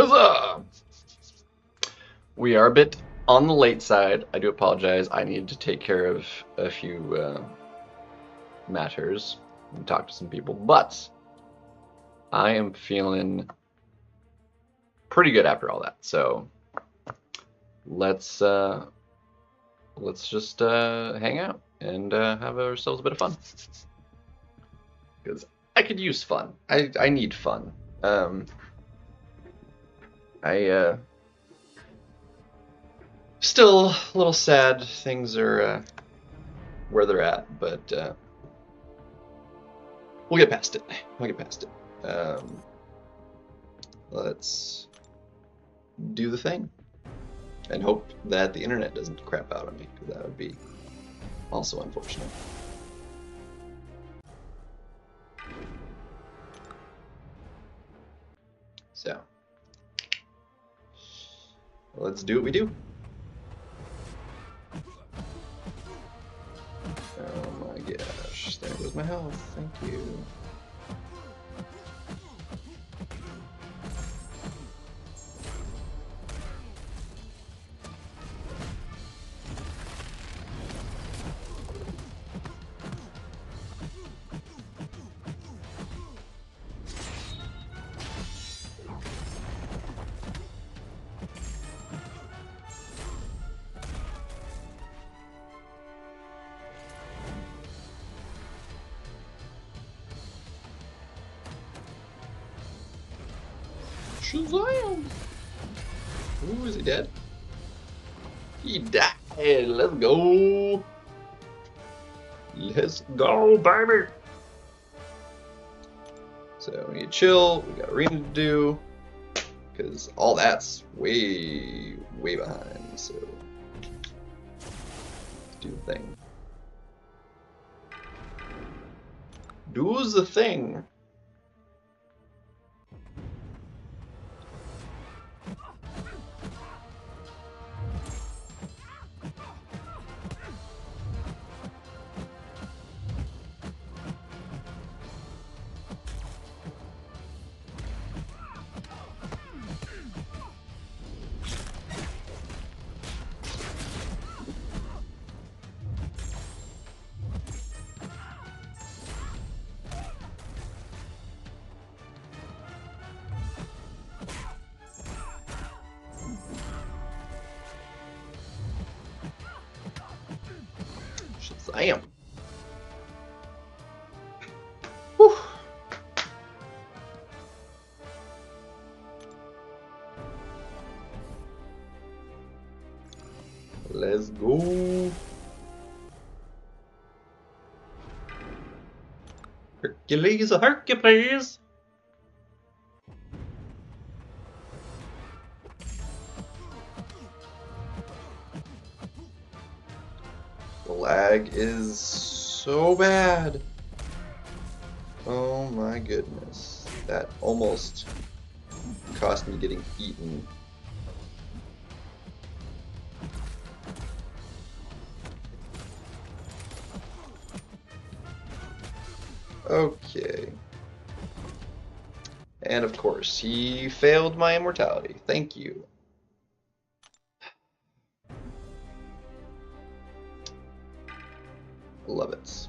Huzzah! We are a bit on the late side. I do apologize. I need to take care of a few matters and talk to some people, but I am feeling pretty good after all that. So let's just hang out and have ourselves a bit of fun, because I could use fun. I need fun. Still a little sad things are where they're at, but we'll get past it. We'll get past it. Let's do the thing and hope that the internet doesn't crap out on me, because that would be also unfortunate. So let's do what we do. Oh my gosh, there goes my health. Thank you. Shazam! Ooh, is he dead? He died. Let's go. Let's go, baby. So we need to chill. We got arena to do, because all that's way behind. So let's do the thing. Do the thing. Shazam! Whew. Let's go. Hercules, Hercules. The lag is so bad. Oh my goodness. That almost cost me getting eaten. Okay. And of course, he failed my immortality. Thank you. Love it.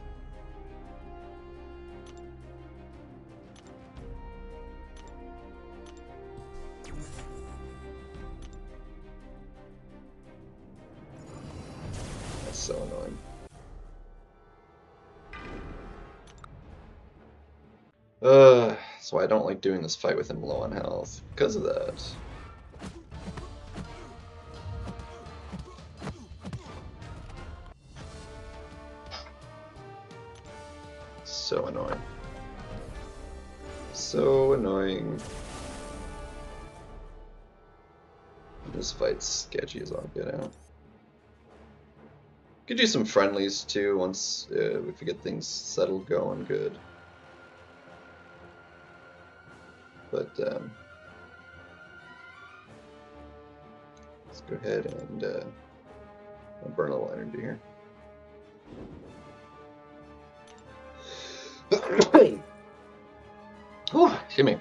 That's so annoying. That's why I don't like doing this fight with him low on health. Because of that. So annoying. So annoying. This fight's sketchy as all get out. Could do some friendlies too once if we get things settled going good. But let's go ahead and burn a little energy here. Whew, excuse me.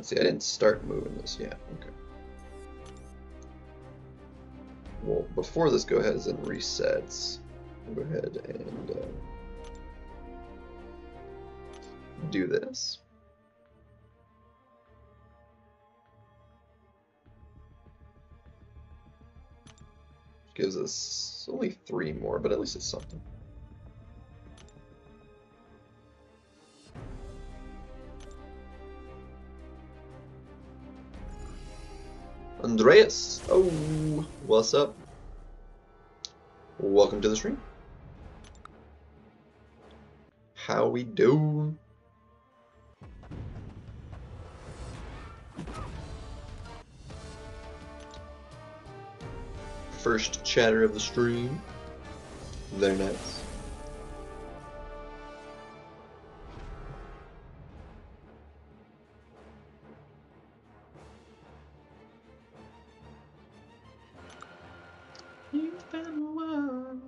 let's see, I didn't start moving this yet. Okay. Well, before this go ahead and resets, we'll go ahead and do this. Gives us only 3 more, but at least it's something. Andreas! Oh, what's up? Welcome to the stream. How we doing? First chatter of the stream. Very nice. You've been one.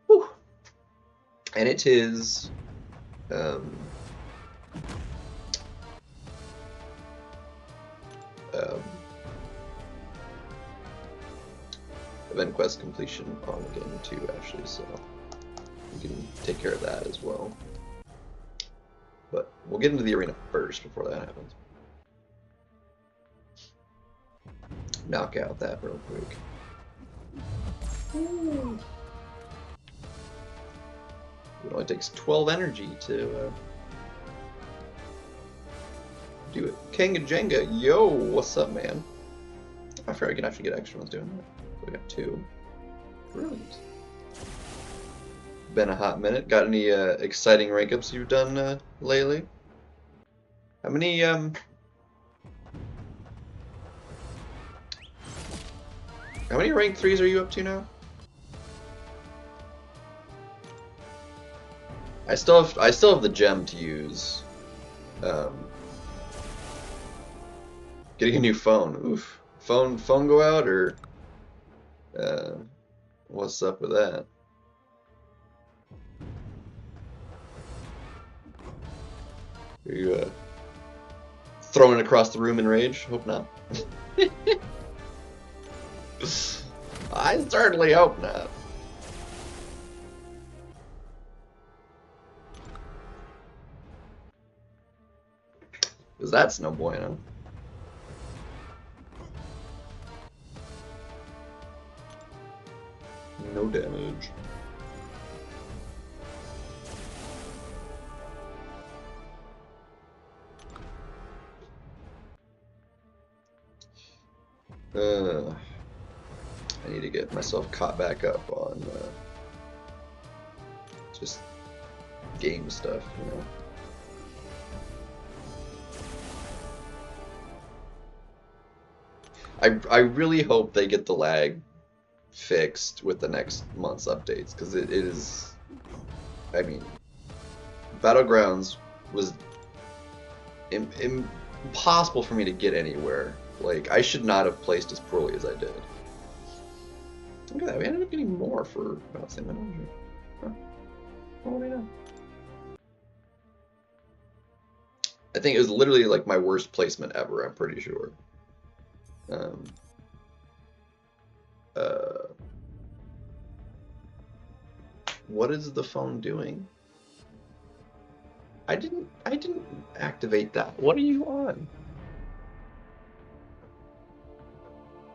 Whew. And it is event quest completion on again too, actually, so we can take care of that as well. But we'll get into the arena first before that happens. Knock out that real quick. Ooh. It only takes 12 energy to do it. Kanga Jenga, yo, what's up, man? I forgot I can actually get extra ones doing that. We got 2. Brilliant. Been a hot minute. Got any exciting rank ups you've done lately? How many rank 3s are you up to now? I still have the gem to use. Getting a new phone. Oof. Phone go out, or what's up with that? Are you throwing it across the room in rage? Hope not. I certainly hope not. Because that's no bueno. No damage. I need to get myself caught back up on just game stuff, you know. I really hope they get the lag fixed with the next month's updates, because it is, I mean, Battlegrounds was impossible for me to get anywhere. Like, I should not have placed as poorly as I did. Look at that, we ended up getting more for about the same energy. Huh. What do we know? I think it was literally like my worst placement ever, I'm pretty sure. What is the phone doing? I didn't activate that. What are you on?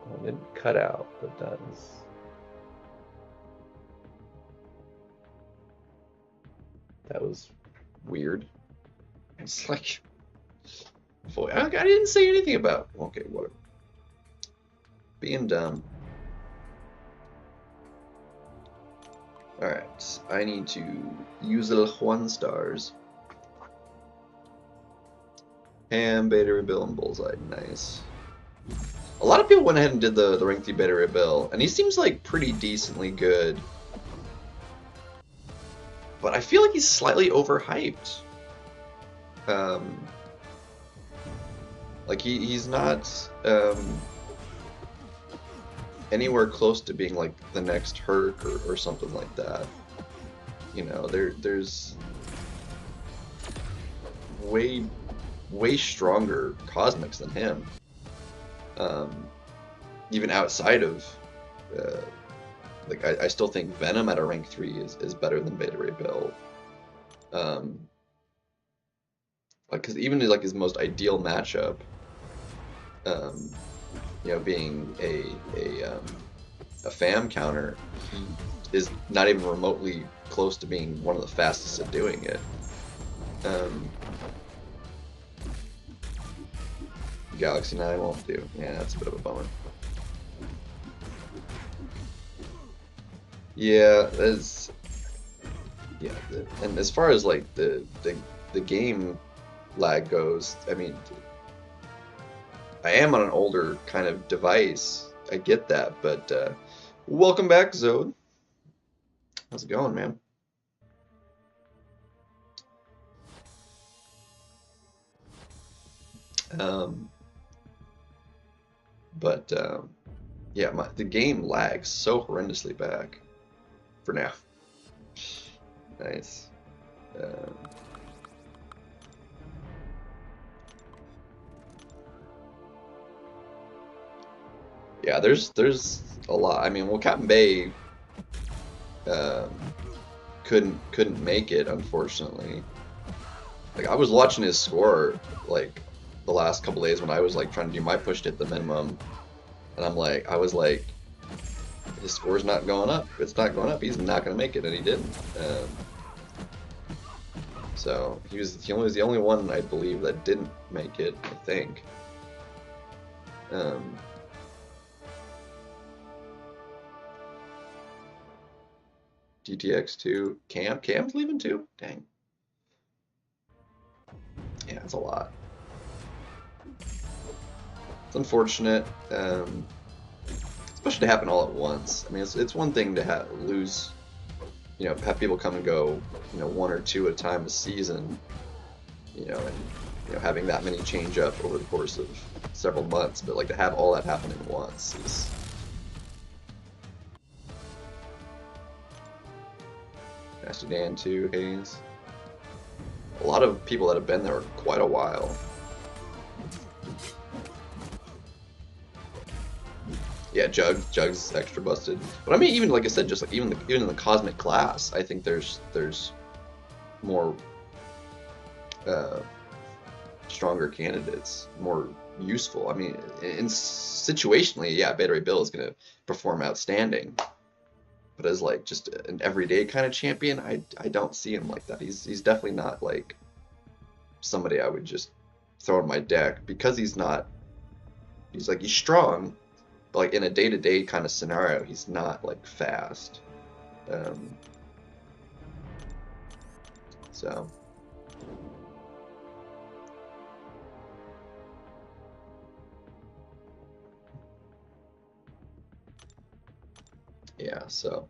Well, it didn't cut out, but that was weird. It's like, boy, I didn't say anything about. Okay, whatever. Being dumb. Alright, I need to use the 1 stars. And Beta Rebuild and Bullseye, nice. A lot of people went ahead and did the rank 3 Beta Rebuild, and he seems like pretty decently good but I feel like he's slightly overhyped. Like he's not anywhere close to being like the next Herc or something like that. You know, there's way stronger Cosmics than him. Even outside of like I still think Venom at a rank 3 is better than Beta Ray Bill. Like, cause even like his most ideal matchup, you know, being a FAM counter, he is not even remotely close to being one of the fastest at doing it. Galaxy 9 won't do. Yeah, that's a bit of a bummer. Yeah, that's yeah. And as far as like the game lag goes, I mean, I am on an older kind of device. I get that, but welcome back, Zode. How's it going, man? Yeah, the game lags so horrendously back for now. Nice. Yeah, there's a lot. I mean, well, Captain Bay couldn't make it, unfortunately. Like, I was watching his score like the last couple days when I was like trying to do my push to hit the minimum, and I was like, his score's not going up. It's not going up. He's not gonna make it, and he didn't. So he was the only one, I believe, that didn't make it, I think. DTX2, Cam's leaving too? Dang. Yeah, that's a lot. It's unfortunate, especially to happen all at once. I mean, it's one thing to lose, you know, have people come and go, you know, 1 or 2 at a time a season, you know, and you know, having that many change up over the course of several months, but like to have all that happen at once is. Nasty Dan too, Hayes. A lot of people that have been there quite a while. Yeah, Jug's extra busted. But I mean, even like I said, just like even in the Cosmic class, I think there's more stronger candidates, more useful. I mean, situationally, yeah, Beta Ray Bill is gonna perform outstanding. But as like just an everyday kind of champion, I don't see him like that. He's definitely not like somebody I would just throw in my deck, because he's strong, but like in a day-to-day kind of scenario, he's not like fast. So yeah, so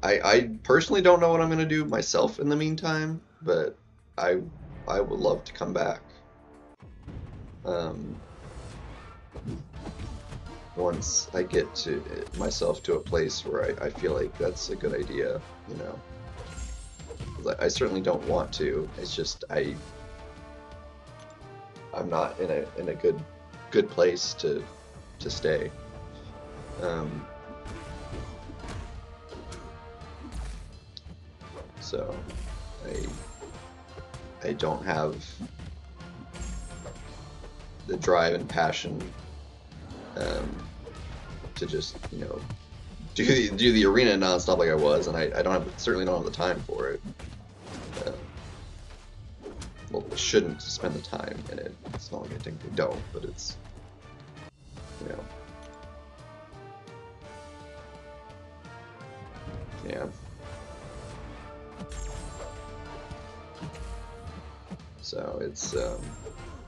I personally don't know what I'm gonna do myself in the meantime, but I would love to come back once I get myself to a place where I feel like that's a good idea, you know. I certainly don't want to. It's just I'm not in a good place to stay. So I don't have the drive and passion to just, you know, do the arena nonstop like I was, and I certainly don't have the time for it. Well, shouldn't spend the time in it. It's not like I think they don't, but it's, you know. Yeah. So it's a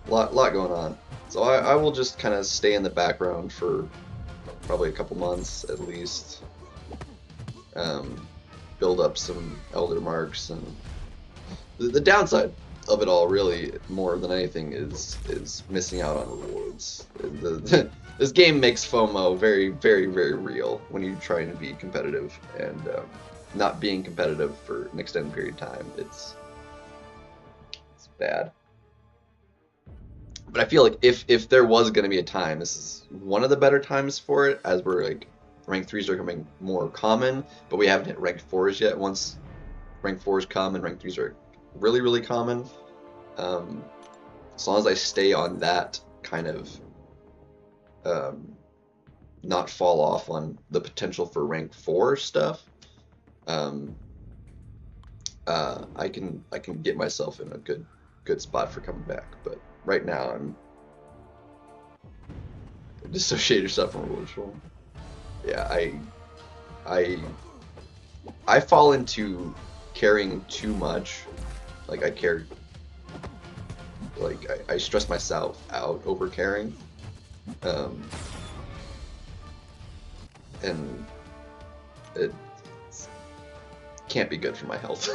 lot going on. So I will just kind of stay in the background for probably a couple months at least. build up some Elder Marks, and the downside of it all, really, more than anything, is missing out on rewards. This game makes FOMO very, very, very real when you're trying to be competitive, and not being competitive for an extended period of time. It's bad. But I feel like if there was going to be a time, this is one of the better times for it, as we're like, rank 3s are becoming more common, but we haven't hit rank 4s yet. Once rank 4s come and rank 3s are really, really common, as long as I stay on that kind of not fall off on the potential for rank 4 stuff, I can get myself in a good spot for coming back. But right now, I'm dissociate yourself from ritual. Yeah, I fall into caring too much. Like I care. Like I stress myself out over caring, and it can't be good for my health.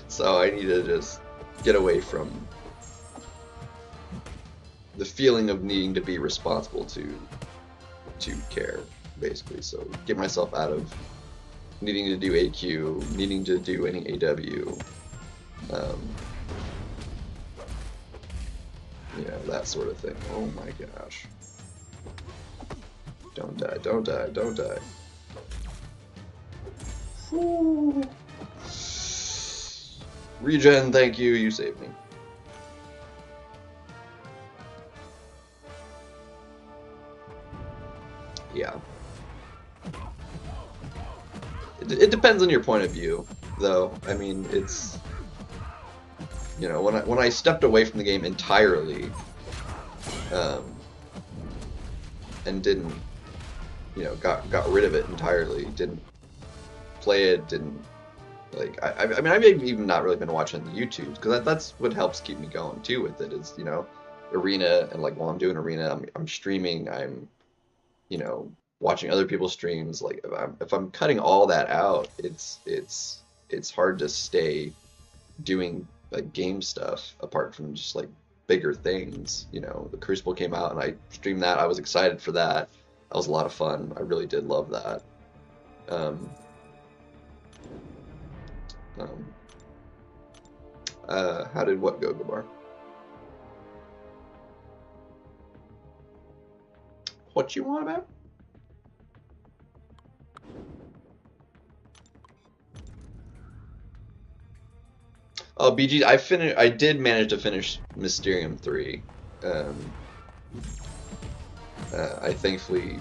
So I need to just get away from the feeling of needing to be responsible to care, basically. So get myself out of needing to do AQ, needing to do any AW, yeah, that sort of thing. Oh my gosh. Don't die, don't die, don't die. Whew. Regen, thank you, you saved me. Yeah. It depends on your point of view, though. I mean, it's, you know, when I stepped away from the game entirely, and didn't, you know, got rid of it entirely, didn't play it, didn't, like, I mean, I've even not really been watching the YouTubes, because that's what helps keep me going too with it, is, you know, Arena, and like while I'm doing Arena, I'm streaming, I'm, you know, watching other people's streams. Like if I'm cutting all that out, it's hard to stay doing like game stuff apart from just like bigger things. You know, the Crucible came out and I streamed that. I was excited for that. That was a lot of fun. I really did love that. How did what go, Gabar? What you want about? Oh, BG, I did manage to finish Mysterium 3. I thankfully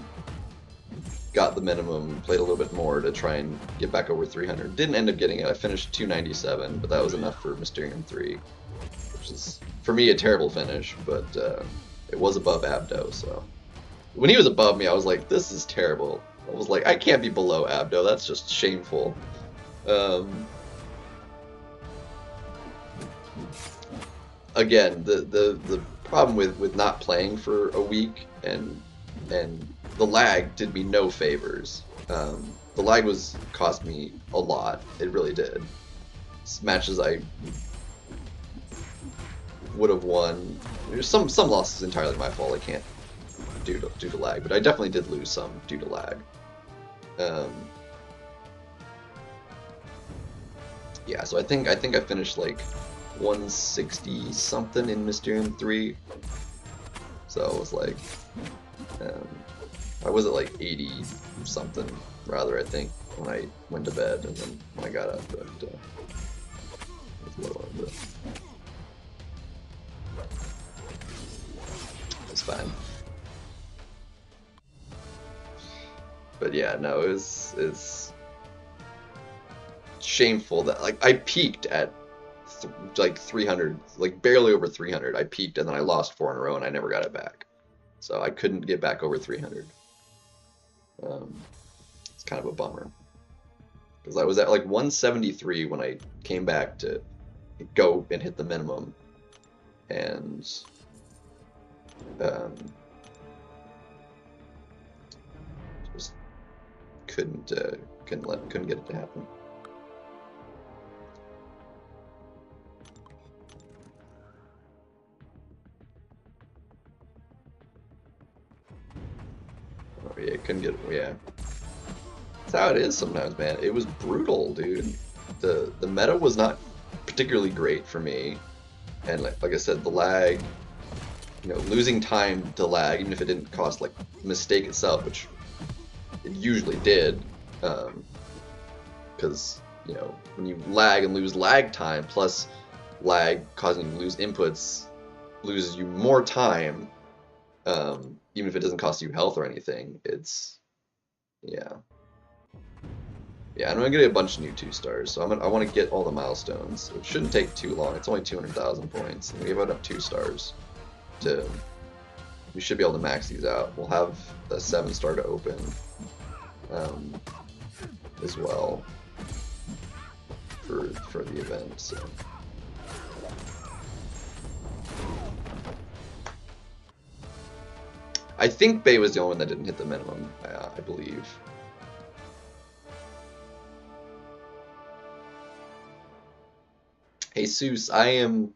got the minimum, played a little bit more to try and get back over 300. Didn't end up getting it. I finished 297, but that was enough for Mysterium 3, which is, for me, a terrible finish, but it was above Abdo, so. When he was above me, I was like, this is terrible. I was like, I can't be below Abdo, that's just shameful. Again, the problem with not playing for a week and the lag did me no favors. The lag cost me a lot. It really did. Matches I would have won. There's some losses entirely my fault. I can't due to lag, but I definitely did lose some due to lag. Yeah, so I think I finished like 160 something in Mysterium 3. So it was like, I was at like 80 something rather, I think, when I went to bed, and then when I got up, but it was lower, but it's fine. But yeah, no, it's shameful that, like, I peaked at like 300, like barely over 300. I peaked and then I lost 4 in a row and I never got it back. So I couldn't get back over 300. It's kind of a bummer. Because I was at like 173 when I came back to go and hit the minimum. And just couldn't couldn't get it to happen. Oh yeah, couldn't get it. Yeah, that's how it is sometimes, man. It was brutal, dude. The meta was not particularly great for me, and like I said, the lag. You know, losing time to lag, even if it didn't cost like mistake itself, which it usually did, because you know when you lag and lose lag time plus lag causing you to lose inputs loses you more time, even if it doesn't cost you health or anything. It's yeah. I'm gonna get a bunch of new 2-stars, so I want to get all the milestones. It shouldn't take too long. It's only 200,000 points, and we have enough 2-stars. We should be able to max these out. We'll have a 7-star to open as well for the event. So. I think Bay was the only one that didn't hit the minimum. I believe. Jesus, I am.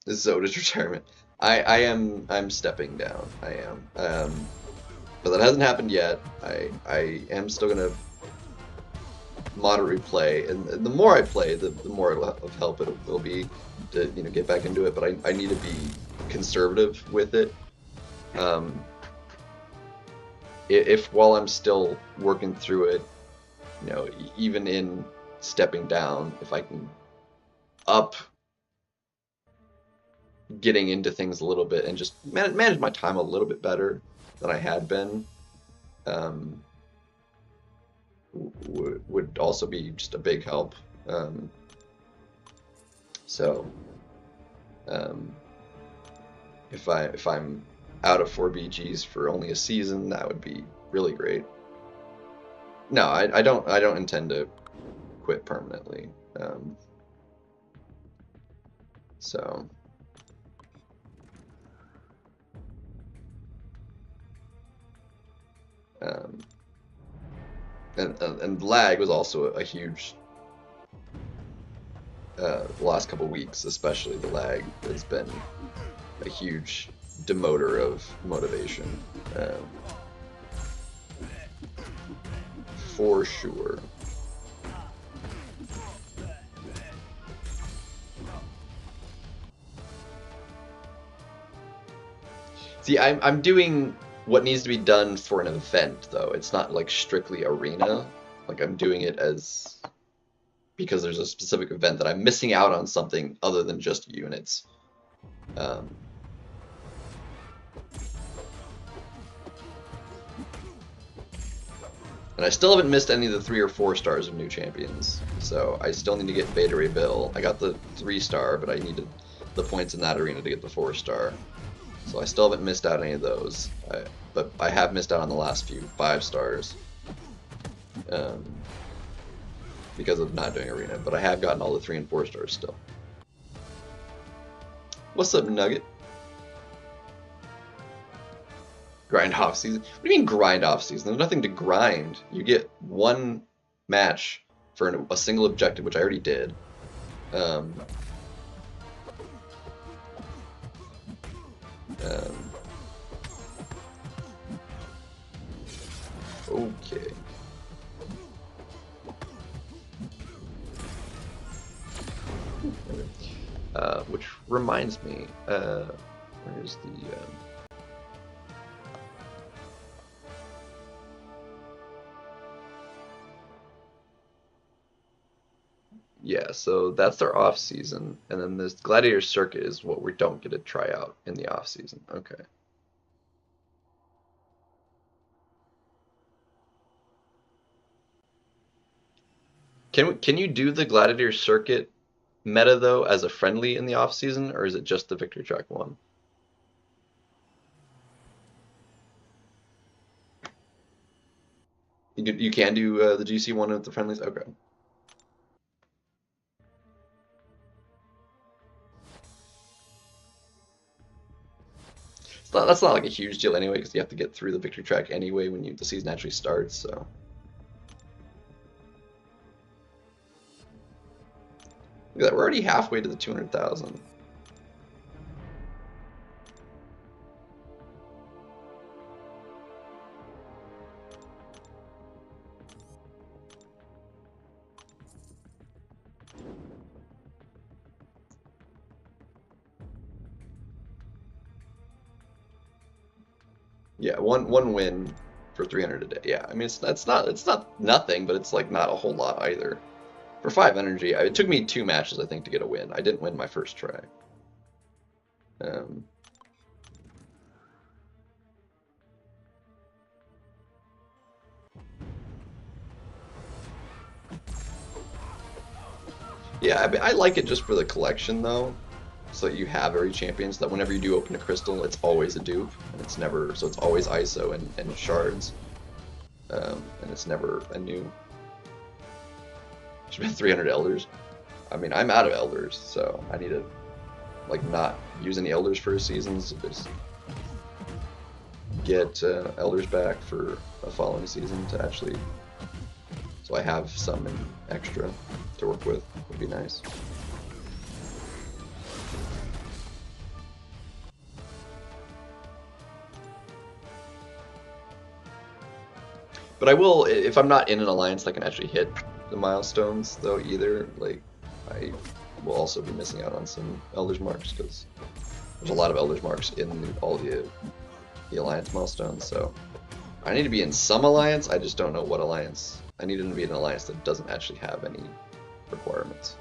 This is Zoda's retirement. I'm stepping down. I am. But that hasn't happened yet. I am still gonna moderately play, and the more I play, the more of help it will be to get back into it. But I need to be conservative with it. If while I'm still working through it, even in stepping down, if I can up getting into things a little bit and just manage my time a little bit better than I had been, would also be just a big help. If I'm out of 4 BGs for only a season, that would be really great. No, I don't intend to quit permanently. And lag was also a huge. The last couple weeks, especially, the lag has been a huge demoter of motivation, for sure. See, I'm doing what needs to be done for an event, though. It's not like strictly arena. Like, I'm doing it because there's a specific event that I'm missing out on something other than just units. And I still haven't missed any of the 3 or 4 stars of new champions, so I still need to get Beta Ray Bill. I got the 3-star, but I needed the points in that arena to get the 4-star. So I still haven't missed out on any of those, but I have missed out on the last few 5 stars because of not doing arena. But I have gotten all the 3 and 4 stars still. What's up, Nugget? Grind off season? What do you mean grind off season? There's nothing to grind. You get 1 match for a single objective, which I already did. Okay. Which reminds me, where's the... Yeah, so that's our off season, and then this Gladiator Circuit is what we don't get to try out in the off season. Okay. Can you do the Gladiator Circuit meta though as a friendly in the off season, or is it just the Victory Track one? You can do the GC one with the friendlies. Okay. That's not like a huge deal anyway, because you have to get through the victory track anyway when the season actually starts. So. Look at that, we're already halfway to the 200,000. Yeah, one win for 300 a day. Yeah, I mean it's not nothing, but it's like not a whole lot either. For 5 energy, it took me 2 matches I think to get a win. I didn't win my first try. Yeah, I like it just for the collection though, so that you have every champion. So that whenever you do open a crystal, it's always a dupe, and it's never so it's always ISO and shards, and it's never a new. It's been 300 elders. I mean, I'm out of elders, so I need to like not use any elders for a season. So just get elders back for a following season to actually. So I have some extra to work with. Would be nice. But I will, if I'm not in an alliance that can actually hit the milestones, though, either, like, I will also be missing out on some Elders Marks, because there's a lot of Elders Marks in all the alliance milestones, so I need to be in some alliance, I just don't know what alliance. I need to be in an alliance that doesn't actually have any requirements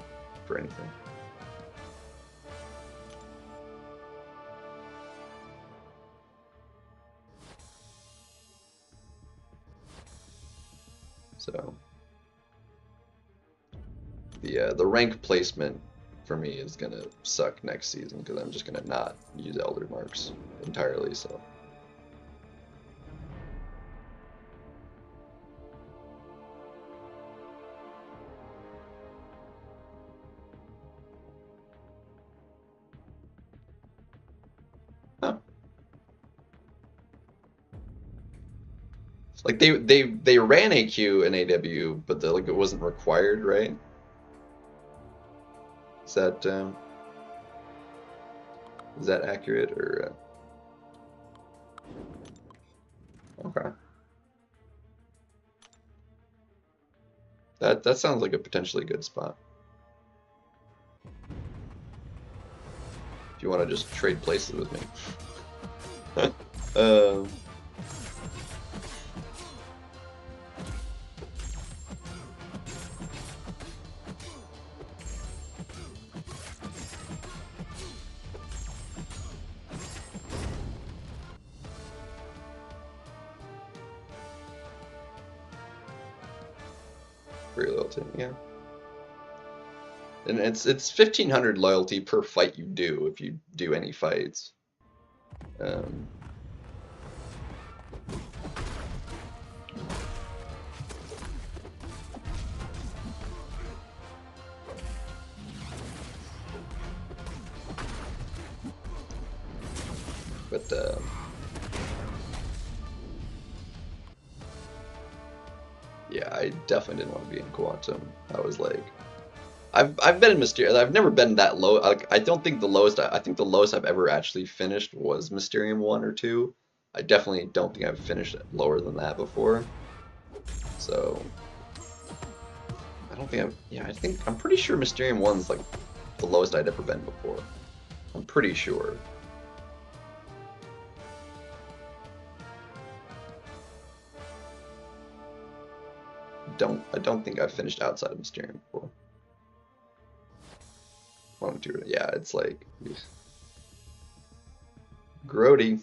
for anything. So the rank placement for me is gonna suck next season because I'm just gonna not use Elder Marks entirely. So. Like they ran AQ and AW, but like it wasn't required, right? Is that accurate or? Okay. That sounds like a potentially good spot. If you want to just trade places with me. Free loyalty, yeah. And it's 1,500 loyalty per fight you do if you do any fights. But yeah, I definitely didn't want to be in Quantum. I was like, I've been in Mysterium. I've never been that low. Like, I don't think the lowest. I think the lowest I've ever actually finished was Mysterium 1 or 2. I definitely don't think I've finished lower than that before. So I don't think I've. Yeah, I'm pretty sure Mysterium 1's like the lowest I'd ever been before. I'm pretty sure. I don't think I've finished outside of Mysterium before. 1, 2, yeah, it's like grody.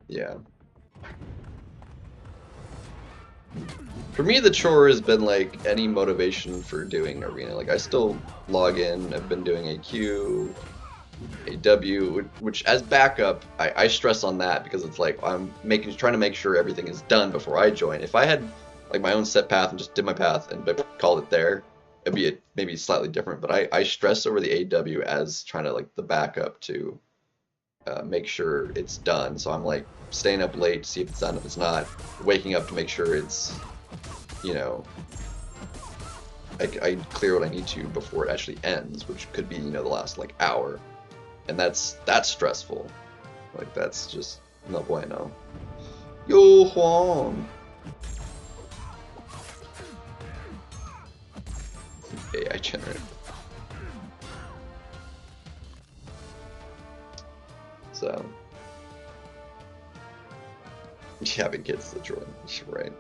Yeah. For me, the chore has been like any motivation for doing arena. Like I still log in. I've been doing AQ, AW, which as backup, I stress on that because it's like I'm trying to make sure everything is done before I join. If I had like my own set path and just did my path and called it there, it'd be maybe slightly different. But I stress over the AW as trying to like the backup to make sure it's done. So I'm like staying up late to see if it's done. If it's not, waking up to make sure it's, you know, I clear what I need to before it actually ends, which could be, you know, the last like hour. And that's stressful. Like that's just no bueno. Yo Huang. AI generated. So having kids is a joy, right?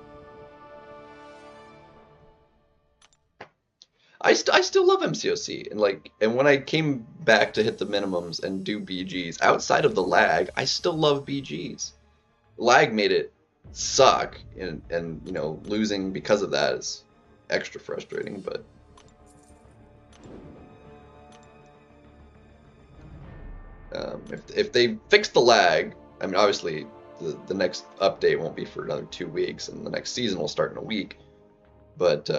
I still love MCOC, and when I came back to hit the minimums and do BGs outside of the lag, I still love BGs. Lag made it suck, and you know, losing because of that is extra frustrating. But if they fix the lag, I mean, obviously the next update won't be for another 2 weeks, and the next season will start in a week. But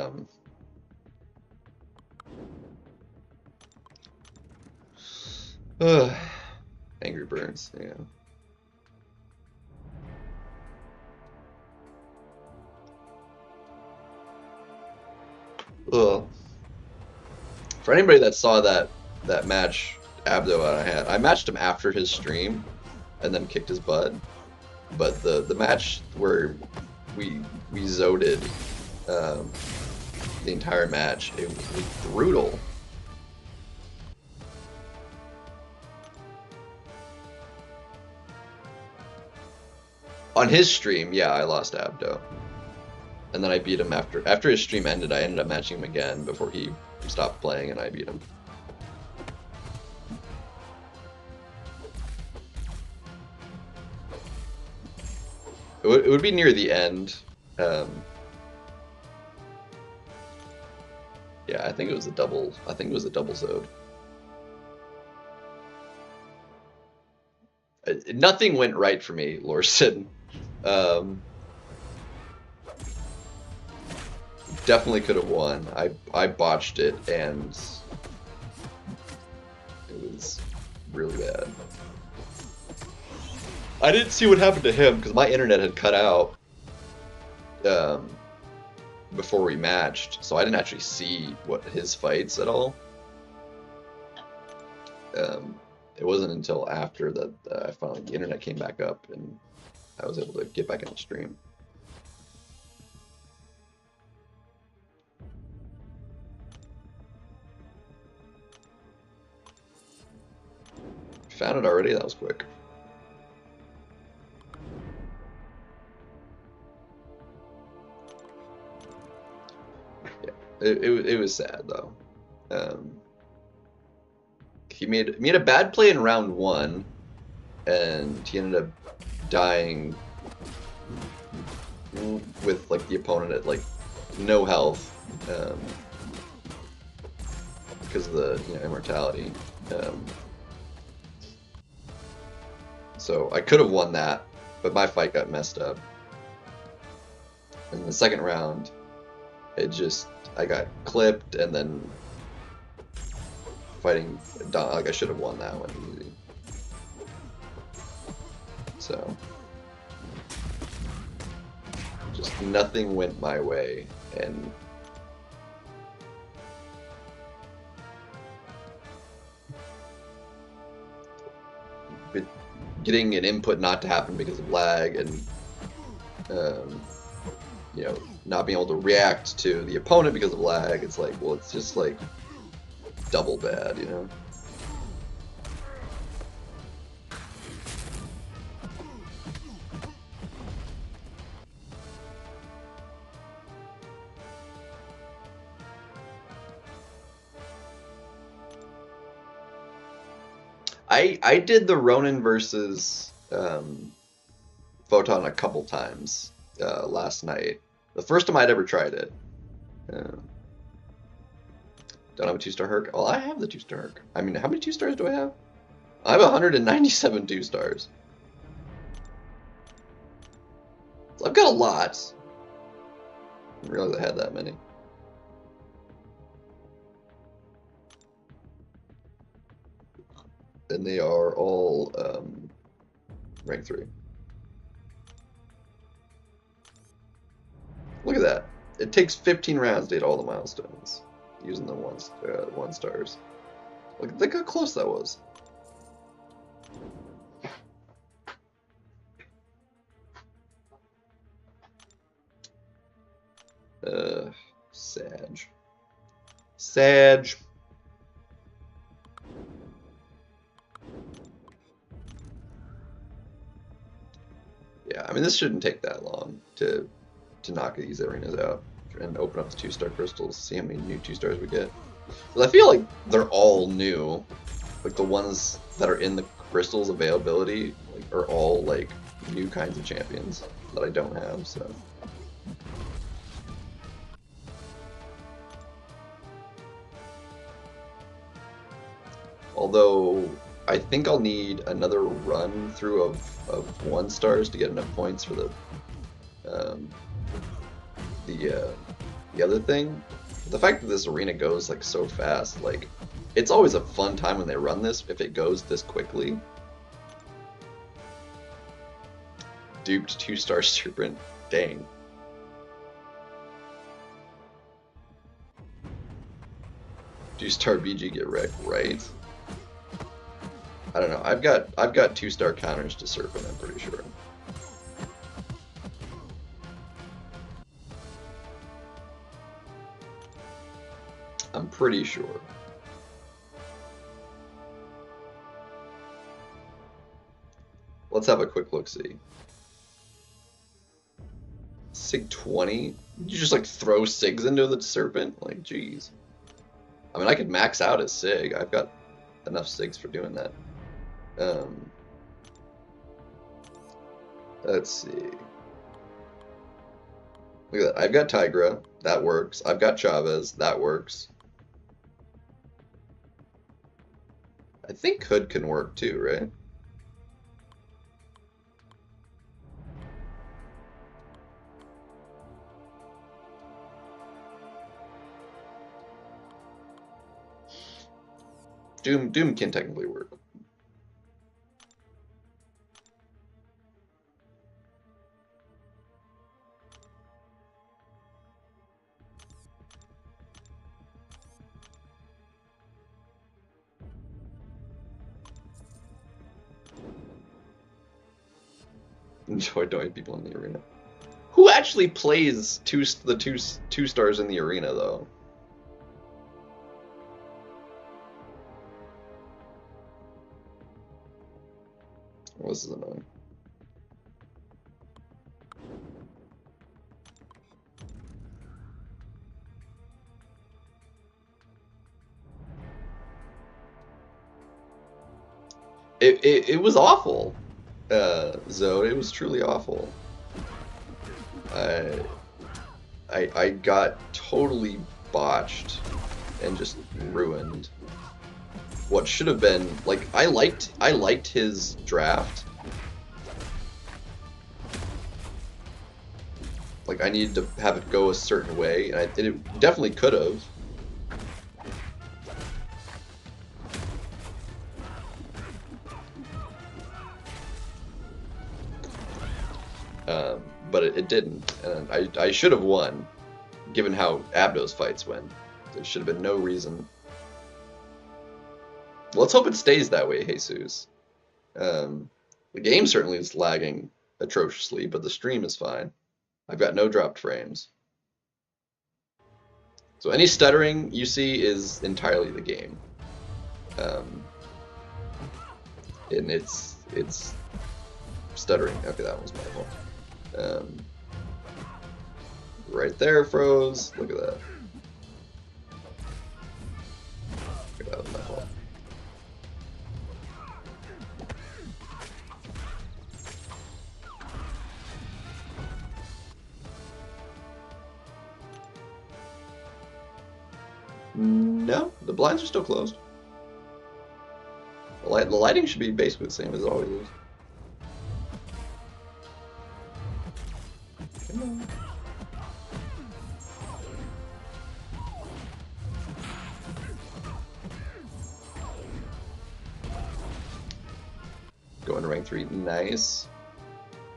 Angry Birds, yeah. Ugh. For anybody that saw that match Abdo had, I matched him after his stream, and then kicked his butt. But the match where we zoded the entire match, it was brutal. On his stream, yeah, I lost Abdo. And then I beat him after his stream ended. I ended up matching him again before he stopped playing, and I beat him. It would be near the end. Yeah, I think it was a double. I think it was a double zode. Nothing went right for me, Lorson. Definitely could have won. I botched it, and it was really bad. I didn't see what happened to him because my internet had cut out before we matched, so I didn't actually see what his fights at all. It wasn't until after that I finally, the internet came back up and I was able to get back in the stream. Found it already? That was quick. Yeah, it was sad though. He made a bad play in round 1, and he ended up dying with like the opponent at like no health because of the immortality. So I could have won that, but my fight got messed up. In the second round, I got clipped, and then fighting like I should have won that one easy. So just nothing went my way, and getting an input not to happen because of lag, and not being able to react to the opponent because of lag, it's like, well, it's just like double bad, I did the Ronin versus Photon a couple times last night. The first time I'd ever tried it. Don't have a 2-star Herc? Well, I have the 2-star Herc. I mean, how many 2-stars do I have? I have 197 2-stars. So I've got a lot. I didn't realize I had that many. And they are all rank 3. Look at that. It takes 15 rounds to hit all the milestones using the 1 stars. Look how close that was. Sag. Yeah, I mean, this shouldn't take that long to knock these arenas out and open up the 2-star crystals, see how many new 2-stars we get. Because I feel like they're all new. Like, the ones that are in the crystals availability are all, like, new kinds of champions that I don't have, so... Although, I think I'll need another run through of 1 stars to get enough points for the other thing. The fact that this arena goes like so fast, like, it's always a fun time when they run this if it goes this quickly. Duped 2-star Serpent, dang. Two-star BG get wrecked, right? I don't know. I've got 2-star counters to Serpent, I'm pretty sure. I'm pretty sure. Let's have a quick look-see. Sig 20? Did you just like throw Sigs into the Serpent? Like, jeez. I mean, I could max out as Sig. I've got enough Sigs for doing that. Let's see. Look at that. I've got Tigra. That works. I've got Chavez. That works. I think Hood can work too, right? Doom can technically work. Enjoy annoying people in the arena. Who actually plays two stars in the arena though? Oh, this is annoying. It was awful. Zoe, it was truly awful. I got totally botched and just ruined what should have been, like, I liked his draft. Like, I needed to have it go a certain way, and it definitely could have. But it didn't, and I should have won, given how Abdo's fights went. There should have been no reason. Let's hope it stays that way, Jesus. The game certainly is lagging atrociously, but the stream is fine. I've got no dropped frames. So any stuttering you see is entirely the game. And it's stuttering. Okay, that was my fault. Right there froze. Look at that. Okay, that was my fault. No, the blinds are still closed. The lighting should be basically the same as it always is. Come on. Going to rank 3, nice.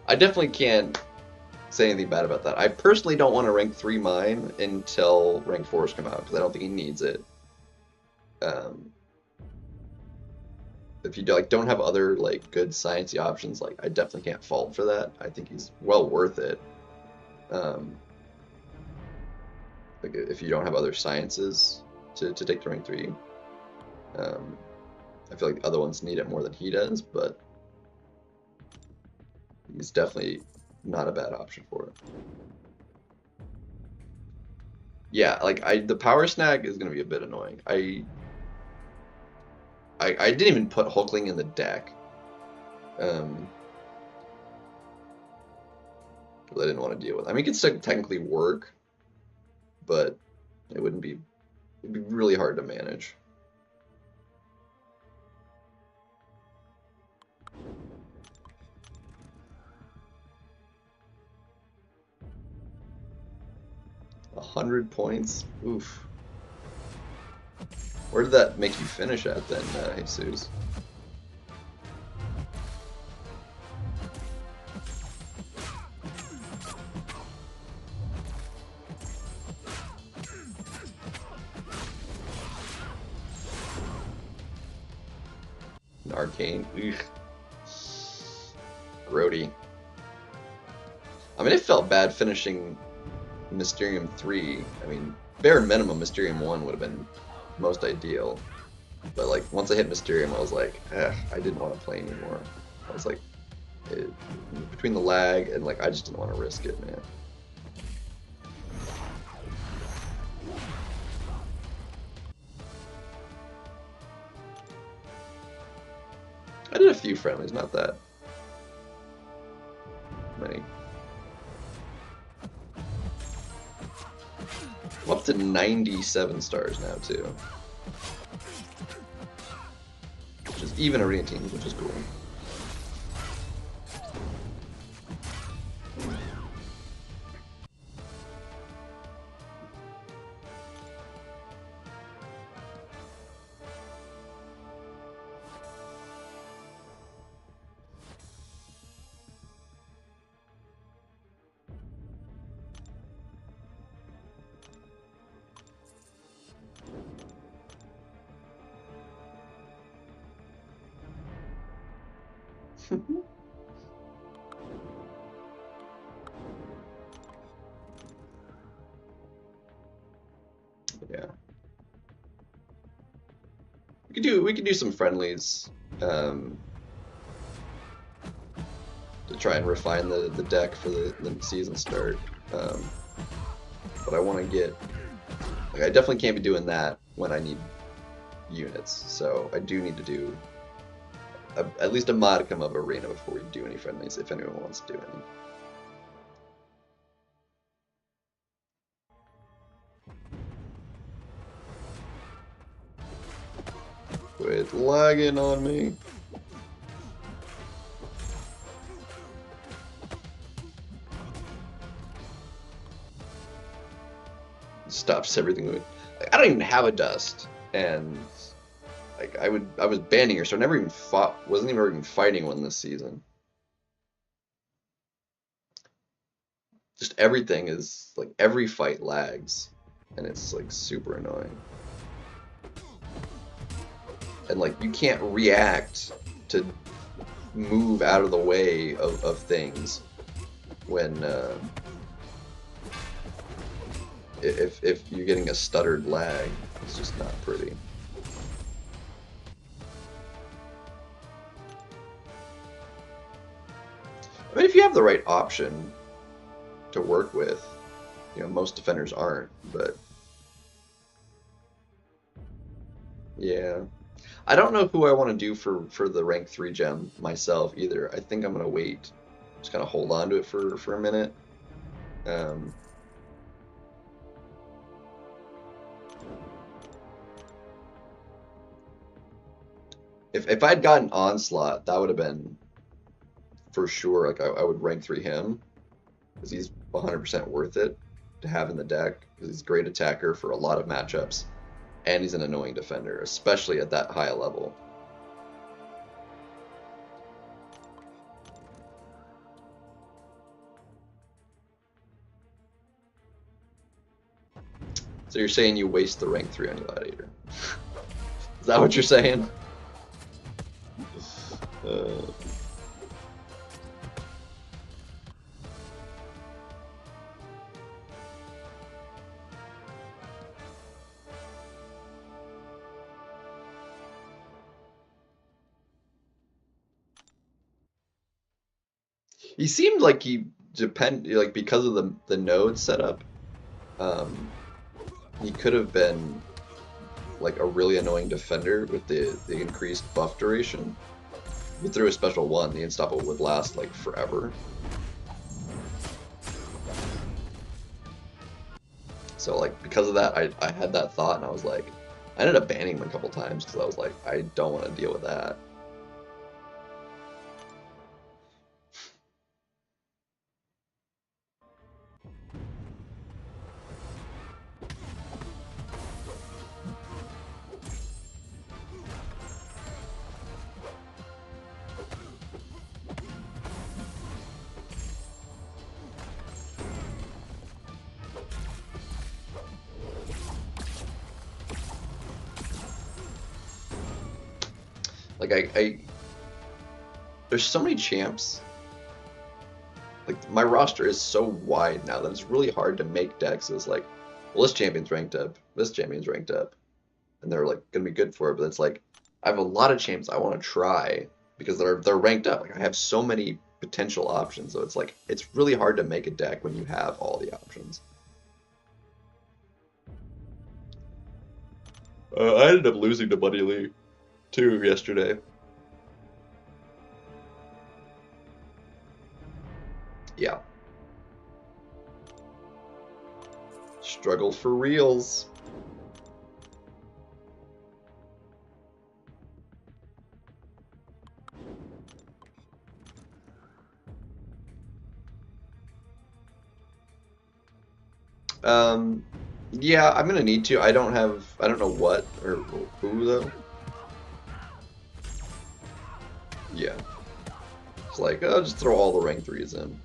I definitely can't say anything bad about that. I personally don't want to rank 3 mine until rank 4s come out, because I don't think he needs it. If you don't have other good sciencey options, I definitely can't fault for that. I think he's well worth it. If you don't have other sciences to take to rank 3, I feel like the other ones need it more than he does, but he's definitely not a bad option for it. Yeah, the power snag is gonna be a bit annoying. I didn't even put Hulkling in the deck. I didn't want to deal with it. I mean, it could still technically work, but it'd be really hard to manage. $100 points? Oof. Where did that make you finish at then, Jesus? An arcane? Ugh. Grody. I mean, it felt bad finishing Mysterium 3. I mean, bare minimum, Mysterium 1 would have been most ideal. But once I hit Mysterium, I was like, I didn't want to play anymore. I was like, between the lag and I just didn't want to risk it, man. I did a few friendlies, not that many. I'm up to 97 stars now, too. Which is even arena teams, which is cool. Yeah. We could do some friendlies to try and refine the deck for the season start. But I want to get I definitely can't be doing that when I need units, so I do need to do at least a modicum of arena before we do any friendlies, if anyone wants to do any. Quit lagging on me. Stops everything. I don't even have a dust, and I was banning her, so I never even fought. Wasn't even fighting one this season. Just everything is every fight lags, and it's super annoying. And you can't react to move out of the way of things when if you're getting a stuttered lag. It's just not pretty. I mean, if you have the right option to work with, most defenders aren't, but yeah. I don't know who I want to do for the rank 3 gem myself either. I think I'm gonna wait, just kind of hold on to it for a minute. If I'd gotten Onslaught, that would have been for sure. Like I would rank 3 him because he's 100% worth it to have in the deck because he's a great attacker for a lot of matchups, and he's an annoying defender, especially at that high level. So you're saying you waste the rank 3 on Gladiator? Is that what you're saying? He seemed like he like because of the node setup, he could have been like a really annoying defender with the increased buff duration. If you threw a special 1, the Unstoppable would last like forever. So like because of that, I had that thought and I was like, I ended up banning him a couple times because I was like, I don't want to deal with that. Like there's so many champs. Like my roster is so wide now that it's really hard to make decks as like, well, this champion's ranked up, this champion's ranked up, and they're like gonna be good for it. But it's like I have a lot of champs I want to try because they're ranked up. Like I have so many potential options, so it's like it's really hard to make a deck when you have all the options. I ended up losing to Buddy Lee too yesterday. Yeah. Struggle for reals. Yeah, I'm gonna need to. I don't know what or who though. Yeah. It's like, I'll just throw all the rank 3s in.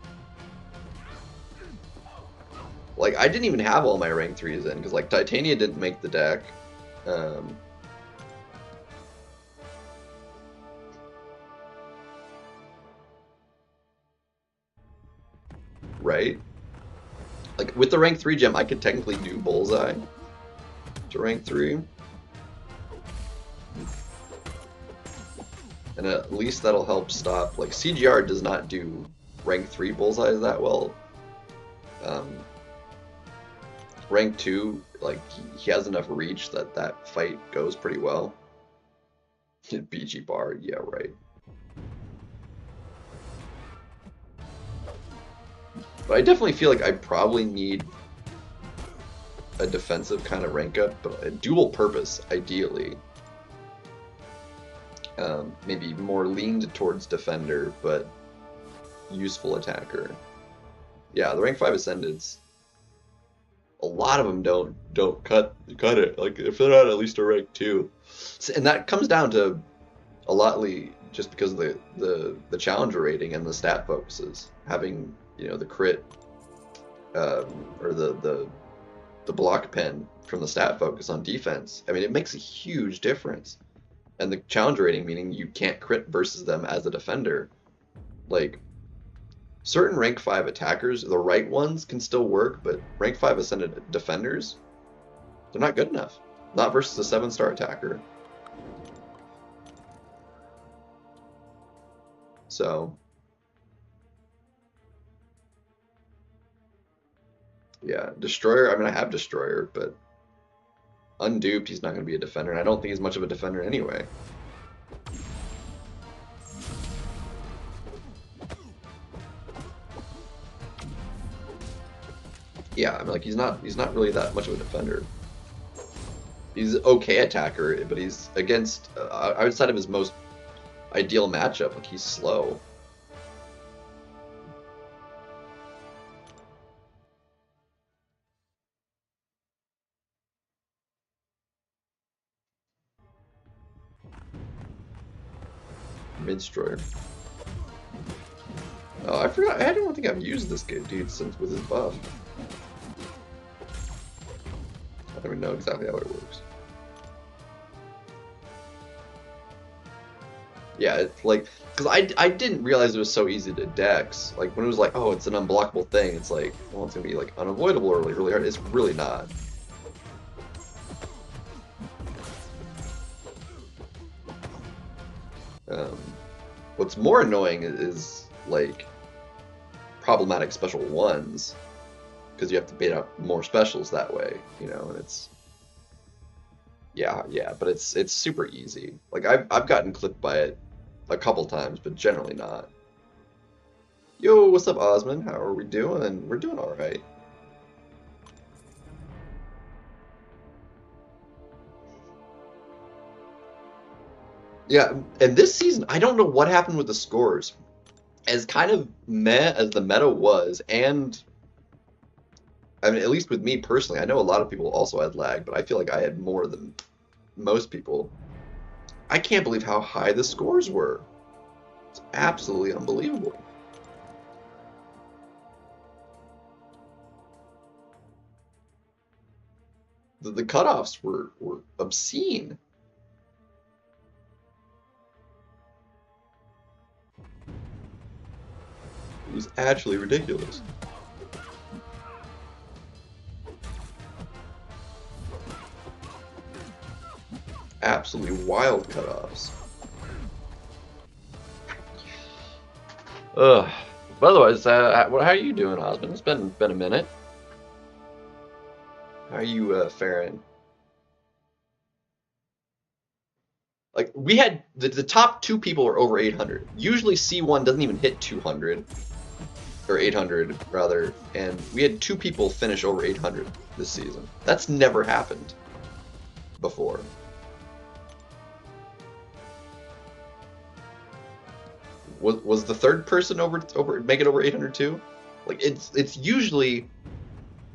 Like, I didn't even have all my rank 3s in, because, like, Titania didn't make the deck. Right? Like, with the rank 3 gem, I could technically do Bullseye to rank 3. And at least that'll help stop, like, CGR does not do rank 3 Bullseyes that well. Rank 2, like, he has enough reach that fight goes pretty well. BG bar, yeah, right. But I definitely feel like I probably need a defensive kind of rank up, but a dual purpose, ideally. Maybe more leaned towards defender, but useful attacker. Yeah, the rank 5 Ascendeds, a lot of them don't cut it. Like if they're not at least a rank 2, and that comes down to a lot just because of the challenger rating and the stat focuses. Having, you know, the crit or the block pen from the stat focus on defense. I mean, it makes a huge difference. And the challenge rating, meaning you can't crit versus them as a defender. Like, certain rank 5 attackers, the right ones can still work, but rank 5 ascended defenders, they're not good enough. Not versus a 7-star attacker. So, yeah, Destroyer, I mean, I have Destroyer, but Unduped, he's not going to be a defender, and I don't think he's much of a defender anyway. Yeah, I mean, like, he's not really that much of a defender. He's okay attacker, but he's against outside of his most ideal matchup. Like he's slow. Midstroyer. Oh, I forgot. I don't think I've used this dude since with his buff. I don't even know exactly how it works. Yeah, it's like, because I didn't realize it was so easy to dex. Like, when it was like, oh, it's an unblockable thing, it's like, well, it's going to be, like, unavoidable or, like, really hard. It's really not. What's more annoying is, like, problematic special ones, because you have to bait out more specials that way, you know, and it's... Yeah, but it's super easy. Like, I've gotten clipped by it a couple times, but generally not. Yo, what's up, Osmond? How are we doing? We're doing alright. Yeah, and this season, I don't know what happened with the scores. As kind of meh as the meta was, and I mean, at least with me personally, I know a lot of people also had lag, but I feel like I had more than most people. I can't believe how high the scores were. It's absolutely unbelievable. The cutoffs were obscene. It was actually ridiculous. Absolutely wild cutoffs. Ugh. But otherwise, how are you doing, Osmond? It's been a minute. How are you faring? Like, we had the top 2 people are over 800. Usually C1 doesn't even hit 200 or 800 rather, and we had 2 people finish over 800 this season. That's never happened before. Was the third person make it over 800 too? Like, it's usually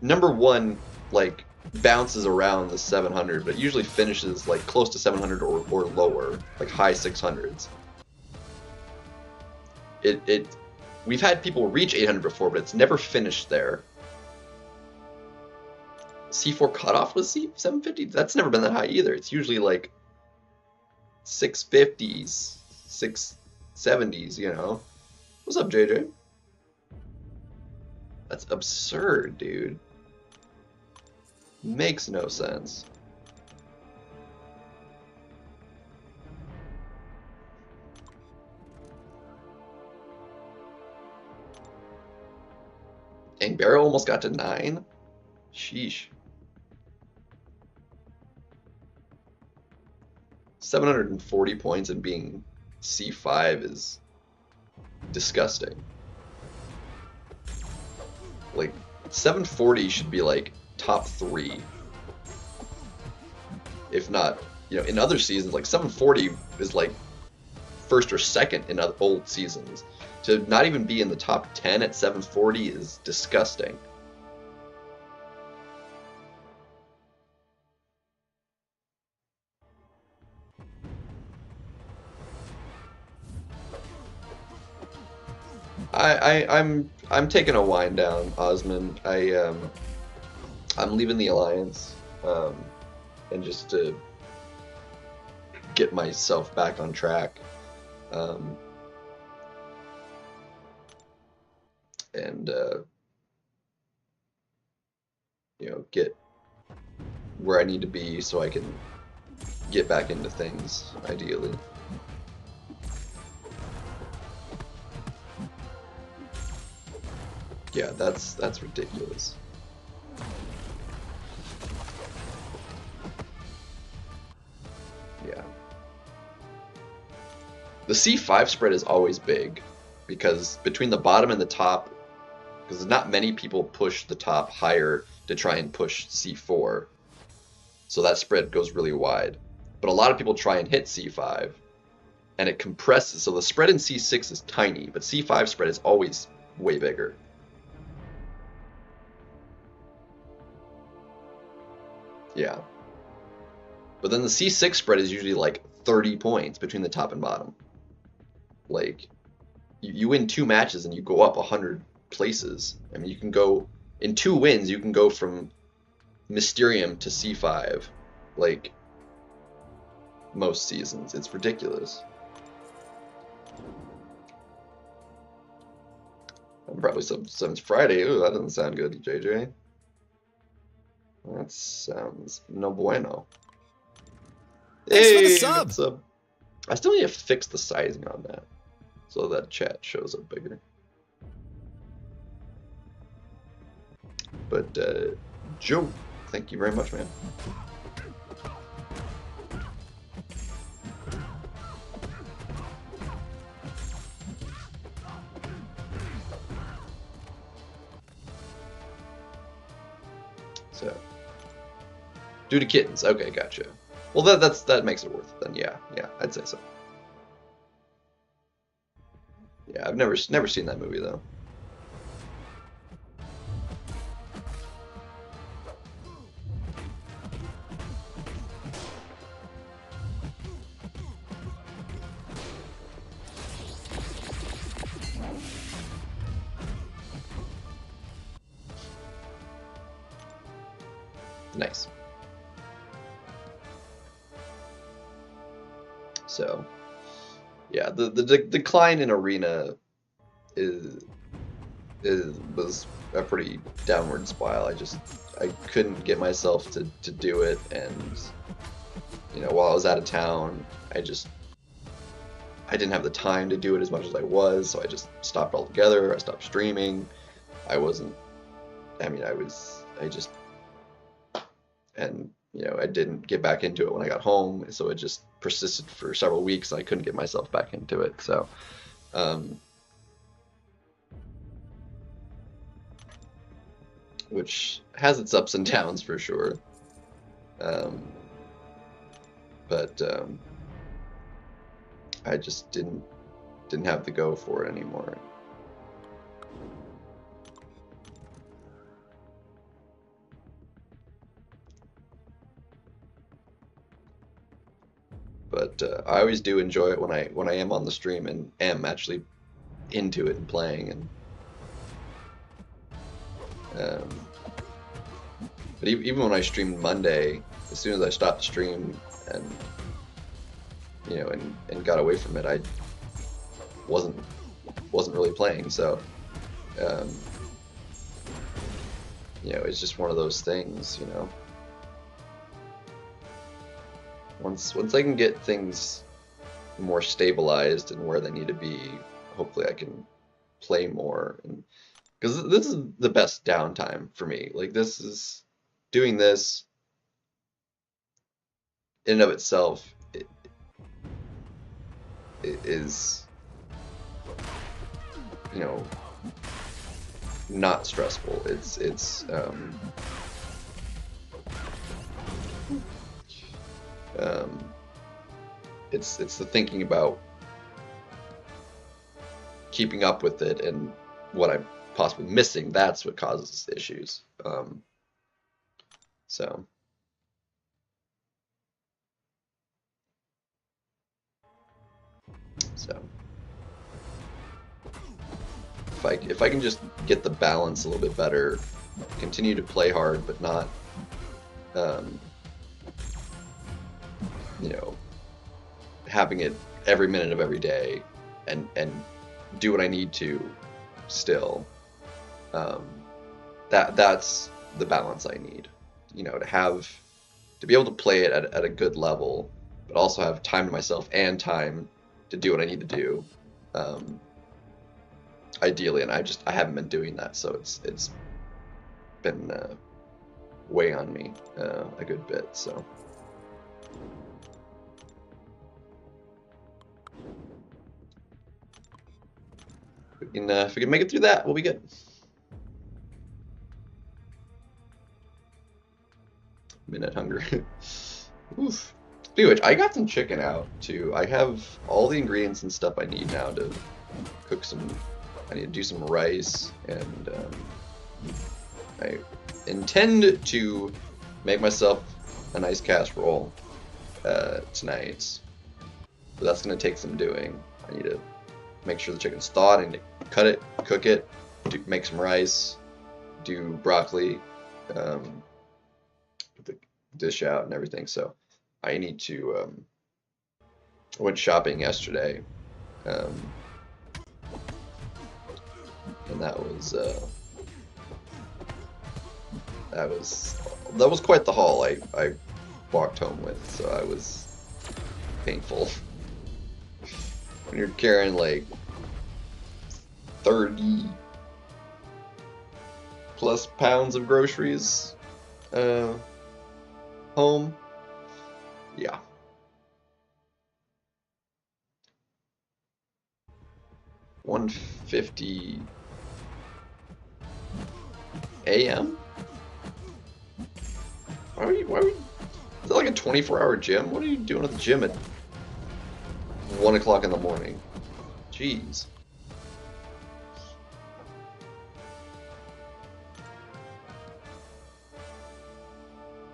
number 1, like, bounces around the 700, but it usually finishes like close to 700 or lower, like high 600s. We've had people reach 800 before, but it's never finished there. C4 cutoff was 750. That's never been that high either. It's usually like 650s, 670s, you know. What's up, JJ? That's absurd, dude. Makes no sense. Dang, Barrow almost got to 9? Sheesh. 740 points and being C5 is disgusting. Like, 740 should be like top 3. If not, you know, in other seasons, like 740 is like first or second in old seasons. To not even be in the top 10 at 740 is disgusting. I'm taking a wind down, Osmond. I'm leaving the Alliance, and just to get myself back on track, and you know, get where I need to be so I can get back into things, ideally. Yeah, that's ridiculous. Yeah. The C5 spread is always big, because between the bottom and the top, because not many people push the top higher to try and push C4. so that spread goes really wide. But a lot of people try and hit c5, and it compresses. So the spread in c6 is tiny, but c5 spread is always way bigger. Yeah. But then the c6 spread is usually like 30 points between the top and bottom. Like, you win 2 matches and you go up 100 places. I mean, you can go, in 2 wins, you can go from Mysterium to c5, like, most seasons. It's ridiculous. Probably some Friday. Ooh, that doesn't sound good, JJ. That sounds no bueno. Thanks for the sub. Sub. I still need to fix the sizing on that so that chat shows up bigger. But Joe, thank you very much, man. So, due to kittens. Okay, gotcha. Well, that makes it worth it then. Yeah, I'd say so. Yeah, I've never seen that movie though. Nice. So, yeah, the decline in Arena was a pretty downward spiral. I couldn't get myself to do it, and you know, while I was out of town, I didn't have the time to do it as much as I was, so I just stopped altogether. I stopped streaming. And you know, I didn't get back into it when I got home, so it just persisted for several weeks. And I couldn't get myself back into it, so which has its ups and downs for sure. But I just didn't have the go for it anymore. But I always do enjoy it when I am on the stream and am actually into it and playing. And but even when I streamed Monday, as soon as I stopped the stream and you know and got away from it, I wasn't really playing. So you know, it's just one of those things, you know. Once I can get things more stabilized and where they need to be, hopefully I can play more. And because this is the best downtime for me. Like, this is doing this in and of itself. It is, you know, not stressful. It's the thinking about keeping up with it and what I'm possibly missing. That's what causes issues. So if I can just get the balance a little bit better, continue to play hard, but not you know, having it every minute of every day, and do what I need to still. That's the balance I need. You know, to be able to play it at a good level, but also have time to myself and time to do what I need to do. Ideally, and I haven't been doing that, so it's been weighing on me a good bit. So. If we can make it through that, we'll be good. Midnight hunger. Oof. Speaking of which, I got some chicken out too. I have all the ingredients and stuff I need now to cook some. I need to do some rice, and I intend to make myself a nice casserole tonight. But that's gonna take some doing. I need to make sure the chicken's thawed. I need to cut it, cook it, make some rice, do broccoli, put the dish out and everything. So I need to. I went shopping yesterday, and that was quite the haul. I walked home with, so I was painful. When you're carrying like 30 plus pounds of groceries home, yeah. $1:50 a.m. Why are you? Is that like a 24-hour gym? What are you doing at the gym at 1 o'clock in the morning? Jeez.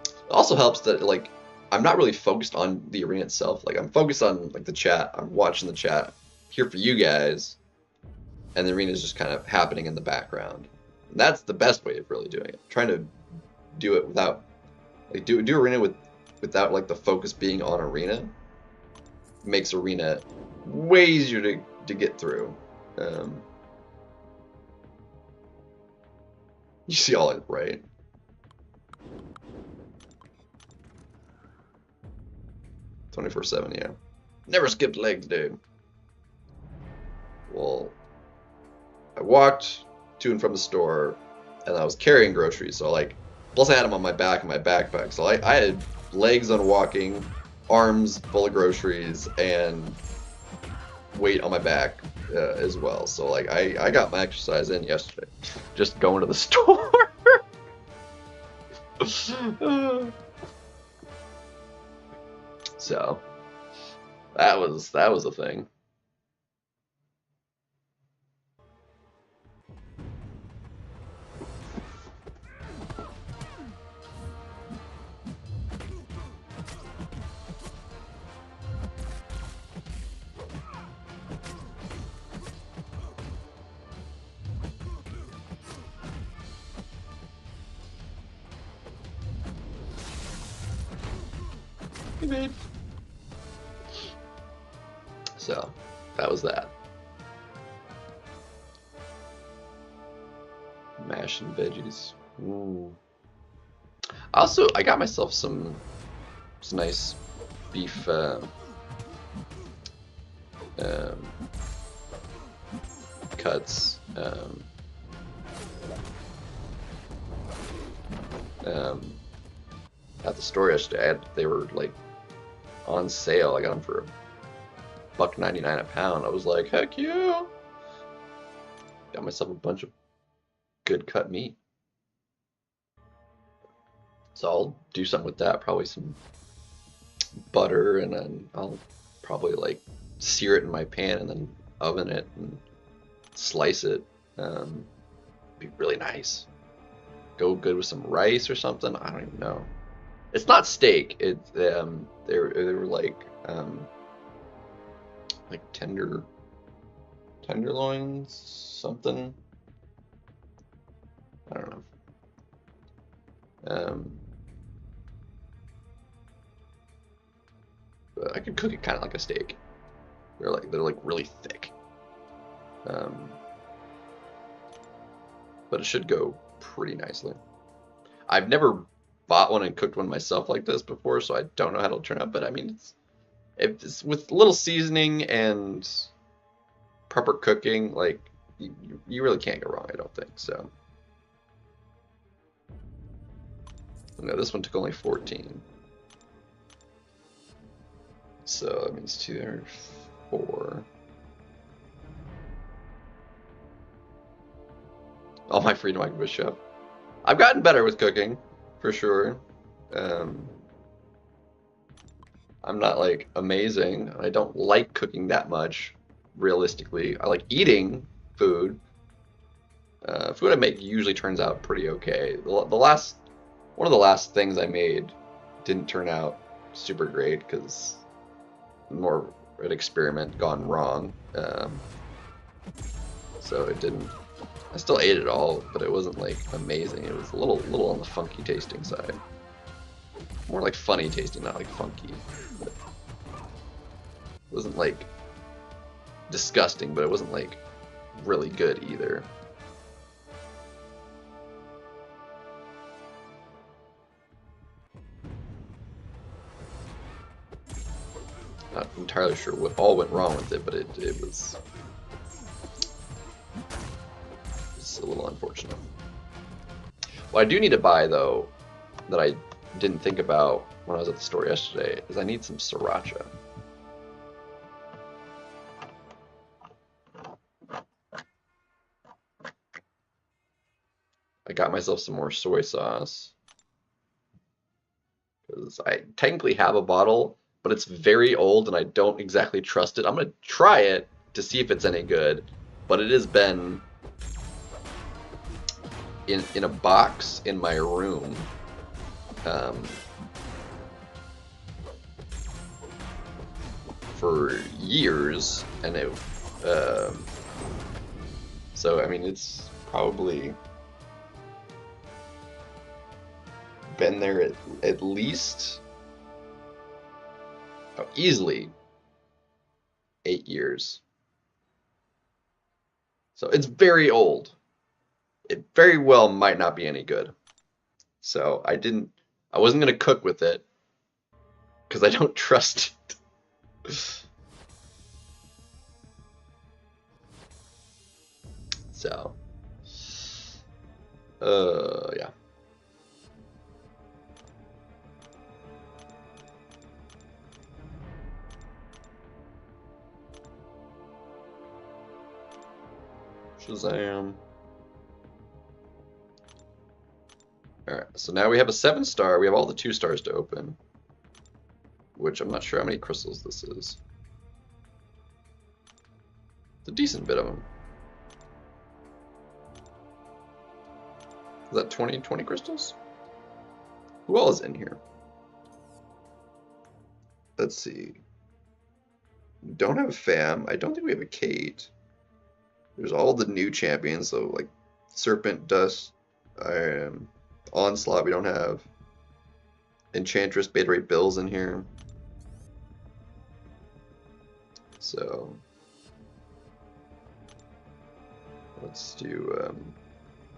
It also helps that like I'm not really focused on the arena itself. Like I'm focused on like the chat. I'm watching the chat, here for you guys, and the arena is just kind of happening in the background. And that's the best way of really doing it. Trying to do it without like do arena without like the focus being on arena makes arena way easier to get through. You see all it, right? "24/7, yeah. Never skipped legs, dude." Well, I walked to and from the store, and I was carrying groceries, so like, plus I had them on my back in my backpack, so I had legs on walking, arms full of groceries, and weight on my back as well. So like, I got my exercise in yesterday, just going to the store. So that was a thing. Hey, babe. So that was that. Mash and veggies. Ooh. I got myself some nice beef cuts. At the store yesterday, they were like on sale. I got them for $1.99 a pound. I was like, heck yeah! Got myself a bunch of good cut meat. So I'll do something with that. Probably some butter, and then I'll probably like sear it in my pan and then oven it and slice it. Be really nice. Go good with some rice or something. I don't even know. It's not steak. It's they were like tenderloins, something. I don't know. But I could cook it kind of like a steak. They're like really thick. But it should go pretty nicely. I've never bought one and cooked one myself like this before, so I don't know how it'll turn out. But I mean, it's with little seasoning and proper cooking, like you really can't go wrong. I don't think so. No, this one took only 14. So that means 2 there, 4. All my freedom I can push up. I've gotten better with cooking, for sure. I'm not like amazing. I don't like cooking that much. Realistically, I like eating food. Food I make usually turns out pretty okay. One of the last things I made didn't turn out super great because more an experiment gone wrong. So it didn't. I still ate it all, but it wasn't like amazing. It was a little on the funky tasting side. More like funny tasting, not like funky. But it wasn't like disgusting, but it wasn't like really good either. Not entirely sure what all went wrong with it, but it was a little unfortunate. What I do need to buy, though, that I didn't think about when I was at the store yesterday, is I need some sriracha. I got myself some more soy sauce. Because I technically have a bottle, but it's very old and I don't exactly trust it. I'm going to try it to see if it's any good, but it has been in a box in my room for years, and it so I mean it's probably been there at least easily 8 years. So it's very old. It very well might not be any good. So I wasn't going to cook with it because I don't trust it. So, yeah. Shazam. Alright, so now we have a 7-star. We have all the 2 stars to open, which I'm not sure how many crystals this is. It's a decent bit of them. Is that 20 crystals? Who all is in here? Let's see. We don't have a Fam. I don't think we have a Kate. There's all the new champions, so like Serpent, Dust, Onslaught we don't have. Enchantress, Beta Ray Bill's in here. So let's do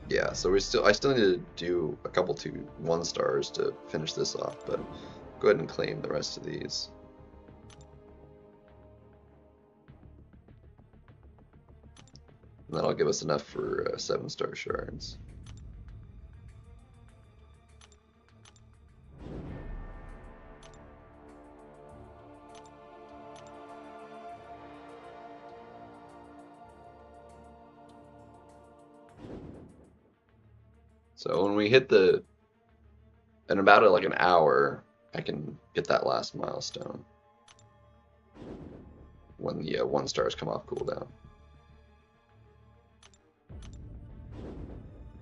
yeah, so I still need to do a couple 1 stars to finish this off, but go ahead and claim the rest of these. And that'll give us enough for 7-star shards. So when we hit in about like an hour, I can get that last milestone when the 1 stars come off cooldown.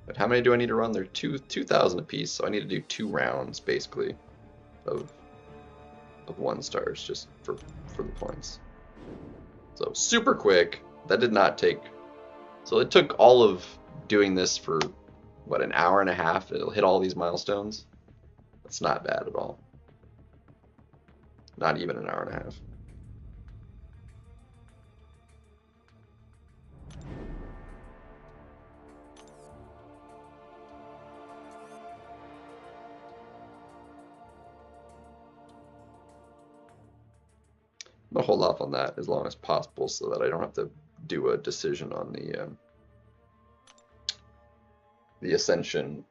But how many do I need to run? They're 2,000 apiece, so I need to do 2 rounds basically of 1 stars just for the points. So super quick. That did not take. So it took all of doing this for what, an hour and a half? It'll hit all these milestones. That's not bad at all. Not even an hour and a half. I'm gonna hold off on that as long as possible so that I don't have to do a decision on the Ascension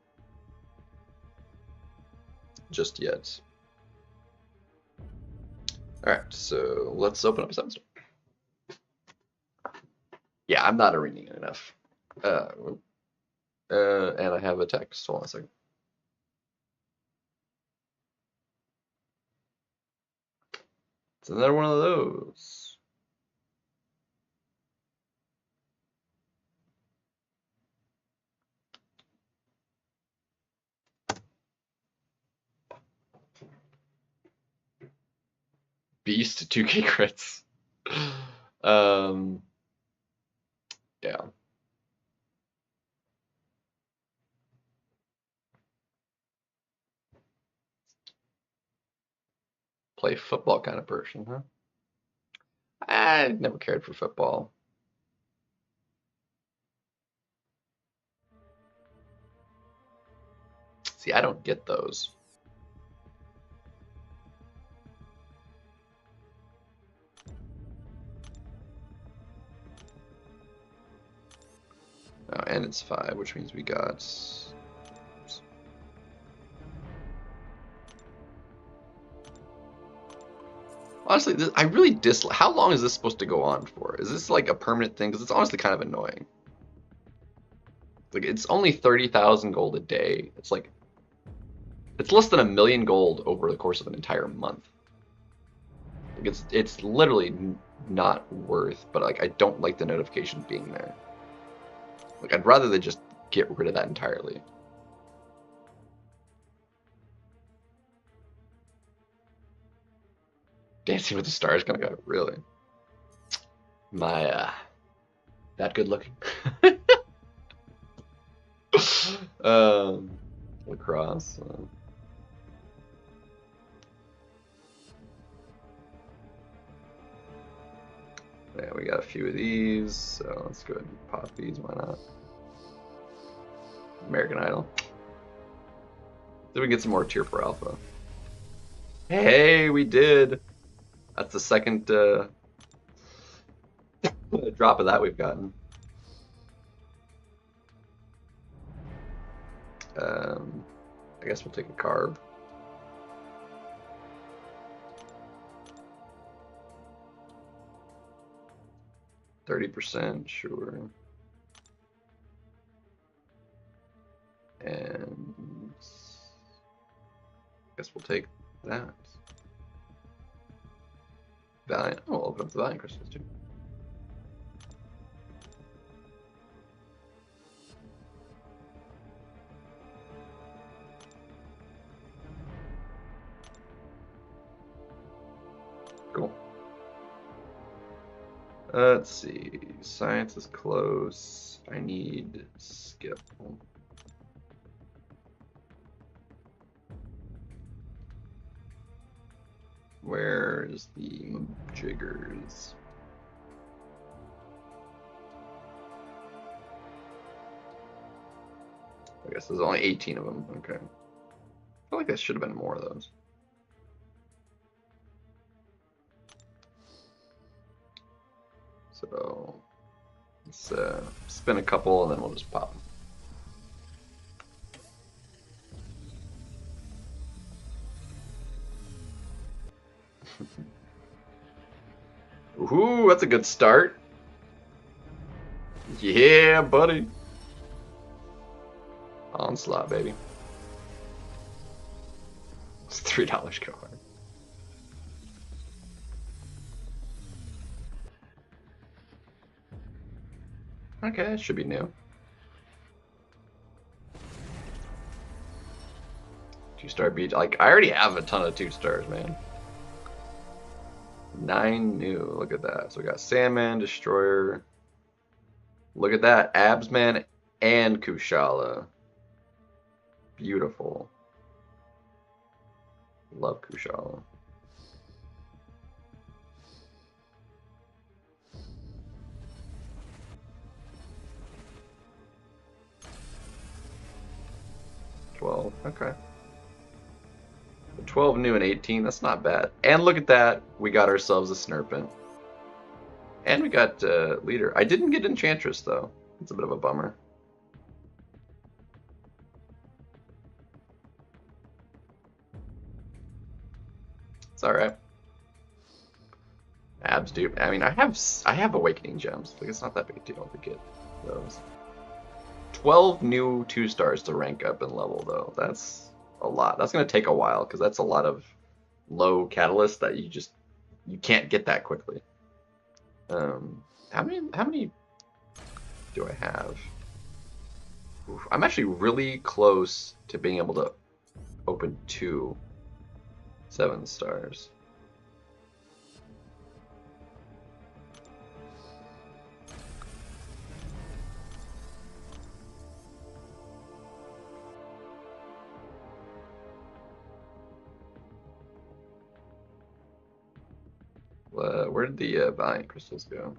just yet. Alright, so let's open up a 7-star. Yeah, I'm not arenaing enough. And I have a text. Hold on a second. It's another one of those. Beast 2K crits. Yeah. Play football kind of person, huh? I never cared for football. See, I don't get those. Oh, and it's 5, which means we got... Honestly, I really dislike... How long is this supposed to go on for? Is this like a permanent thing? Because it's honestly kind of annoying. Like, it's only 30,000 gold a day. It's like... It's less than 1,000,000 gold over the course of an entire month. Like, it's literally not worth, but like, I don't like the notifications being there. Like, I'd rather they just get rid of that entirely. Dancing with the Stars gonna go, really? My, that good looking. Lacrosse. Yeah, we got a few of these, so let's go ahead and pop these, why not? American Idol. Did we get some more Tier 4 Alpha? Hey, we did! That's the second drop of that we've gotten. I guess we'll take a carb. %, sure. And I guess we'll take that. Valiant. Oh, we'll open up the Valiant crystals too. Cool. Let's see. Science is close. I need skill. Where's the jiggers? I guess there's only 18 of them. Okay. I feel like there should have been more of those. So let's spin a couple and then we'll just pop them. Ooh, that's a good start. Yeah, buddy. Onslaught, baby. It's $3 go hard. Okay, it should be new. 2-star beach. Like, I already have a ton of 2-stars, man. 9 new. Look at that. So we got Sandman, Destroyer. Look at that. Absman and Kushala. Beautiful. Love Kushala. Okay. 12 new and 18, that's not bad. And look at that, we got ourselves a Snurpant. And we got Leader. I didn't get Enchantress though. It's a bit of a bummer. It's alright. Abs do. I mean, I have Awakening Gems. Like, it's not that big a deal to get those. 12 new 2-stars to rank up and level though. That's a lot. That's gonna take a while because that's a lot of low catalyst that you just you can't get that quickly. How many do I have? Oof, I'm actually really close to being able to open 2 7 stars. Where did the Valiant crystals go?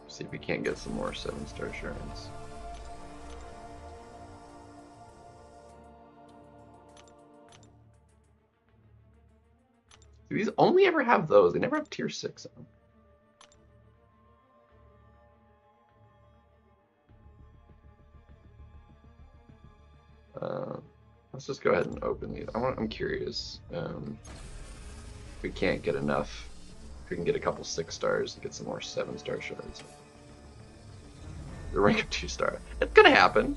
See if we can't get some more 7-star shards. Do these only ever have those? They never have tier 6 on them. Let's just go ahead and open these. I'm curious. If we can't get enough, if we can get a couple 6 stars and get some more 7-star shards. The rank of 2-star. It's gonna happen.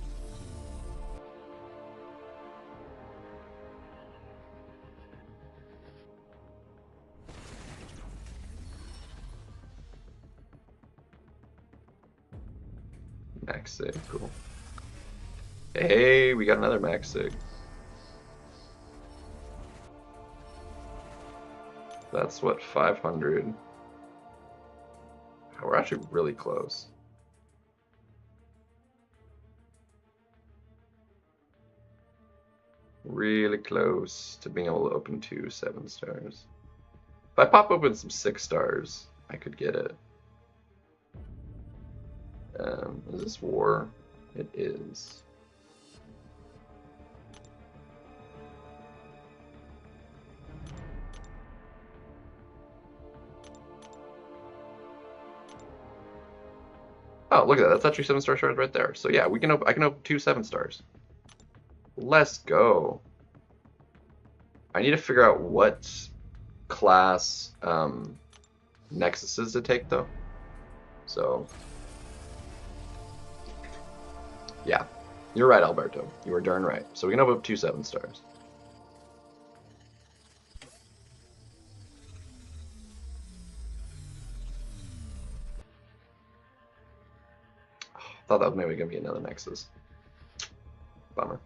Max Sig, cool. Hey, we got another Max Sig. That's what, 500. We're actually really close. Really close to being able to open 2 7 stars. If I pop open some 6 stars, I could get it. Is this war? It is. Oh, look at that. That's actually 7-star shards right there. So yeah, we can I can open 2 7 stars. Let's go. I need to figure out what class nexuses to take though. So yeah, you're right, Alberto. You were darn right. So we can open up 2 7 stars. Thought that was maybe gonna be another Nexus. Bummer.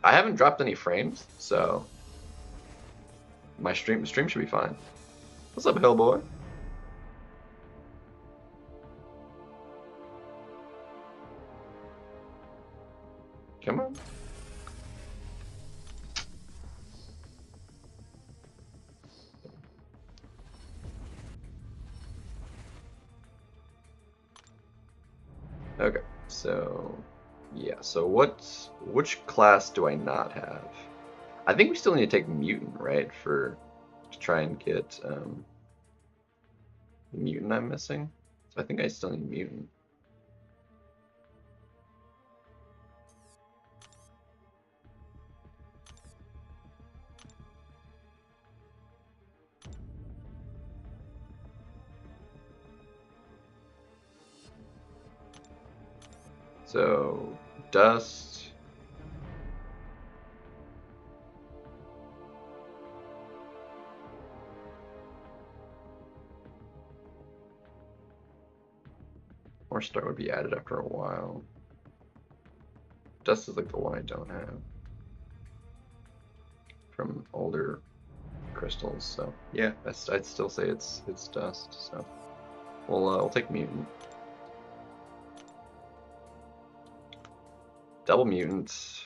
I haven't dropped any frames, so my stream should be fine. What's up, Hillboy? Come on. Okay, so yeah, so which class do I not have? I think we still need to take mutant, right, to try and get mutant I'm missing. So I think I still need mutant. So, dust. More star would be added after a while. Dust is like the one I don't have from older crystals. So yeah, I'd still say it's dust. So we'll take mutant. Double mutants.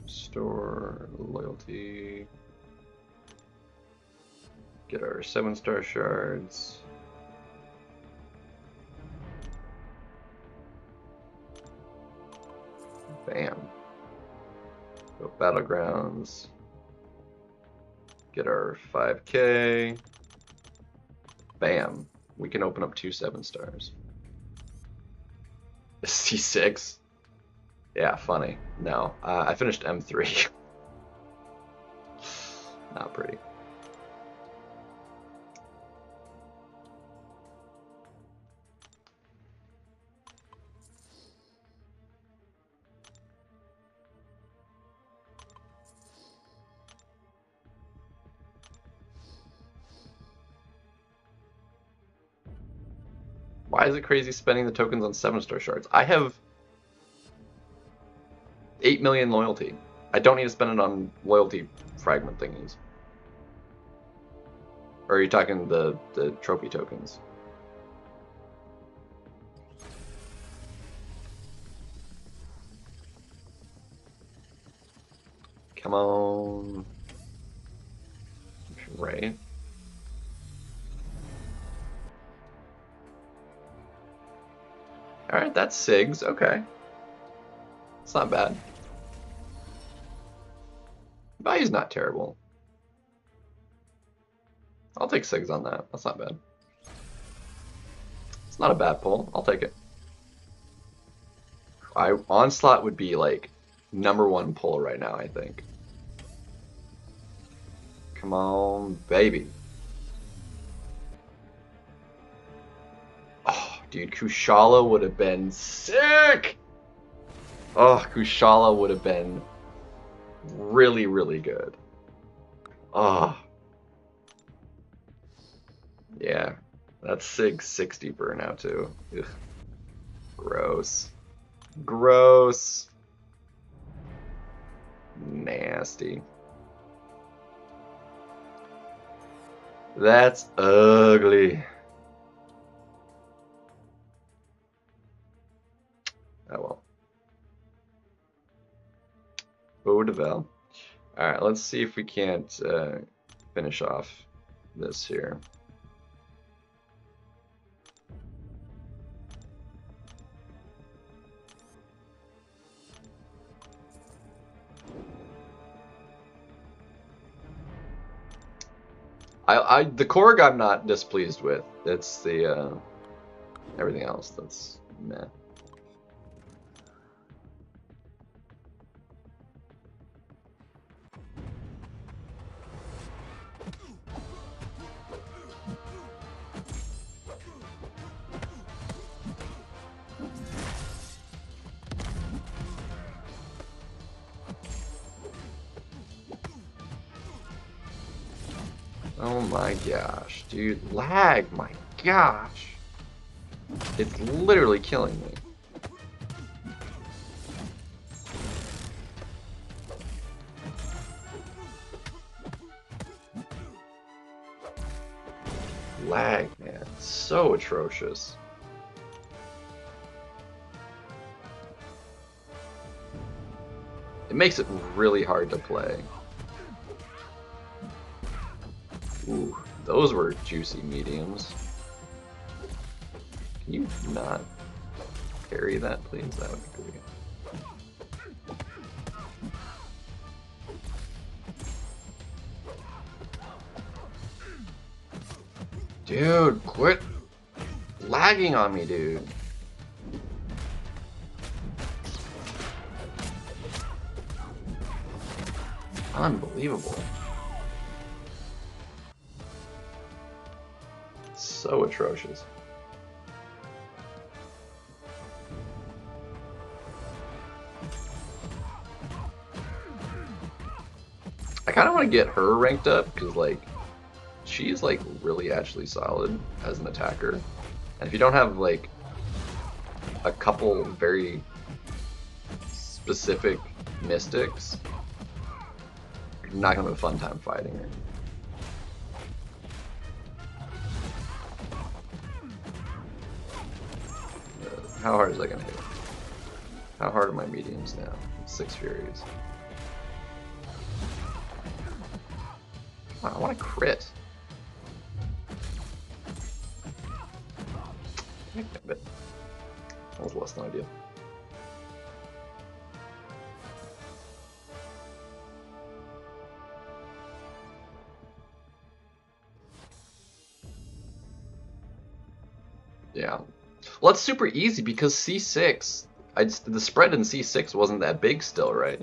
Store loyalty. Get our 7-star shards. Bam. Go battlegrounds. Get our 5K. Bam. We can open up 2 7 stars. C6? Yeah, funny. No, I finished M3. Not pretty. Why is it crazy spending the tokens on 7-star shards? I have 8 million loyalty. I don't need to spend it on loyalty fragment thingies. Or are you talking the trophy tokens? Come on. Right. Alright, that's SIGs. Okay. It's not bad. Value's not terrible. I'll take SIGs on that. That's not bad. It's not a bad pull. I'll take it. Onslaught would be like #1 pull right now, I think. Come on, baby. Oh, dude, Kushala would have been sick! Oh, Kushala would have been really, really good. Oh. Yeah. That's SIG 60 burnout too. Ugh. Gross. Gross. Nasty. That's ugly. Oh well. Vaudeville. Alright, let's see if we can't finish off this here. The Korg I'm not displeased with. It's the everything else that's meh. Oh my gosh, dude. Lag, my gosh. It's literally killing me. Lag, man. It's so atrocious. It makes it really hard to play. Ooh, those were juicy mediums. Can you not parry that, please? That would be great. Dude, quit lagging on me, dude. Unbelievable. So atrocious. I kind of want to get her ranked up because, like, she's like really actually solid as an attacker. And if you don't have like a couple very specific mystics, you're not gonna have a fun time fighting her. How hard is that gonna hit? How hard are my mediums now? 6 Furies. Come on, I want to crit. But that was less than ideal. Yeah, Well, it's super easy because C6, the spread in C6 wasn't that big still, right?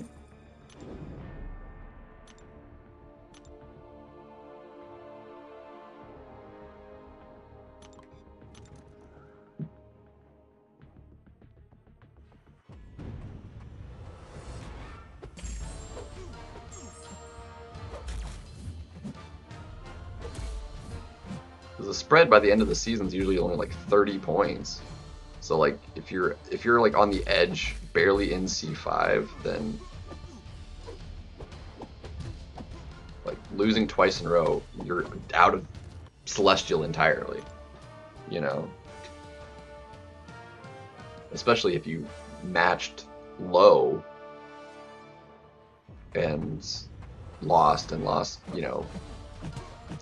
The spread by the end of the season is usually only like 30 points. So like if you're like on the edge, barely in C5, then like losing twice in a row, you're out of Celestial entirely. You know? Especially if you matched low and lost, you know,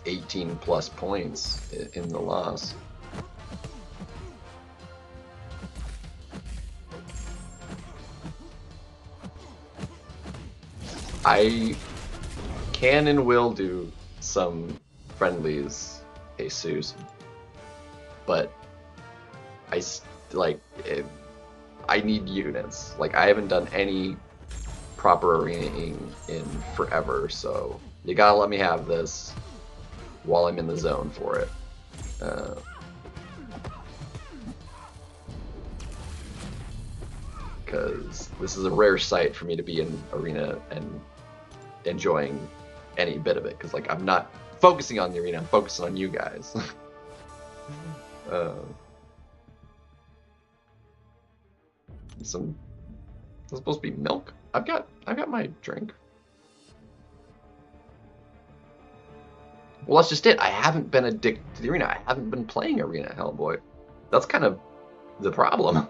18 plus points in the loss. I can and will do some friendlies, Jesus, but I need units. Like, I haven't done any proper arenaing in forever, so you gotta let me have this while I'm in the zone for it. Because this is a rare sight for me to be in arena and enjoying any bit of it, because like I'm not focusing on the arena, I'm focusing on you guys. Is this supposed to be milk? I've got my drink. Well, that's just it. I haven't been addicted to the arena. I haven't been playing arena, Hellboy. That's kind of the problem.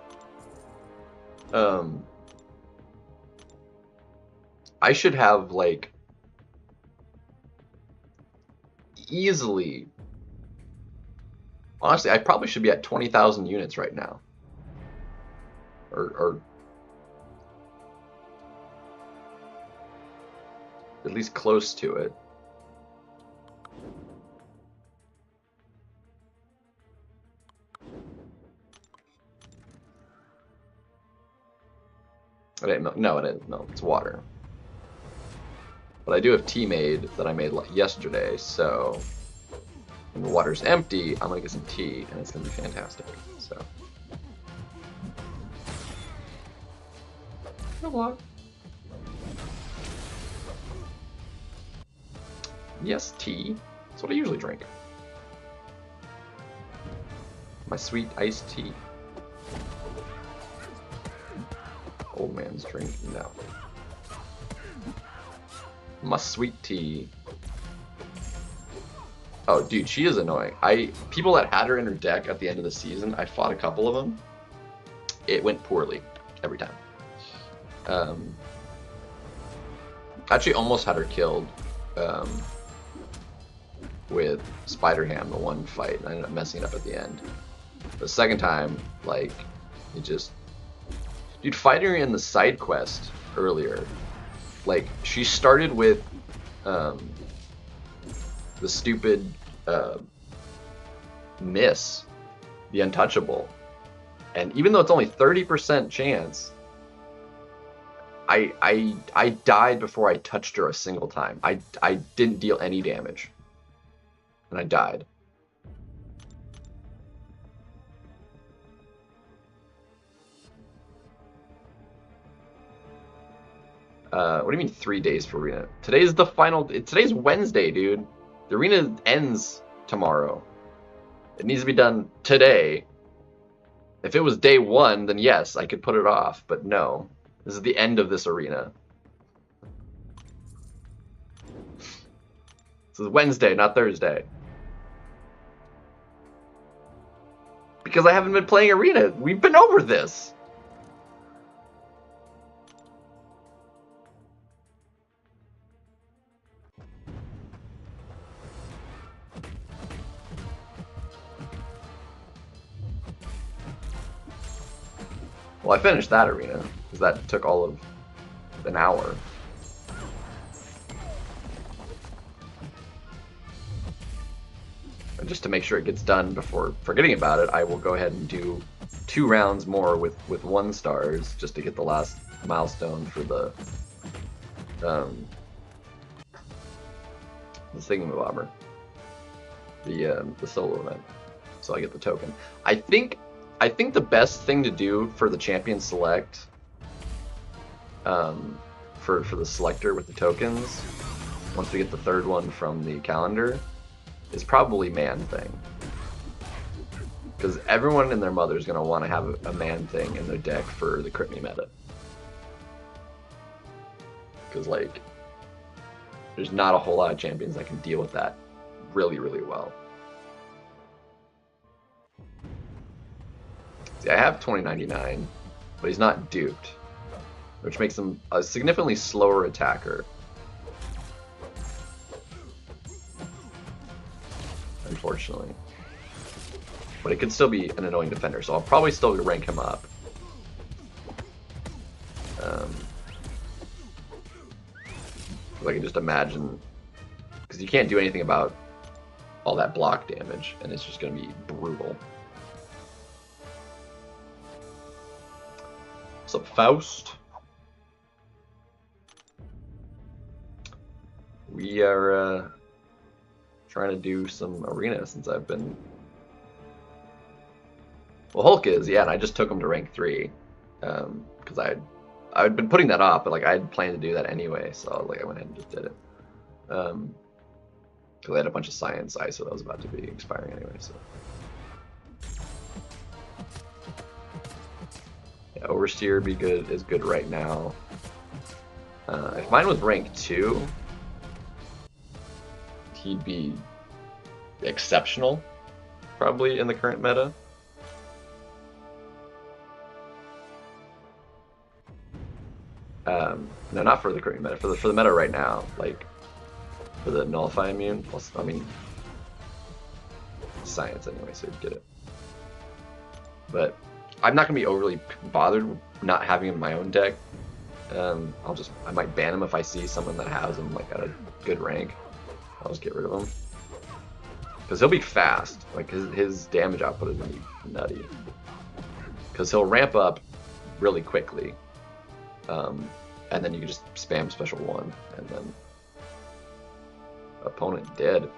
I should have, like, easily... Honestly, I probably should be at 20,000 units right now. Or at least close to it. It ain't milk. No, it isn't milk. It's water. But I do have tea made that I made yesterday, so when the water's empty, I'm gonna get some tea, and it's gonna be fantastic. So. What? Yes, tea. That's what I usually drink. My sweet iced tea. Old man's drink? No. My sweet tea. Oh, dude, she is annoying. People that had her in her deck at the end of the season, I fought a couple of them. It went poorly every time. Actually almost had her killed with Spider-Ham, the one fight, and I ended up messing it up at the end. The second time, like, it just... Dude, fighting her in the side quest earlier, like, she started with the stupid miss, the untouchable, and even though it's only 30% chance, I died before I touched her a single time. I didn't deal any damage, and I died. What do you mean 3 days for arena? Today's the final. Today's Wednesday, dude. The arena ends tomorrow. It needs to be done today. If it was day 1, then yes, I could put it off. But no, this is the end of this arena. This is Wednesday, not Thursday. Because I haven't been playing arena. We've been over this. Well, I finished that arena, because that took all of an hour. And just to make sure it gets done before forgetting about it, I will go ahead and do 2 rounds more with 1 stars just to get the last milestone for the thingamabobber, the solo event. So I get the token. I think the best thing to do for the champion select, for the selector with the tokens, once we get the 3rd one from the calendar, is probably Man Thing. Because everyone and their mother is going to want to have a Man Thing in their deck for the Crit Me meta. Because, like, there's not a whole lot of champions that can deal with that really, really well. See, I have 2099, but he's not duped, which makes him a significantly slower attacker. Unfortunately. But it could still be an annoying defender, so I'll probably still rank him up. I can just imagine, because you can't do anything about all that block damage, and it's just going to be brutal. What's up, Faust? We are trying to do some arena since I've been... Well, Hulk is, yeah, and I just took him to rank 3, because I'd been putting that off, but like I had planned to do that anyway, so like I went ahead and just did it. Because I had a bunch of science ISO that was about to be expiring anyway, so. Yeah, Oversteer is good right now. If mine was rank 2, he'd be exceptional, probably, in the current meta. No, not for the current meta, for the meta right now, like, for the Nullify Immune, I mean, science anyway, so you'd get it. But I'm not going to be overly bothered with not having him in my own deck. I might ban him if I see someone that has him, like, at a good rank. I'll just get rid of him. Because he'll be fast, like, his damage output is going to be nutty. Because he'll ramp up really quickly. And then you can just spam special 1, and then opponent dead.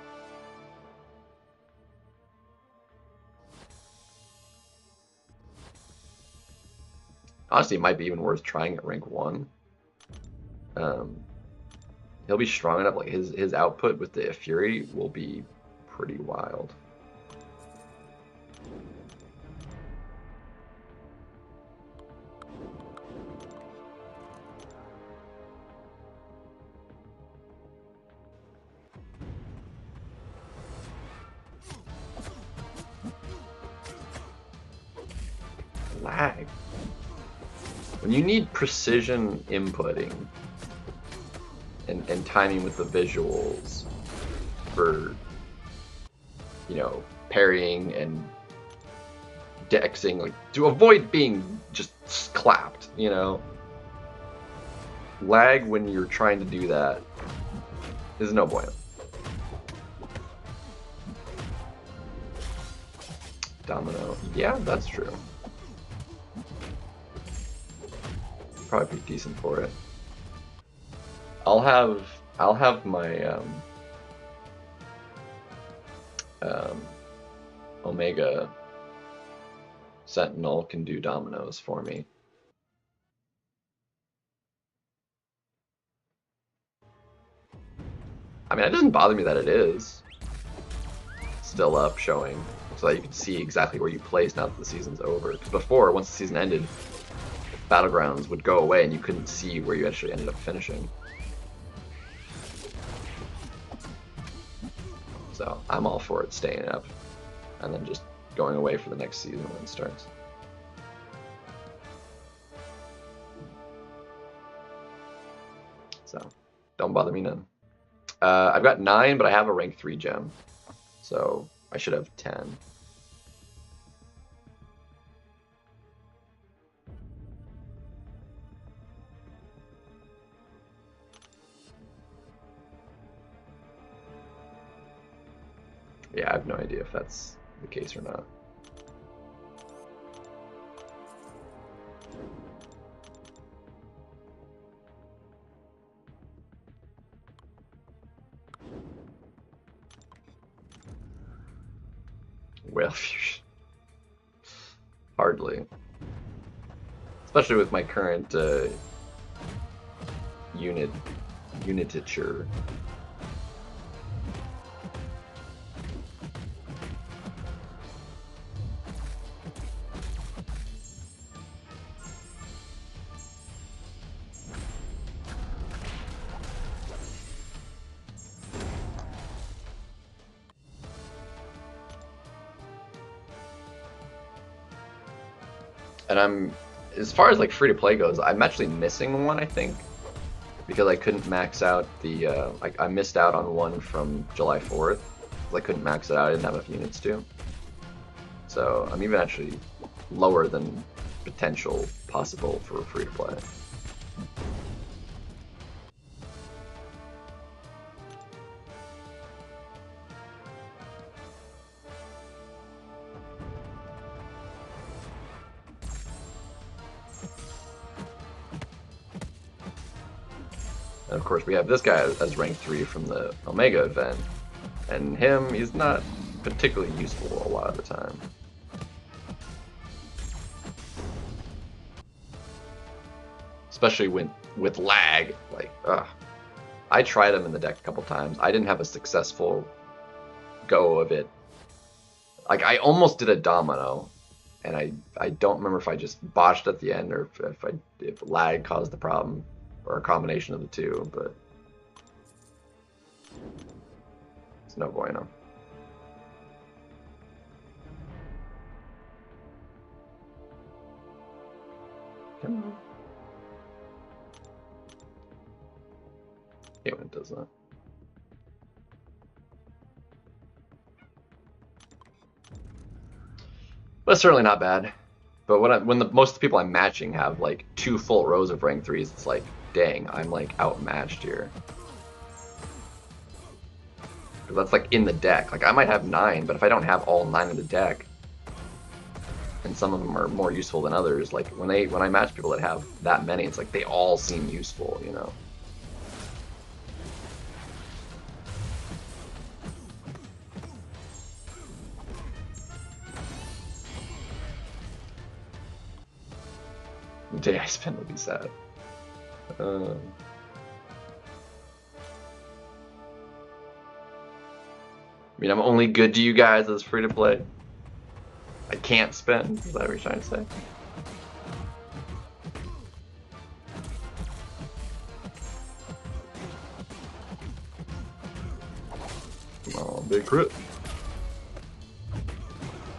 Honestly, it might be even worth trying at rank 1. He'll be strong enough, like his output with the Fury will be pretty wild. Lag. When you need precision inputting and timing with the visuals for, you know, parrying and dexing, like, to avoid being just clapped, you know, lag when you're trying to do that is no bueno. Domino, yeah, that's true. Probably be decent for it. I'll have my Omega Sentinel can do dominoes for me. I mean, it doesn't bother me that it is still up showing, so that you can see exactly where you place now that the season's over. Because before, once the season ended, Battlegrounds would go away and you couldn't see where you actually ended up finishing. So I'm all for it staying up and then just going away for the next season when it starts. So don't bother me none. I've got 9, but I have a rank 3 gem, so I should have 10. Yeah, I have no idea if that's the case or not. Well, hardly. Especially with my current unitature. And as far as like free to play goes, I'm actually missing one, I think, because I couldn't max out the, I missed out on one from July 4th, because I couldn't max it out, I didn't have enough units to. So I'm even actually lower than potential possible for free to play. And of course we have this guy as rank 3 from the Omega event, and he's not particularly useful a lot of the time. Especially with lag, like, ugh. I tried him in the deck a couple times. I didn't have a successful go of it. Like, I almost did a domino, and I don't remember if I just botched at the end or if lag caused the problem, or a combination of the two, but it's no bueno. Come on. Yeah, when it does that. But it's certainly not bad. But when most of the people I'm matching have like 2 full rows of rank 3s, it's like, dang, I'm like outmatched here. Because that's like in the deck. Like I might have 9, but if I don't have all 9 in the deck, and some of them are more useful than others, like when I match people that have that many, it's like they all seem useful, you know. The day I spend will be sad. I mean, I'm only good to you guys as free to play. I can't spend. Is that what you're trying to say? Oh, big crit.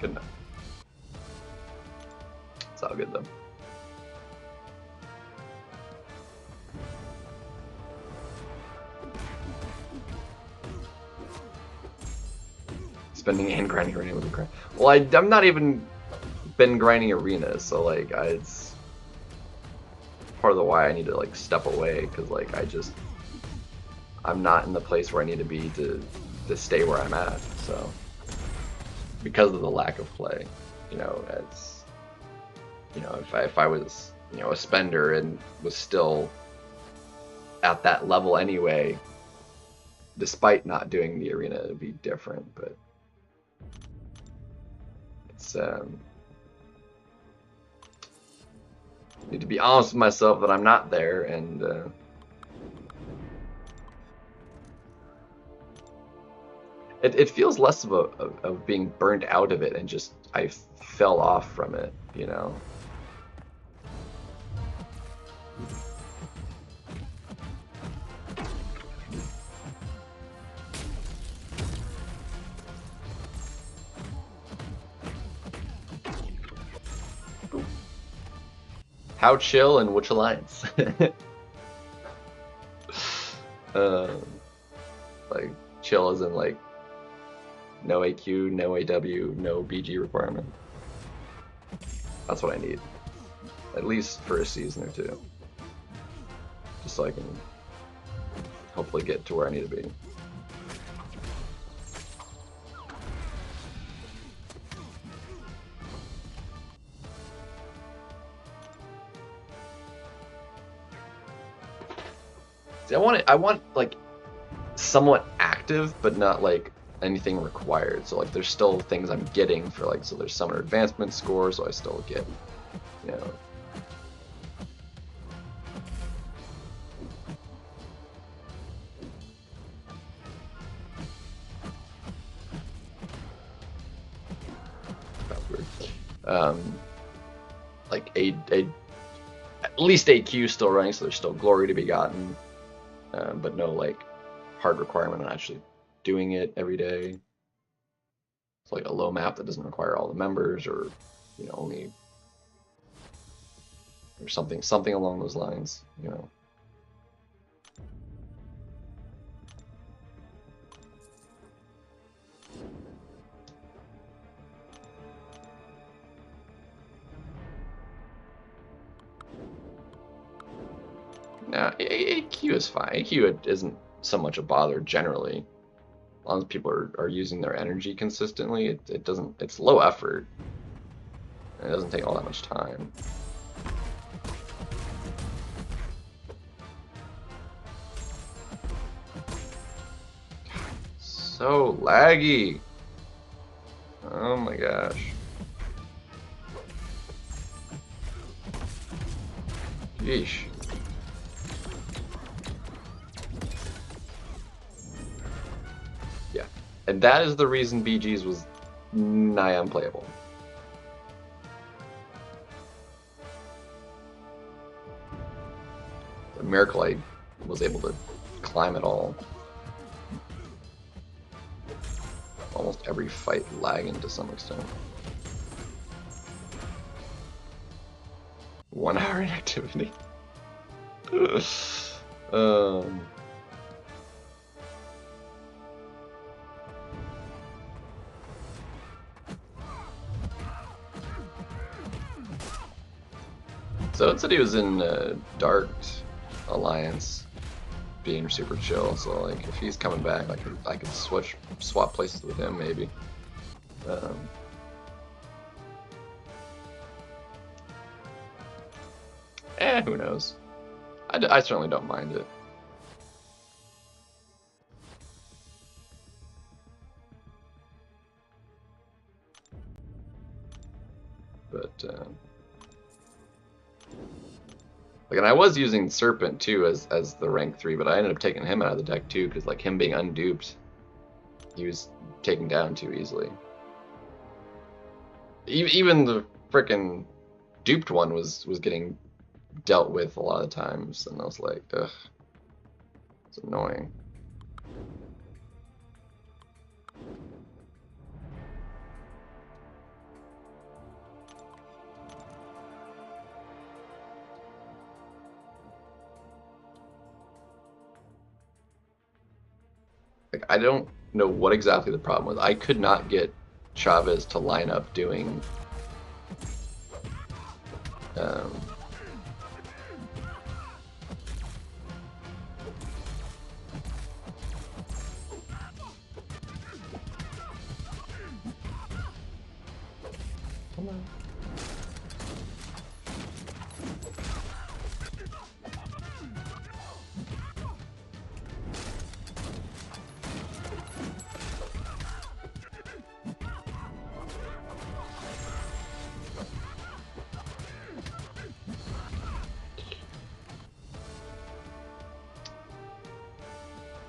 Good enough. It's all good though. Spending and grinding arena with a grind. Well, I'm not even been grinding arena, so like it's part of the why I need to like step away, because like I'm not in the place where I need to be to stay where I'm at. So because of the lack of play, you know, it's, you know, if I was, you know, a spender and was still at that level anyway, despite not doing the arena, it'd be different. But it's need to be honest with myself that I'm not there, and it feels less of being burnt out of it and just I fell off from it, you know. How chill and which alliance? Like chill as in like no AQ, no AW, no BG requirement. That's what I need, at least for a season or two, just so I can hopefully get to where I need to be. See, I want like somewhat active, but not like anything required. So like there's still things I'm getting for like, so there's summoner advancement score, so I still get, you know. Like at least AQ still running, so there's still glory to be gotten, but no like hard requirement on actually doing it every day. It's like a low map that doesn't require all the members, or you know, only, or something along those lines, you know. Now, AQ is fine. AQ isn't so much a bother generally. As long as people are using their energy consistently, it doesn't, it's low effort. And it doesn't take all that much time. So laggy. Oh my gosh. Yeesh. Yeah. And that is the reason BG's was nigh unplayable. A miracle I was able to climb it all. Almost every fight lagging to some extent. 1 hour inactivity. So it said he was in Dark Alliance, being super chill. So like, if he's coming back, I could swap places with him maybe. Who knows? I certainly don't mind it. But like, and I was using Serpent too as the rank 3, but I ended up taking him out of the deck too, because like him being unduped, he was taken down too easily. Even the frickin' duped one was getting dealt with a lot of times, and I was like, ugh, it's annoying. Like, I don't know what exactly the problem was. I could not get Chavez to line up doing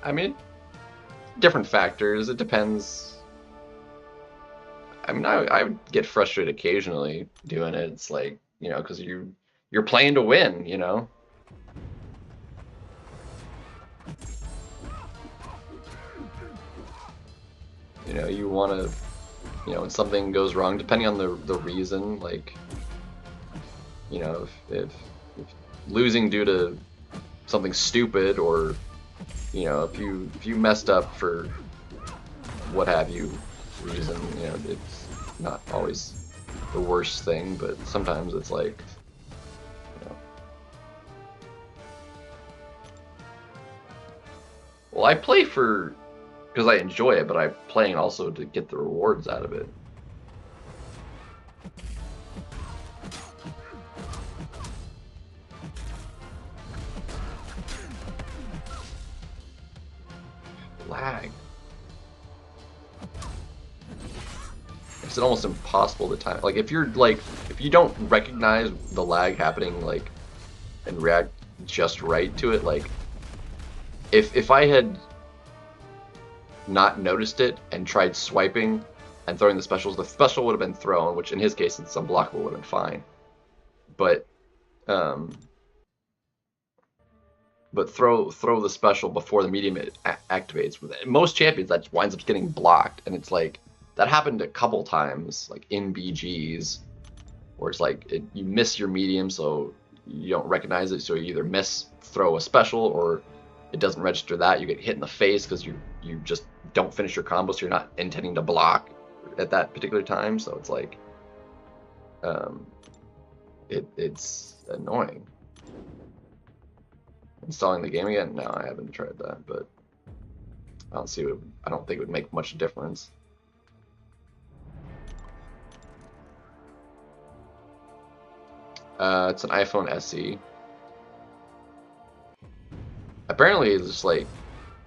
I mean, different factors. It depends. I mean, I would get frustrated occasionally doing it. It's like, you know, because you're playing to win, you know. You know, you want to, you know, when something goes wrong, depending on the reason, like, you know, if losing due to something stupid, or you know, if you messed up for what have you reason, you know, it's not always the worst thing, but sometimes it's like, you know. Well, I play because I enjoy it, but I'm playing also to get the rewards out of it. lag. It's almost impossible to time. Like if you're like, if you don't recognize the lag happening, like, and react just right to it, like, if I had not noticed it and tried swiping and throwing the special would have been thrown, which in his case it's unblockable, would have been fine. But throw the special before the medium activates. With most champions, that winds up getting blocked, and it's like that happened a couple times, like in BGs, where it's like you miss your medium, so you don't recognize it, so you either throw a special, or it doesn't register that. You get hit in the face because you just don't finish your combo, so you're not intending to block at that particular time. So it's like, it's annoying. Installing the game again? No, I haven't tried that, but I don't think it would make much difference. It's an iPhone SE. Apparently, it's just like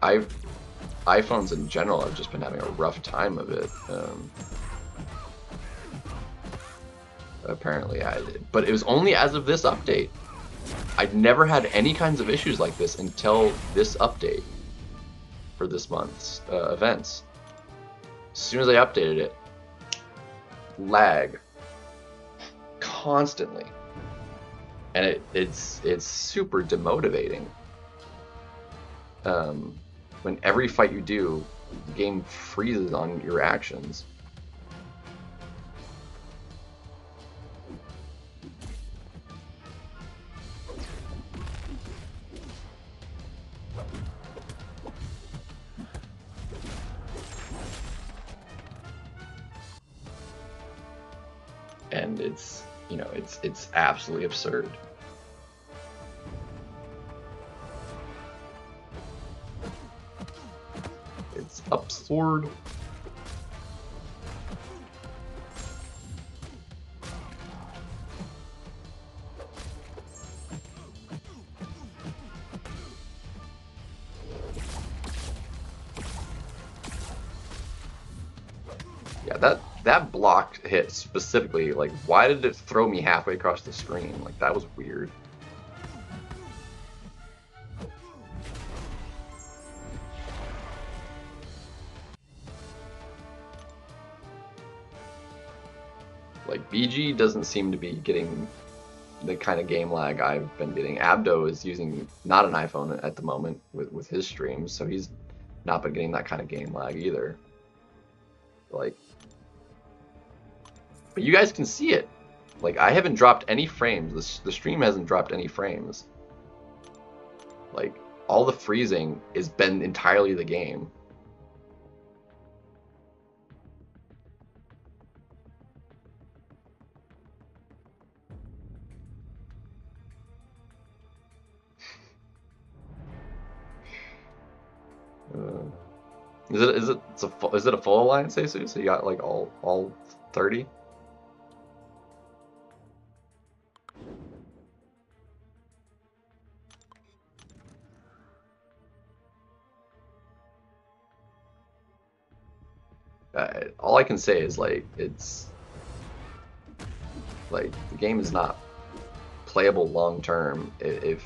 iPhones in general have just been having a rough time of it. Apparently, but it was only as of this update. I'd never had any kinds of issues like this until this update for this month's events. As soon as I updated it, lag constantly, and it's super demotivating. When every fight you do, the game freezes on your actions. And it's, you know, it's absolutely absurd. It's absurd. Yeah, that block hit specifically, like, why did it throw me halfway across the screen? Like, that was weird. Like, BG doesn't seem to be getting the kind of game lag I've been getting. Abdo is using not an iPhone at the moment with his streams, so he's not been getting that kind of game lag either. Like, but you guys can see it. Like, I haven't dropped any frames. The stream hasn't dropped any frames. Like, all the freezing has been entirely the game. Is it a full alliance, Seisu? So you got like all 30? All I can say is, like, it's like the game is not playable long term. If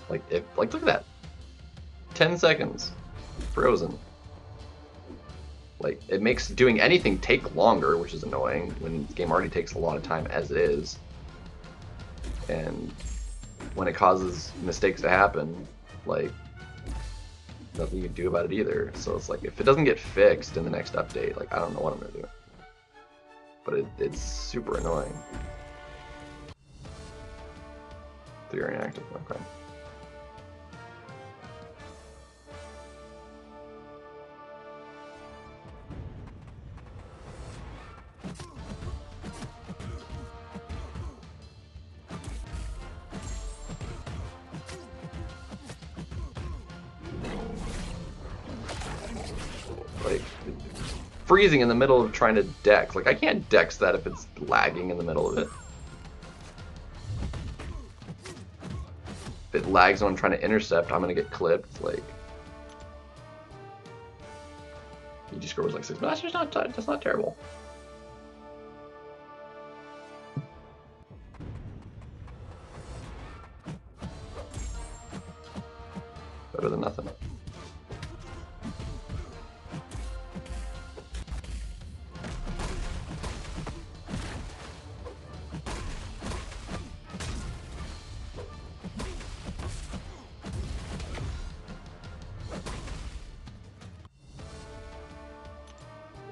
look at that, 10 seconds frozen. Like, it makes doing anything take longer, which is annoying when the game already takes a lot of time as it is. And when it causes mistakes to happen, like, nothing you can do about it either. So it's like, if it doesn't get fixed in the next update, like, I don't know what I'm gonna do. But it's super annoying. You're inactive, okay. Like, freezing in the middle of trying to dex. Like, I can't dex that if it's lagging in the middle of it. If it lags when I'm trying to intercept, I'm gonna get clipped. Like, EG score was like 6, but that's just that's not terrible. Better than nothing.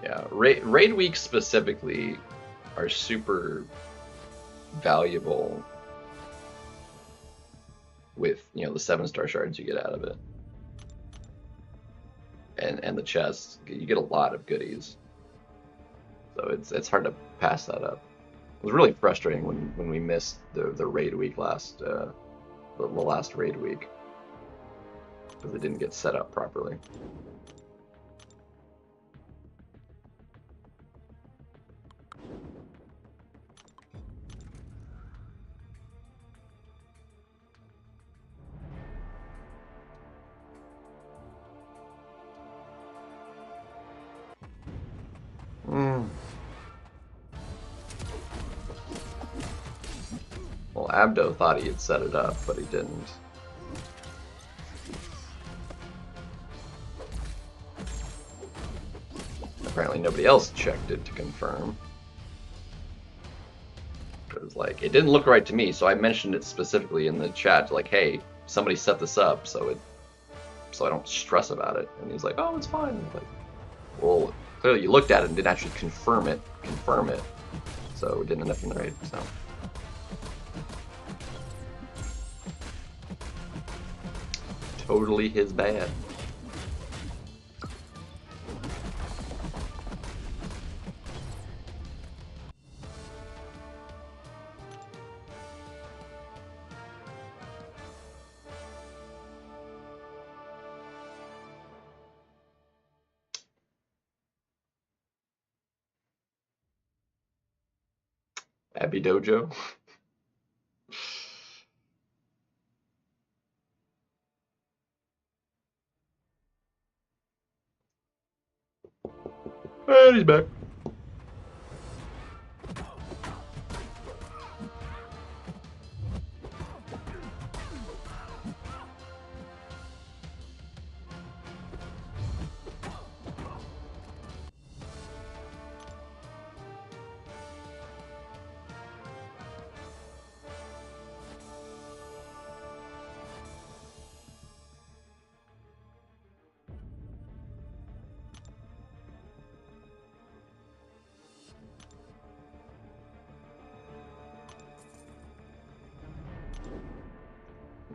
Yeah, raid weeks specifically are super valuable with, you know, the 7-star shards you get out of it, and the chests. You get a lot of goodies, so it's hard to pass that up. It was really frustrating when we missed the raid week last the last raid week because it didn't get set up properly. Well, Abdo thought he had set it up, but he didn't. Apparently nobody else checked it to confirm. It was like, it didn't look right to me, so I mentioned it specifically in the chat, like, hey, somebody set this up so I don't stress about it. And he's like, oh, it's fine. Like, well, clearly you looked at it and didn't actually confirm it, so it didn't end up in the raid. So. Totally his bad. Abby Dojo. And he's back.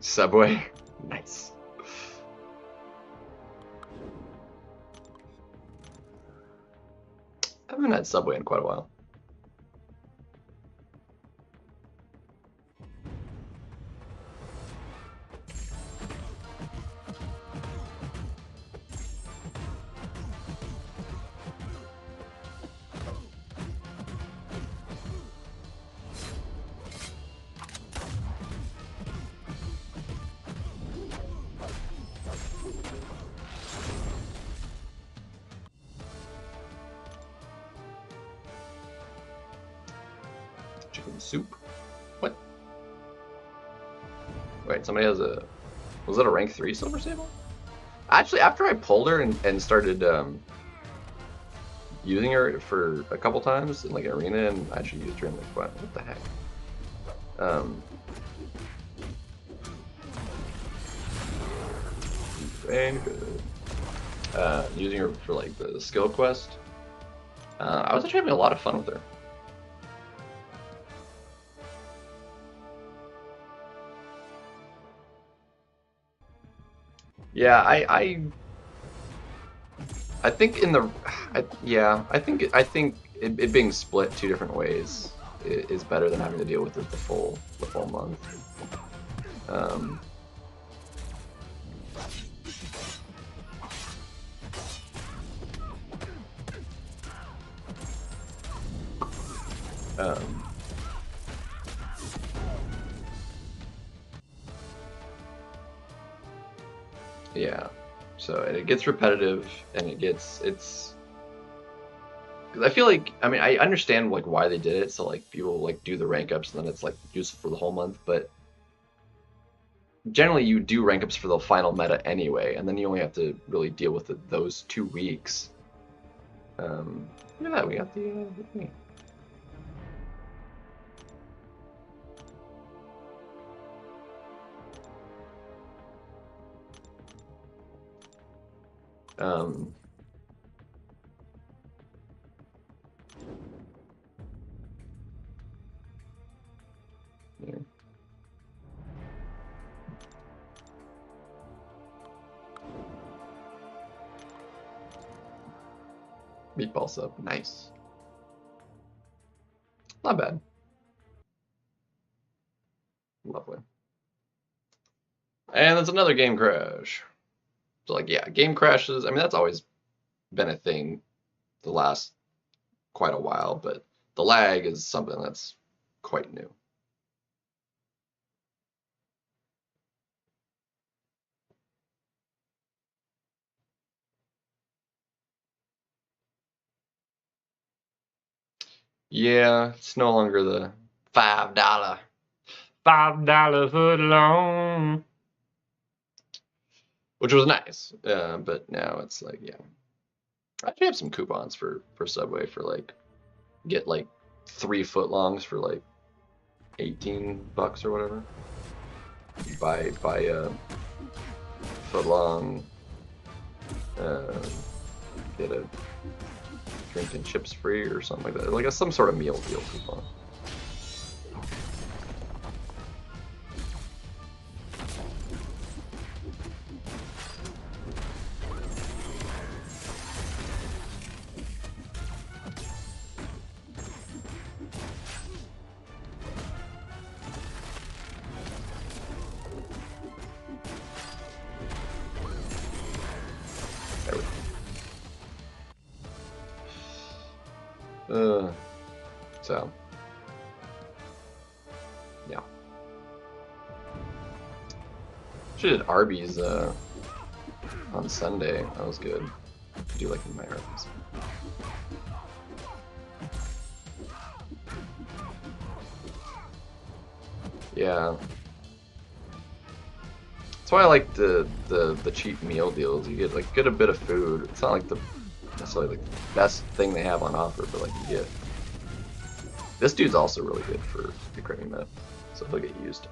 Subway. Nice. I haven't had Subway in quite a while. Chicken soup? What? Wait, somebody has a... Was it a rank 3 Silver Sable? Actually, after I pulled her and started using her for a couple times in like arena, and I actually used her in like what the heck? Using her for like the skill quest. I was actually having a lot of fun with her. Yeah, I think in the I think it being split 2 different ways is better than having to deal with it the full month. Yeah, so and it gets repetitive, and it's 'Cause I feel like, I mean, I understand like why they did it, so like people like do the rank ups and then it's like useful for the whole month, but generally you do rank ups for the final meta anyway, and then you only have to really deal with it those 2 weeks. Look at that, we got the thing. Yeah. Meatball sub, nice. Not bad. Lovely. And that's another game crash. So like, yeah, game crashes, I mean, that's always been a thing the last quite a while, but the lag is something that's quite new. Yeah, it's no longer the $5 foot long, which was nice, but now it's like, yeah. I actually have some coupons for Subway for like, get like 3 foot longs for like $18 or whatever. You buy a foot long, get a drink and chips free or something like that, like some sort of meal deal coupon. So, yeah. Should did Arby's on Sunday. That was good. I do like my Arby's. Yeah. That's why I like the cheap meal deals. You get like a bit of food. It's not like the necessarily like the best thing they have on offer, but like you get. This dude's also really good for the Creamy Meth, so he'll get used.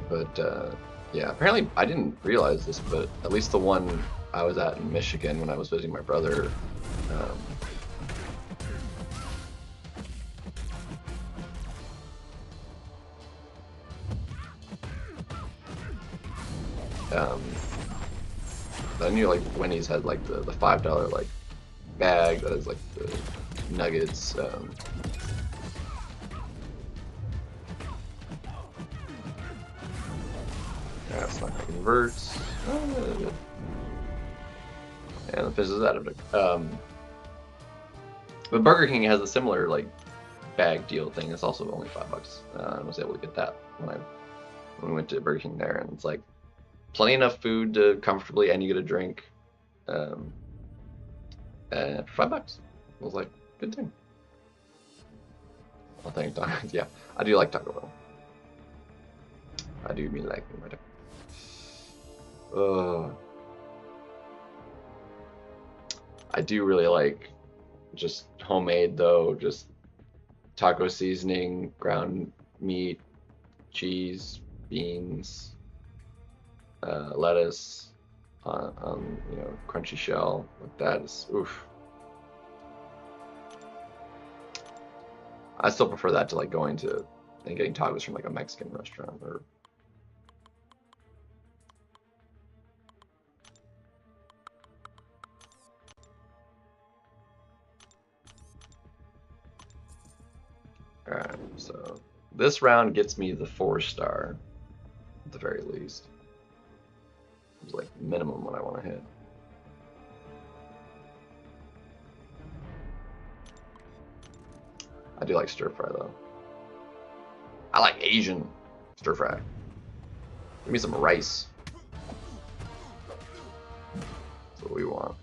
But yeah, apparently I didn't realize this, but at least the one I was at in Michigan when I was visiting my brother, I knew like Wendy's had like the $5 like bag that is like the nuggets. That's not gonna convert. And the fizzes out of it. But Burger King has a similar like bag deal thing. It's also only $5. I was able to get that when we went to Burger King there, and it's like plenty enough food to comfortably, and you get a drink. For $5. I was like, good thing. Well, thank you. Yeah, I do like Taco Bell. I do mean like my I do really like just homemade though, just taco seasoning, ground meat, cheese, beans, lettuce on you know, crunchy shell. Like that is oof. I still prefer that to like going to and getting tacos from like a Mexican restaurant or. Alright, so this round gets me the 4-star at the very least. It's like minimum what I want to hit. I do like stir fry though. I like Asian stir fry. Give me some rice. what we want.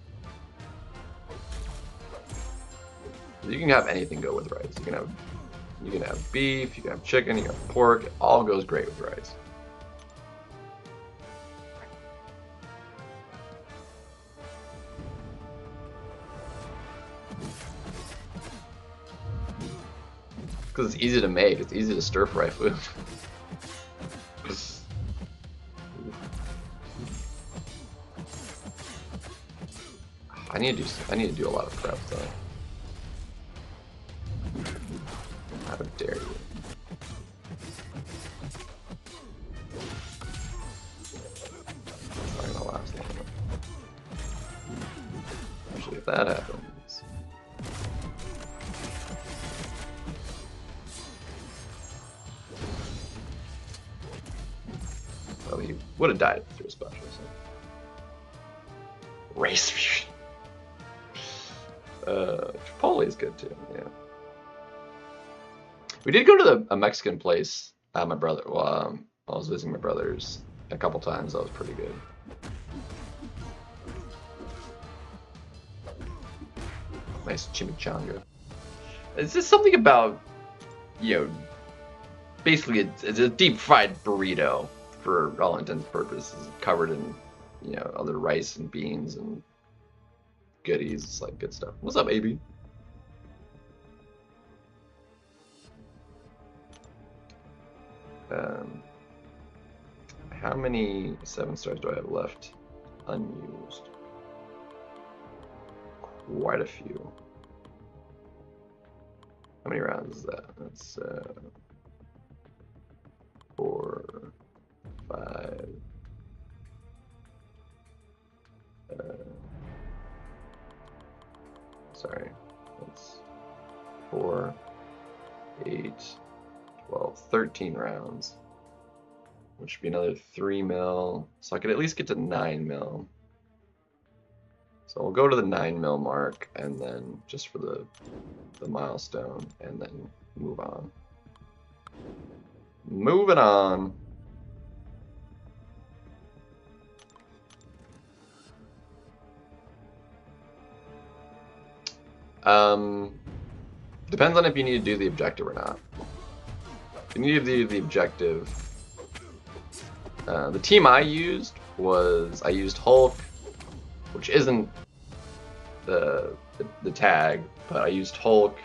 You can have anything go with rice. You can have beef, you can have chicken, you can have pork. It all goes great with rice. Because it's easy to make. It's easy to stir fry food. I need to do a lot of prep though. How dare you? It's not gonna last long enough. Actually, if that happens. Well, he would have died through a special, so. Race fusion. Chipotle is good too, yeah. We did go to a Mexican place at my brother. Well, I was visiting my brothers a couple times. That was pretty good. Nice chimichanga. It's just something about, you know, basically it's a deep fried burrito for all intents and purposes, covered in, you know, other rice and beans and goodies. It's like good stuff. What's up, AB? How many 7 stars do I have left unused? Quite a few. How many rounds is that? That's 4, 5. Sorry, that's 4, 8, 12, 13 rounds, which should be another 3 mil, so I could at least get to 9 mil. So we'll go to the 9 mil mark, and then just for the milestone, and then move on. Moving on. Depends on if you need to do the objective or not. If you need to do the objective, the team I used Hulk, which isn't the tag, but I used Hulk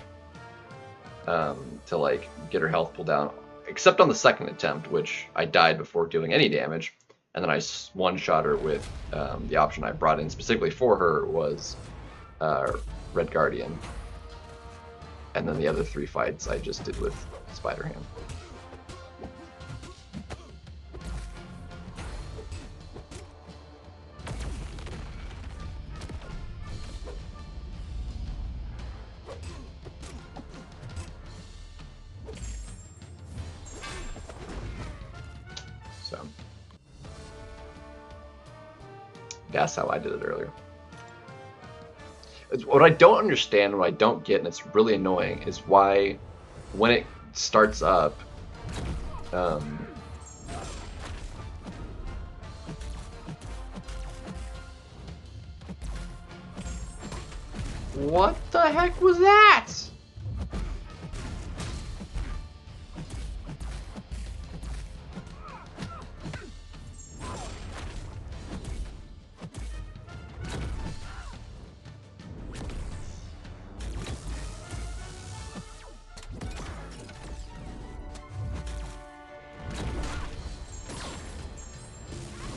to like get her health pulled down, except on the second attempt, which I died before doing any damage, and then I one-shot her with the option I brought in specifically for her was Red Guardian, and then the other 3 fights I just did with Spider-Ham. So that's how I did it earlier. What I don't understand, what I don't get, and it's really annoying, is why when it starts up, what the heck was that?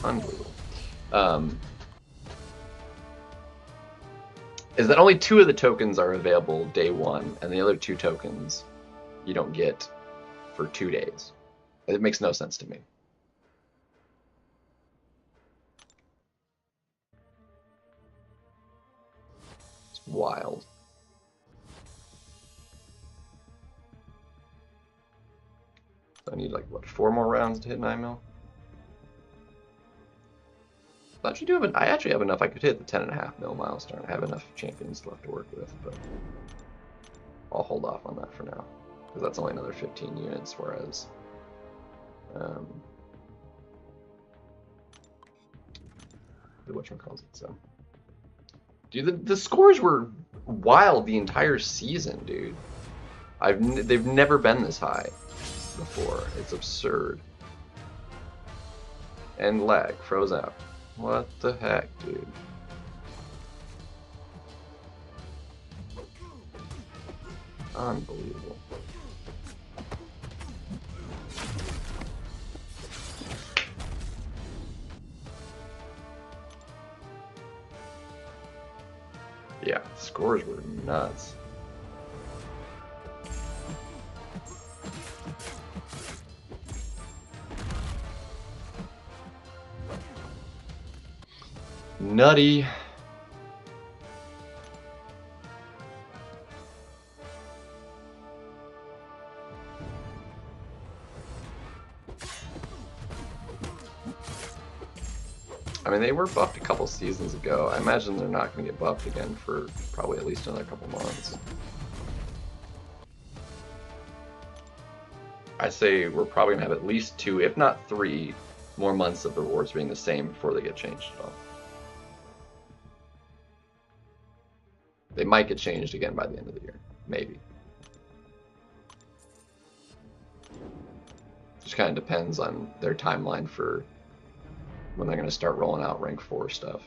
Unbelievable. Is that only 2 of the tokens are available day 1, and the other 2 tokens you don't get for 2 days. It makes no sense to me. It's wild. So I need like, what, 4 more rounds to hit 9 mil? I actually have enough. I could hit the 10.5 mil milestone. I have enough champions left to work with, but I'll hold off on that for now, because that's only another 15 units, whereas whatchamacallit, so Dude, the scores were wild the entire season, dude. They've never been this high before. It's absurd. And lag, froze out. What the heck, dude? Unbelievable. Yeah, scores were nuts. Nutty. I mean, they were buffed a couple seasons ago. I imagine they're not going to get buffed again for probably at least another couple months. I say we're probably going to have at least 2, if not 3, more months of the rewards being the same before they get changed at all. They might get changed again by the end of the year. Maybe. Just kind of depends on their timeline for when they're going to start rolling out rank 4 stuff.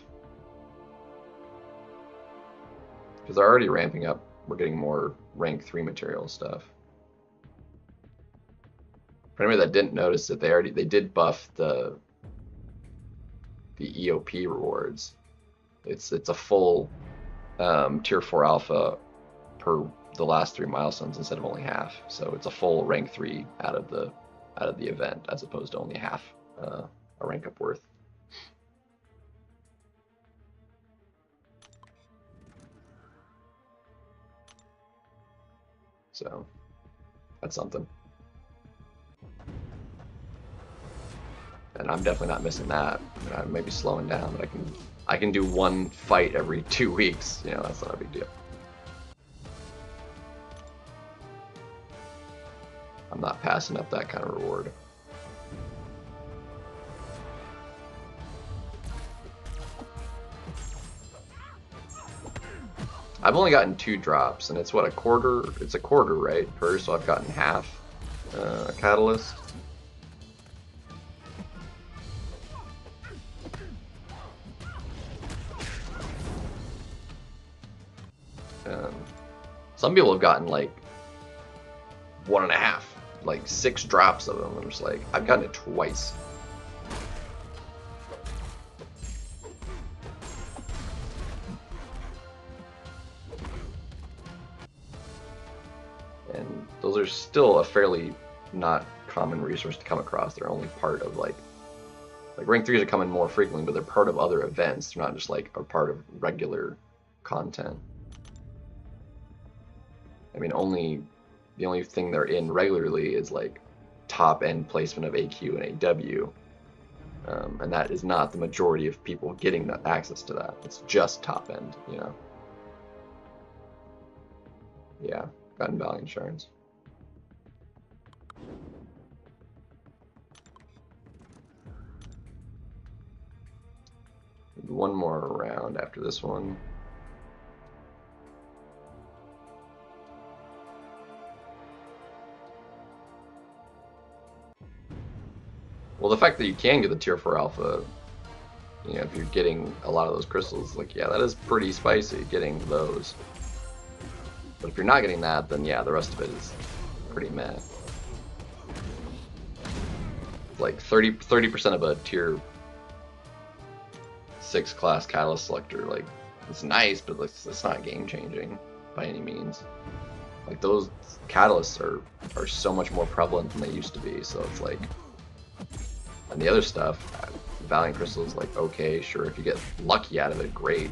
Because they're already ramping up. We're getting more rank 3 material stuff. For anybody that didn't notice it, they did buff the EOP rewards. It's a full tier 4 alpha per the last 3 milestones instead of only half. So it's a full rank 3 out of the event as opposed to only half a rank up worth. So that's something. And I'm definitely not missing that. I mean, I may be slowing down, but I can do 1 fight every 2 weeks. You know, that's not a big deal. I'm not passing up that kind of reward. I've only gotten 2 drops, and it's what, a quarter? It's a quarter, right? Per, so I've gotten half a catalyst. Some people have gotten like 1.5, like 6 drops of them. I'm just like, I've gotten it twice. And those are still a fairly not common resource to come across. They're only part of like rank 3s are coming more frequently, but they're part of other events. They're not just like a part of regular content. I mean, the only thing they're in regularly is like top end placement of AQ and AW, and that is not the majority of people getting that access to that. It's just top end, you know. Yeah, gotten Valiant Shards. One more round after this one. Well, the fact that you can get the tier 4 alpha, you know, if you're getting a lot of those crystals, like, yeah, that is pretty spicy, getting those. But if you're not getting that, then yeah, the rest of it is pretty meh. Like 30% of a tier 6 class catalyst selector, like, it's nice, but it's not game changing by any means. Like, those catalysts are so much more prevalent than they used to be, so it's like. And the other stuff, Valiant Crystal is like, okay, sure, if you get lucky out of it, great.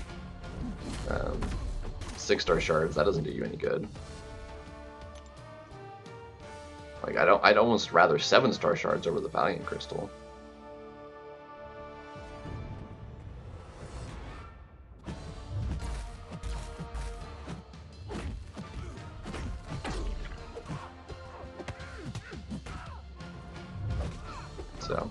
6-star shards, that doesn't do you any good. Like, I'd almost rather 7-star shards over the Valiant Crystal. So.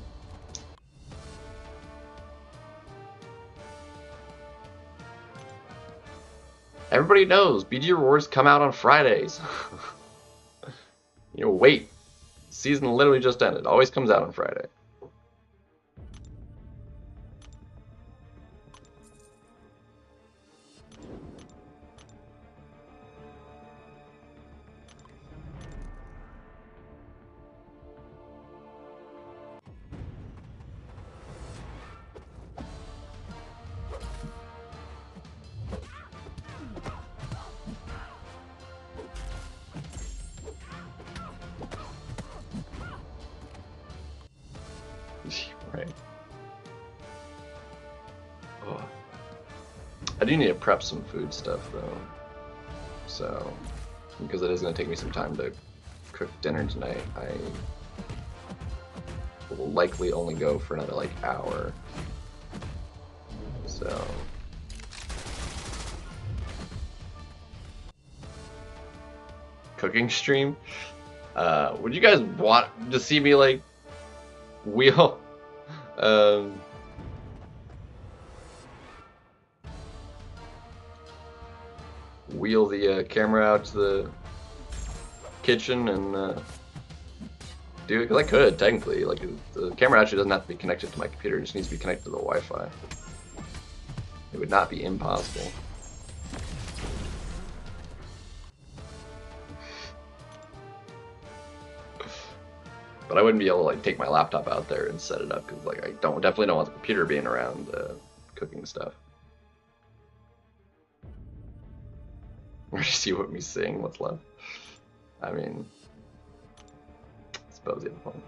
Everybody knows BG rewards come out on Fridays. You know, wait. Season literally just ended. Always comes out on Friday. Right. Oh. I do need to prep some food stuff though. So, because it is going to take me some time to cook dinner tonight, I will likely only go for another like hour. So. Cooking stream? Would you guys want to see me like wheel wheel the camera out to the kitchen and do it? Because I could technically, like, the camera actually doesn't have to be connected to my computer, it just needs to be connected to the Wi-Fi. It would not be impossible. But I wouldn't be able to like take my laptop out there and set it up because like I definitely don't want the computer being around cooking stuff. Or see what me sing, what's left. I mean, I suppose you have fun.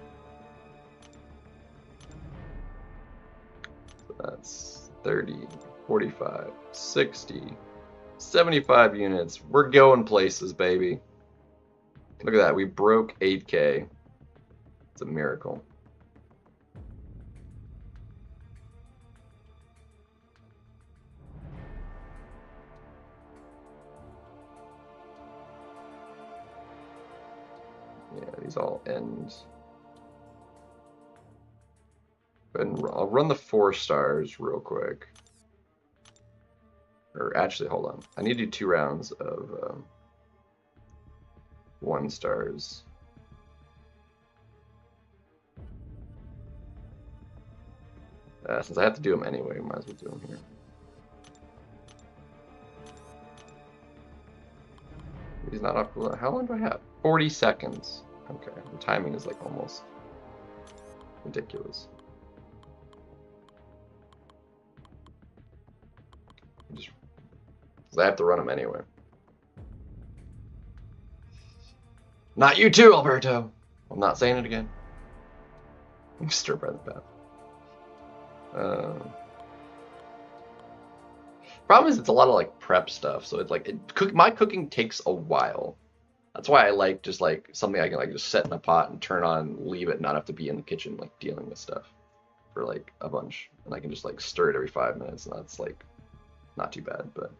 So that's 30, 45, 60, 75 units. We're going places, baby. Look at that, we broke 8K. It's a miracle. Yeah, these all end. And I'll run the 4 stars real quick. Or actually, hold on. I need to do 2 rounds of 1 stars. Since I have to do them anyway, might as well do them here. He's not up. How long do I have? 40 seconds. Okay, the timing is like almost ridiculous. Because I have to run them anyway. Not you too, Alberto. I'm not saying it again. Stir by the path. Problem is, it's a lot of like prep stuff, so it's like my cooking takes a while. That's why I like just like something I can like just set in a pot and turn on, leave it, and not have to be in the kitchen like dealing with stuff for like a bunch, and I can just like stir it every 5 minutes, and that's like not too bad, but.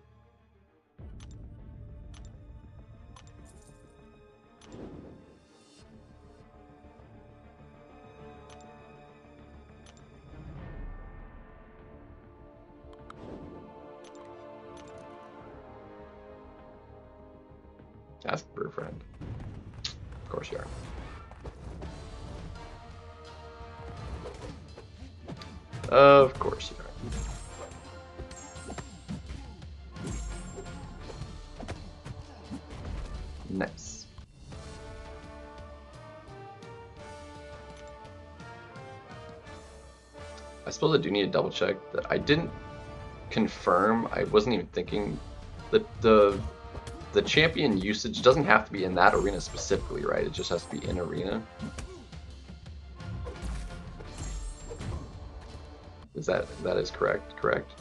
Ask for a friend. Of course you are. Of course you are. Nice. I suppose I do need to double check that I didn't confirm. I wasn't even thinking that the champion usage doesn't have to be in that arena specifically, right? It just has to be in arena. That is correct? Correct.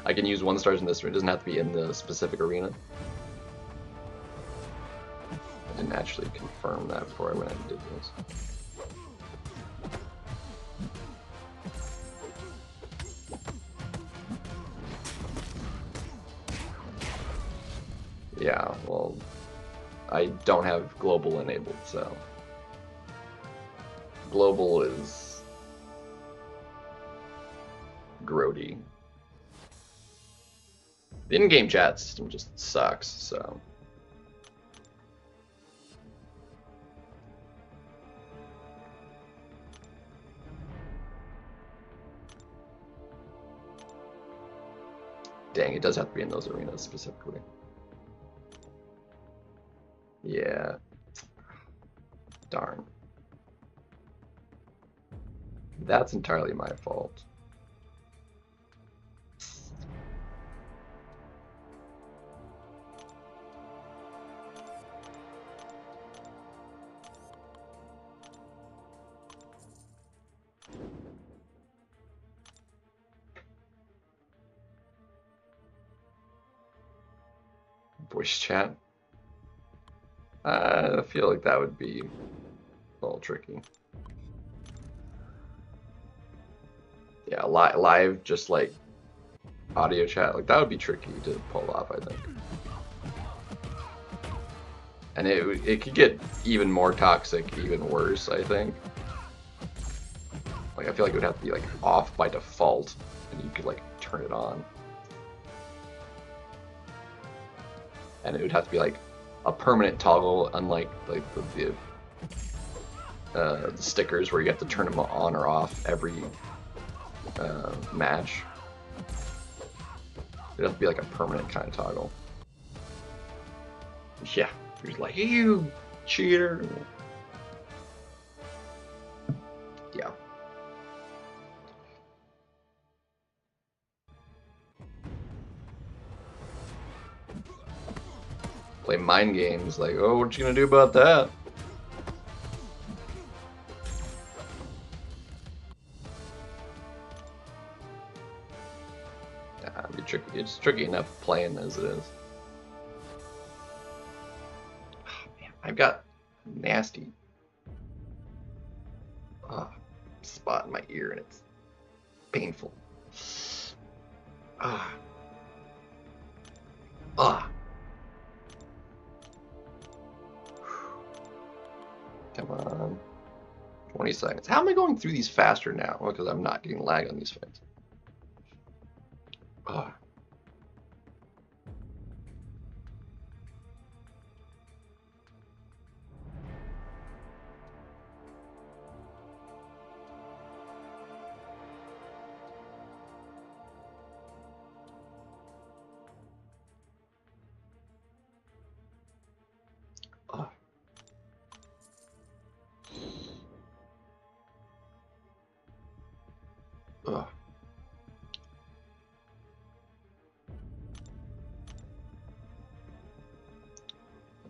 I can use 1 stars in this arena. It doesn't have to be in the specific arena. I didn't actually confirm that before I went and did this. Yeah, well, I don't have global enabled, so global is grody. The in-game chat system just sucks, so. Dang, it does have to be in those arenas specifically. Yeah. Darn. That's entirely my fault. Voice chat. I feel like that would be a little tricky. Yeah, live, just like audio chat, like that would be tricky to pull off, I think. And it could get even more toxic, even worse, I think. Like I feel like it would have to be like off by default, and you could like turn it on. And it would have to be like a permanent toggle, unlike like the stickers where you have to turn them on or off every match. It'd have to be like a permanent kind of toggle. Yeah, you're like, you cheater. Yeah. Play mind games like, oh, what you gonna do about that? It'd be tricky. It's tricky enough playing as it is. Oh, man, I've got nasty spot in my ear and it's painful. Ah. Come on. 20 seconds. How am I going through these faster now? Well, because I'm not getting lag on these fights. Ah. Ugh.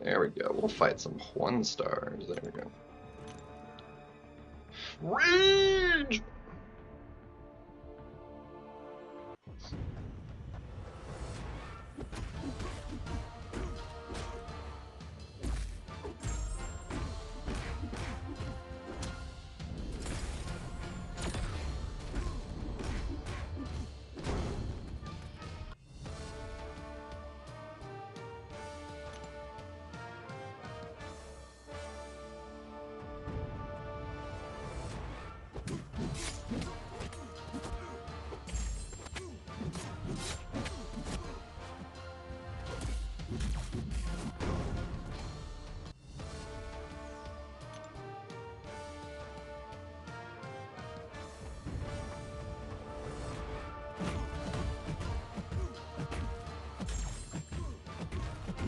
There we go. We'll fight some 1 stars. There we go. Rage!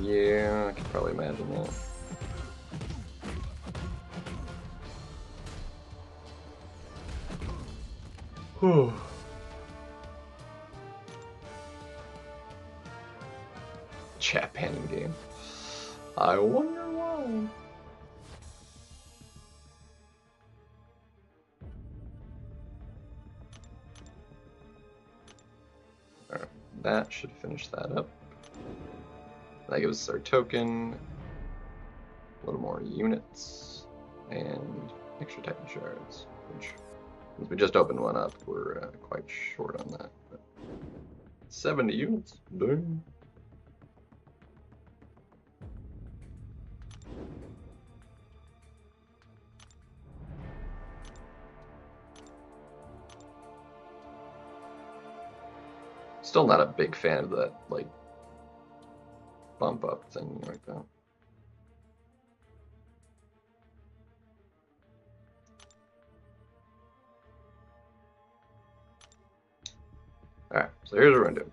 Yeah, I can probably imagine that. Whew. Chat panning game. I wonder why. Alright, that should finish that up. That gives us our token, a little more units, and extra Titan shards, which, since we just opened one up, we're quite short on that. But 70 units, dang. Still not a big fan of that, like, bump up thing like that. Alright, so here's what we're gonna do.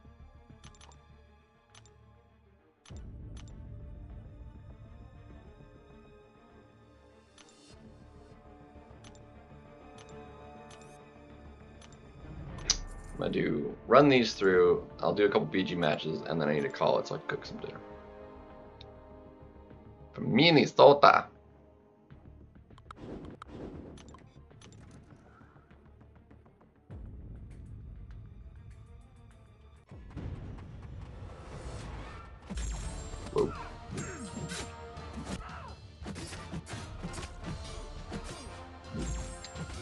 I'm gonna run these through. I'll do a couple BG matches, and then I need to call it so I can cook some dinner. From Minnesota. Whoa.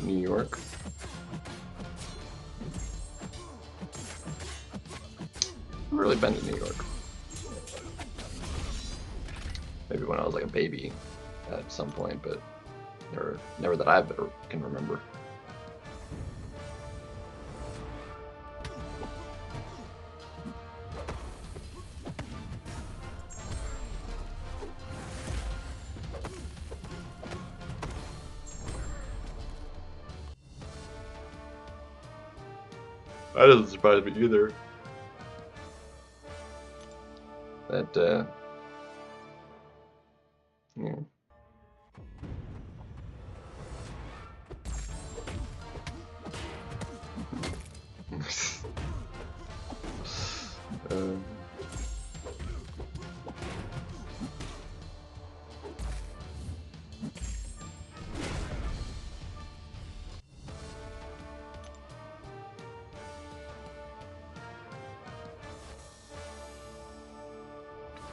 New York. I've really been to New York. Maybe when I was like a baby at some point, but never that I can remember. That doesn't surprise me either. That, yeah.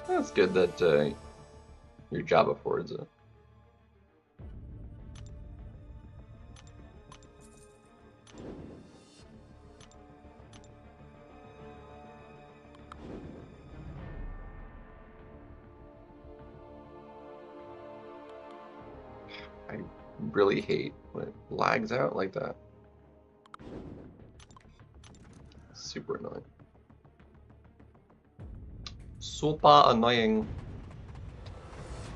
That's good that your job affords it. I really hate when it lags out like that. Super annoying. Super annoying.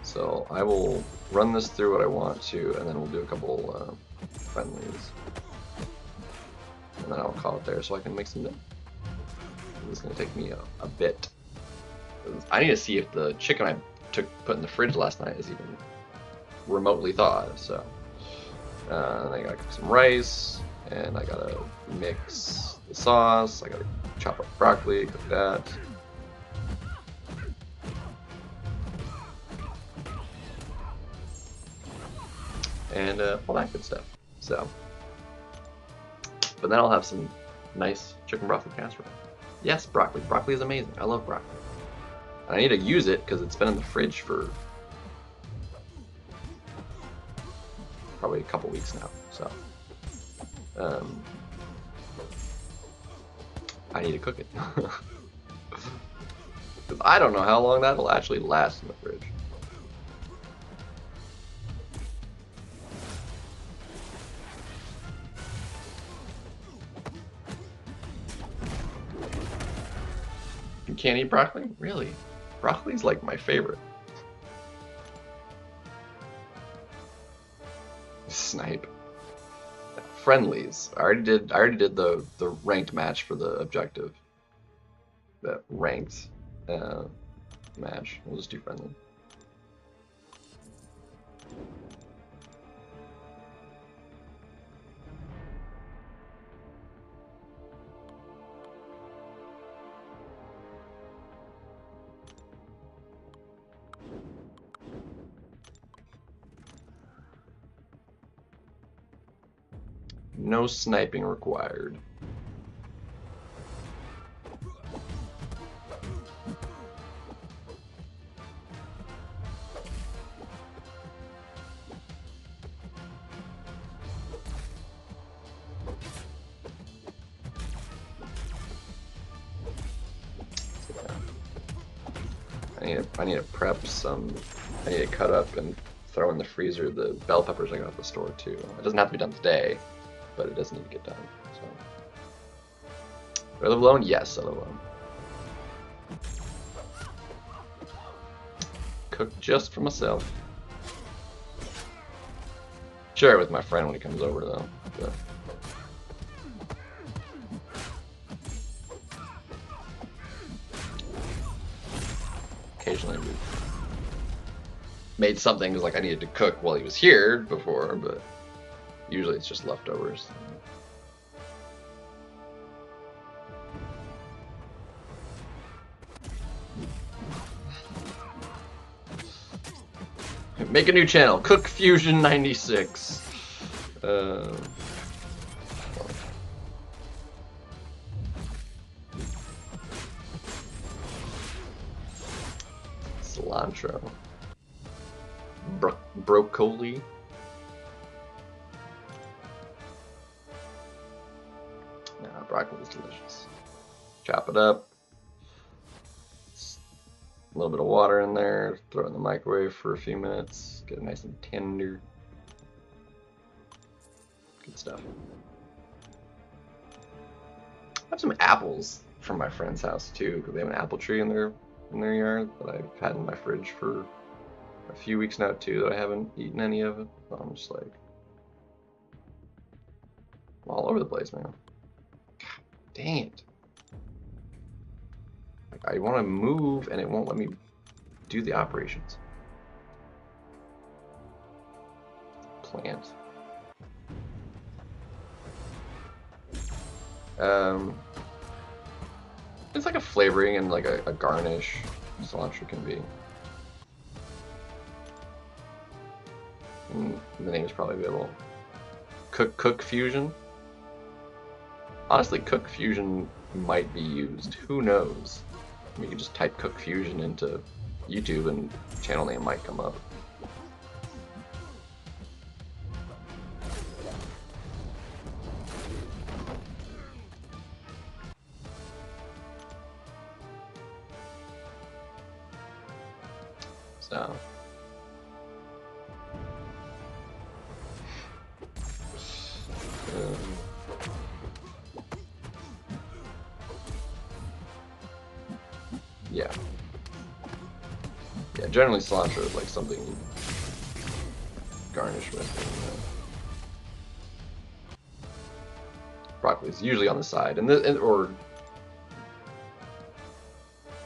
So I will run this through what I want to, and then we'll do a couple friendlies. And then I'll call it there so I can make some dinner. This is going to take me a bit. I need to see if the chicken I put in the fridge last night is even remotely thawed. So I gotta cook some rice, and I gotta mix the sauce. I gotta chop up broccoli, cook that. And all that good stuff. So, but then I'll have some nice chicken broccoli casserole. Yes, broccoli. Broccoli is amazing. I love broccoli. And I need to use it because it's been in the fridge for probably a couple weeks now. So, I need to cook it. Because I don't know how long that'll actually last in the fridge. You can't eat broccoli? Really? Broccoli's like my favorite. Snipe. Friendlies. I already did the ranked match for the objective. That ranked match. We'll just do friendly. No sniping required. I need to prep some. I need to cut up and throw in the freezer the bell peppers I got at the store too. It doesn't have to be done today, but it does need to get done. So, do I live alone? Yes, I live alone. cook just for myself. Share it with my friend when he comes over, though. But... occasionally we've made something like I needed to cook while he was here before, but usually it's just leftovers. Make a new channel, Cook Fusion 96. Cilantro. Broccoli. Nah, broccoli is delicious. Chop it up. A little bit of water in there. Throw it in the microwave for a few minutes. Get it nice and tender. Good stuff. I have some apples from my friend's house too, because they have an apple tree in their yard that I've had in my fridge for a few weeks now too, that I haven't eaten any of it. So I'm just like all over the place, man. God dang it. Like, I want to move and it won't let me do the operations. Plant. It's like a flavoring and like a garnish. Cilantro can be. And the name is probably available. Cook Fusion. Honestly, Cook Fusion might be used. Who knows? I mean, you can just type Cook Fusion into YouTube and channel name might come up. So. Yeah. Yeah, generally cilantro is like something you garnish with. Broccoli is usually on the side, or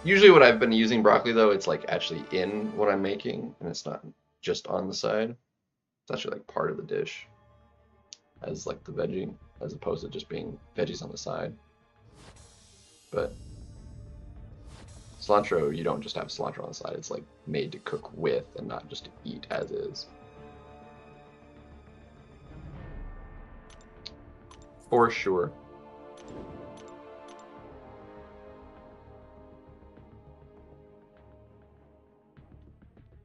usually what I've been using broccoli though, it's like actually in what I'm making, and it's not just on the side. It's actually like part of the dish, as like the veggie, as opposed to just being veggies on the side. But cilantro, you don't just have cilantro on the side. It's like made to cook with and not just to eat as is. For sure.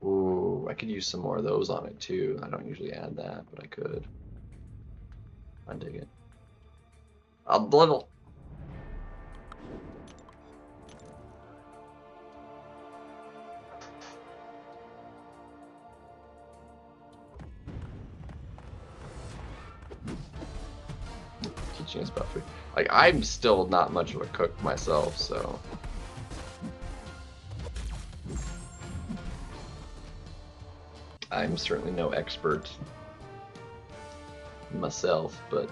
Ooh, I could use some more of those on it too. I don't usually add that, but I could. I dig it. A little. Teaching us about food. Like, I'm still not much of a cook myself, so. I'm certainly no expert myself, but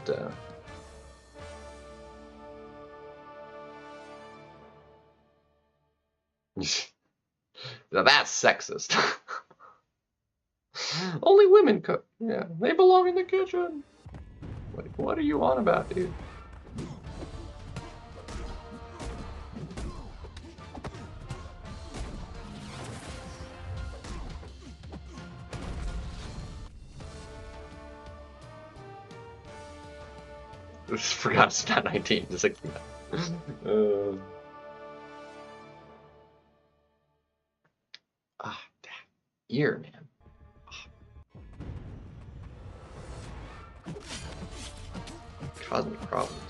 now that's sexist. Only women cook. Yeah, they belong in the kitchen. Like, what are you on about, dude? I just forgot it's not 19, it's like ear, man. Cosmic problems.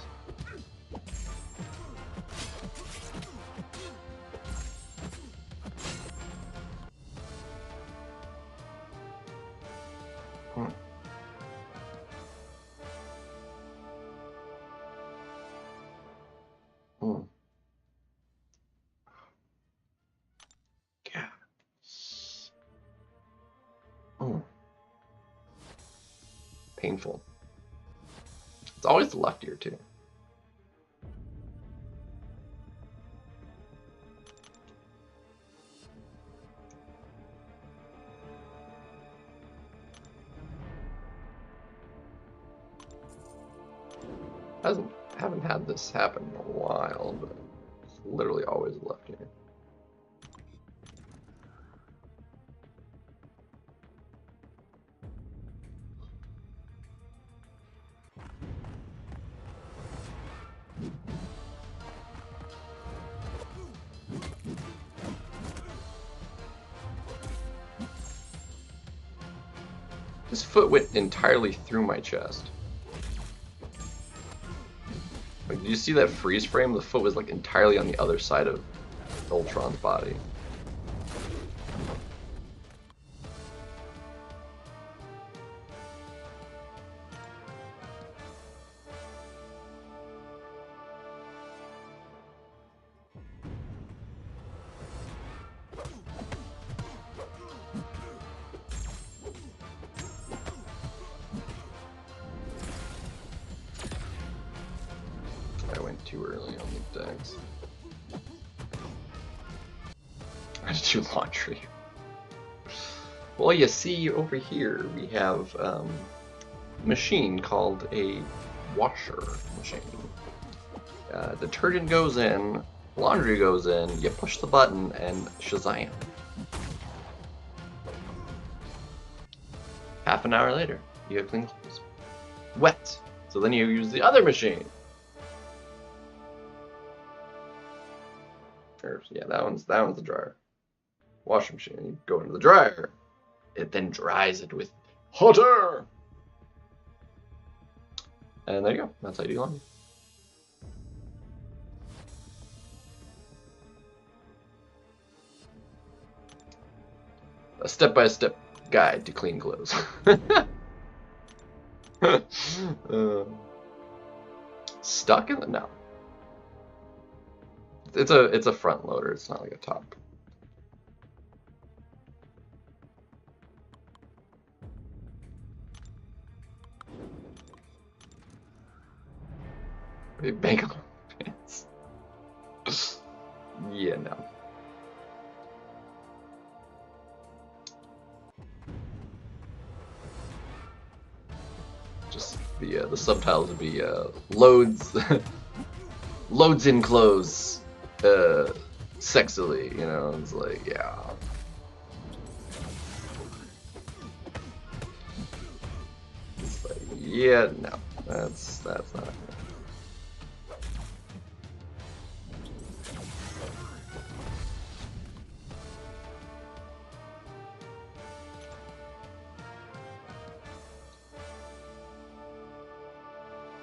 Yeah. painful. It's always the left ear too. Haven't had this happen in a while, but it's literally always the left ear. This foot went entirely through my chest. Like, did you see that freeze frame? The foot was like entirely on the other side of Ultron's body. Too early on the decks. I had to do laundry. Well, you see over here we have a machine called a washer machine. Detergent goes in, laundry goes in, you push the button, and Shazam. Half an hour later, you have clean clothes. Wet. So then you use the other machine. Yeah, that one's the dryer. Washing machine. You go into the dryer. It then dries it with hot air. And there you go. That's how you do laundry. A step-by-step guide to clean clothes. Stuck in the no. It's a front loader. It's not like a top. Bank on pants. Yeah, no. Just the subtitles would be loads loads in clothes. Sexily, you know, it's like, yeah. It's like, yeah, no, that's not good.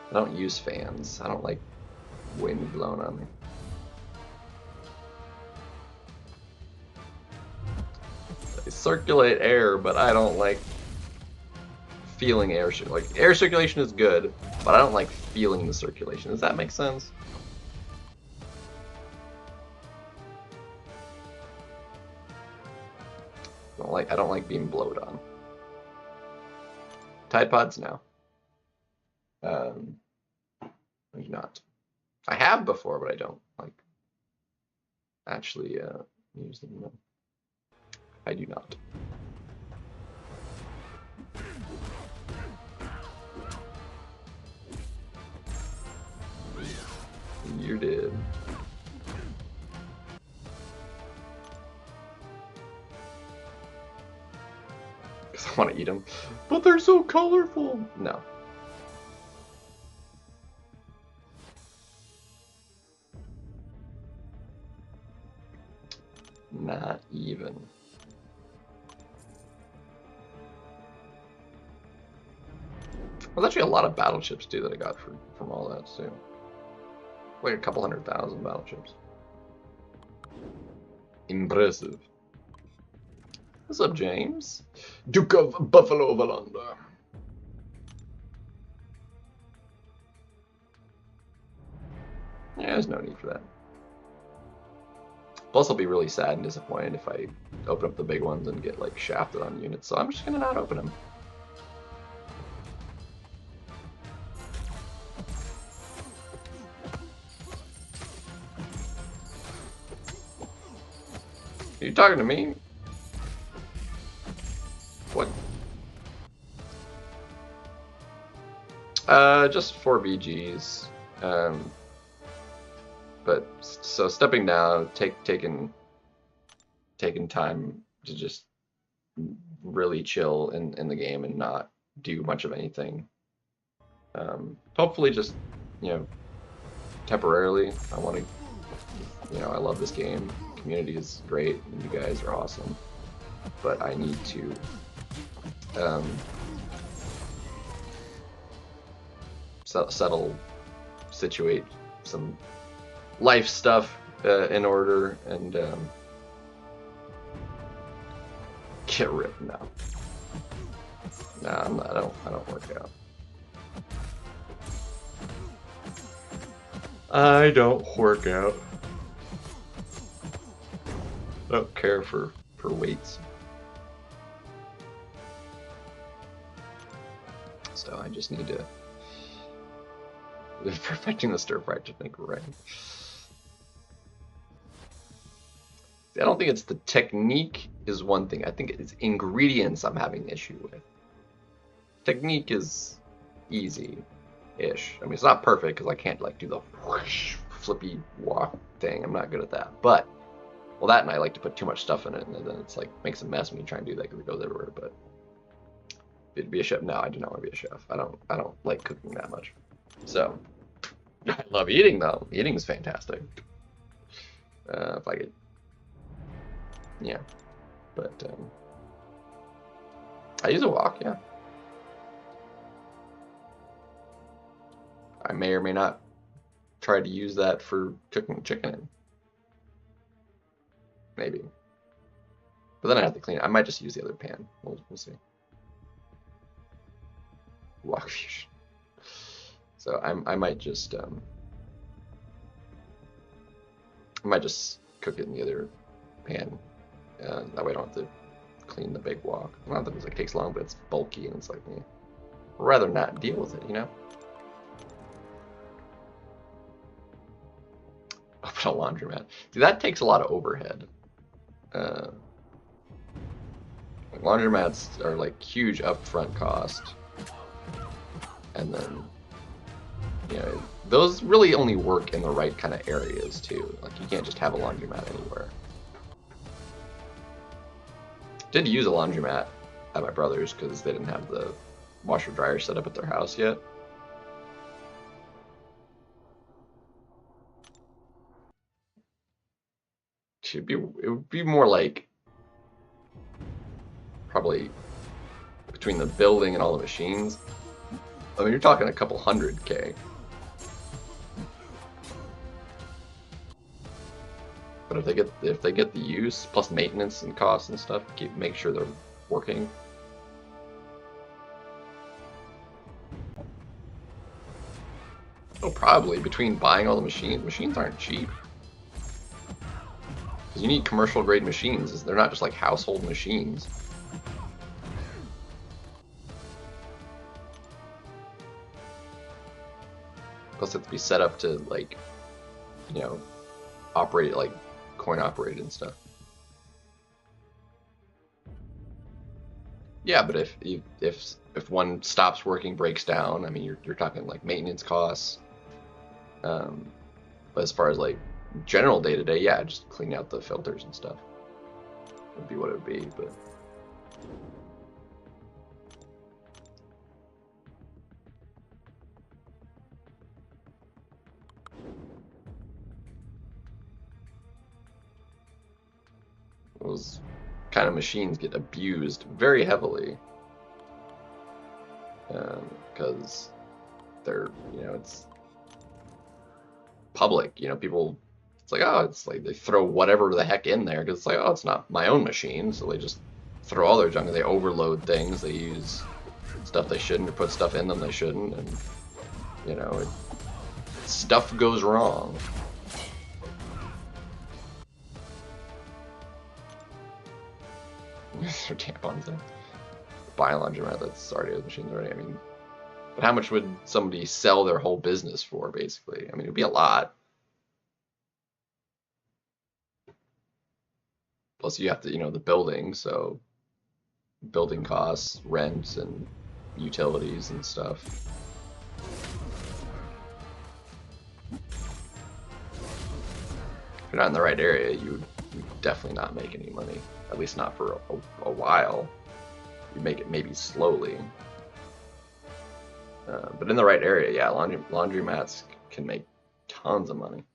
I don't use fans. I don't like wind blowing on me. Circulate air, but I don't like feeling air. Like, air circulation is good, but I don't like feeling the circulation. Does that make sense? I don't like being blowed on. Tide Pods, no. I do not. I have before, but I don't like actually use them. No. I do not. You did. Because I want to eat them. But they're so colorful! No. Not even. There's actually a lot of battleships too that I got from all that too. Like a couple 100,000 battleships. Impressive. What's up, James? Duke of Buffalo Valanda. Yeah, there's no need for that. Plus, I'll be really sad and disappointed if I open up the big ones and get like shafted on units. So I'm just gonna not open them. Are you talking to me? What? Just 4 BGs. But so stepping down, taking time to just really chill in the game and not do much of anything. Hopefully just, you know, temporarily. I want to, you know, I love this game. The community is great and you guys are awesome. But I need to settle, situate some life stuff in order and get ripped now. Nah, I don't work out. I don't work out. I don't care for weights. So I just need to perfecting the stir fry technique, right? I don't think it's the technique is one thing. I think it's ingredients I'm having an issue with. Technique is easy-ish. I mean, it's not perfect because I can't like do the whoosh, flippy walk thing. I'm not good at that. But well, that and I like to put too much stuff in it, and then it's like makes a mess when you try and do that because it goes everywhere. But to be a chef, no, I do not want to be a chef. I don't like cooking that much. So I love eating though. Eating is fantastic. If I could, yeah. But I use a wok, yeah. I may or may not try to use that for cooking chicken in. Maybe. But then I have to clean it. I might just use the other pan. We'll see. Wok fusion. So I might just cook it in the other pan. That way I don't have to clean the big wok. Not that it like takes long, but it's bulky and it's like, yeah, I'd rather not deal with it, you know. Open a laundromat. See, that takes a lot of overhead. Laundromats are like huge upfront cost, and then you know those really only work in the right kind of areas too. Like you can't just have a laundromat anywhere. Did use a laundromat at my brother's because they didn't have the washer dryer set up at their house yet. It would be more like probably between the building and all the machines. I mean, you're talking a couple $100K. But if they get the use plus maintenance and costs and stuff, make sure they're working. Oh, probably between buying all the machines aren't cheap. Because you need commercial grade machines. They're not just like household machines. Plus, it has to be set up to like, you know, operate like coin operated and stuff. Yeah, but if one stops working, breaks down, I mean, you're talking like maintenance costs. But as far as like general day-to-day, yeah, just clean out the filters and stuff would be what it would be. But those kind of machines get abused very heavily because they're, you know, it's public, you know, people, it's like, oh, it's like they throw whatever the heck in there because it's like, oh, it's not my own machine, so they just throw all their junk and they overload things, they use stuff they shouldn't or put stuff in them they shouldn't, and you know, stuff goes wrong. Or tampons there. Buy a laundromat that's already has machines already. I mean, but how much would somebody sell their whole business for, basically? I mean, it'd be a lot. Plus you have to, the building, so building costs, rent, and utilities and stuff. If you're not in the right area, you would definitely not make any money. At least not for a while. You make it maybe slowly. But in the right area, yeah, laundromats can make tons of money.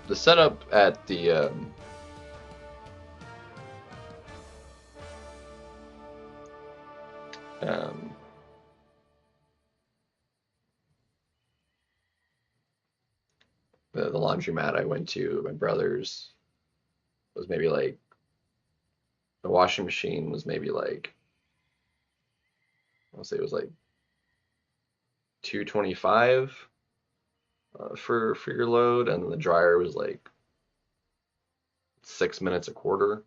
The setup at the laundromat I went to, my brother's, was maybe like, the washing machine was maybe like, I'll say it was like $225 for your load, and the dryer was like 6 minutes a quarter.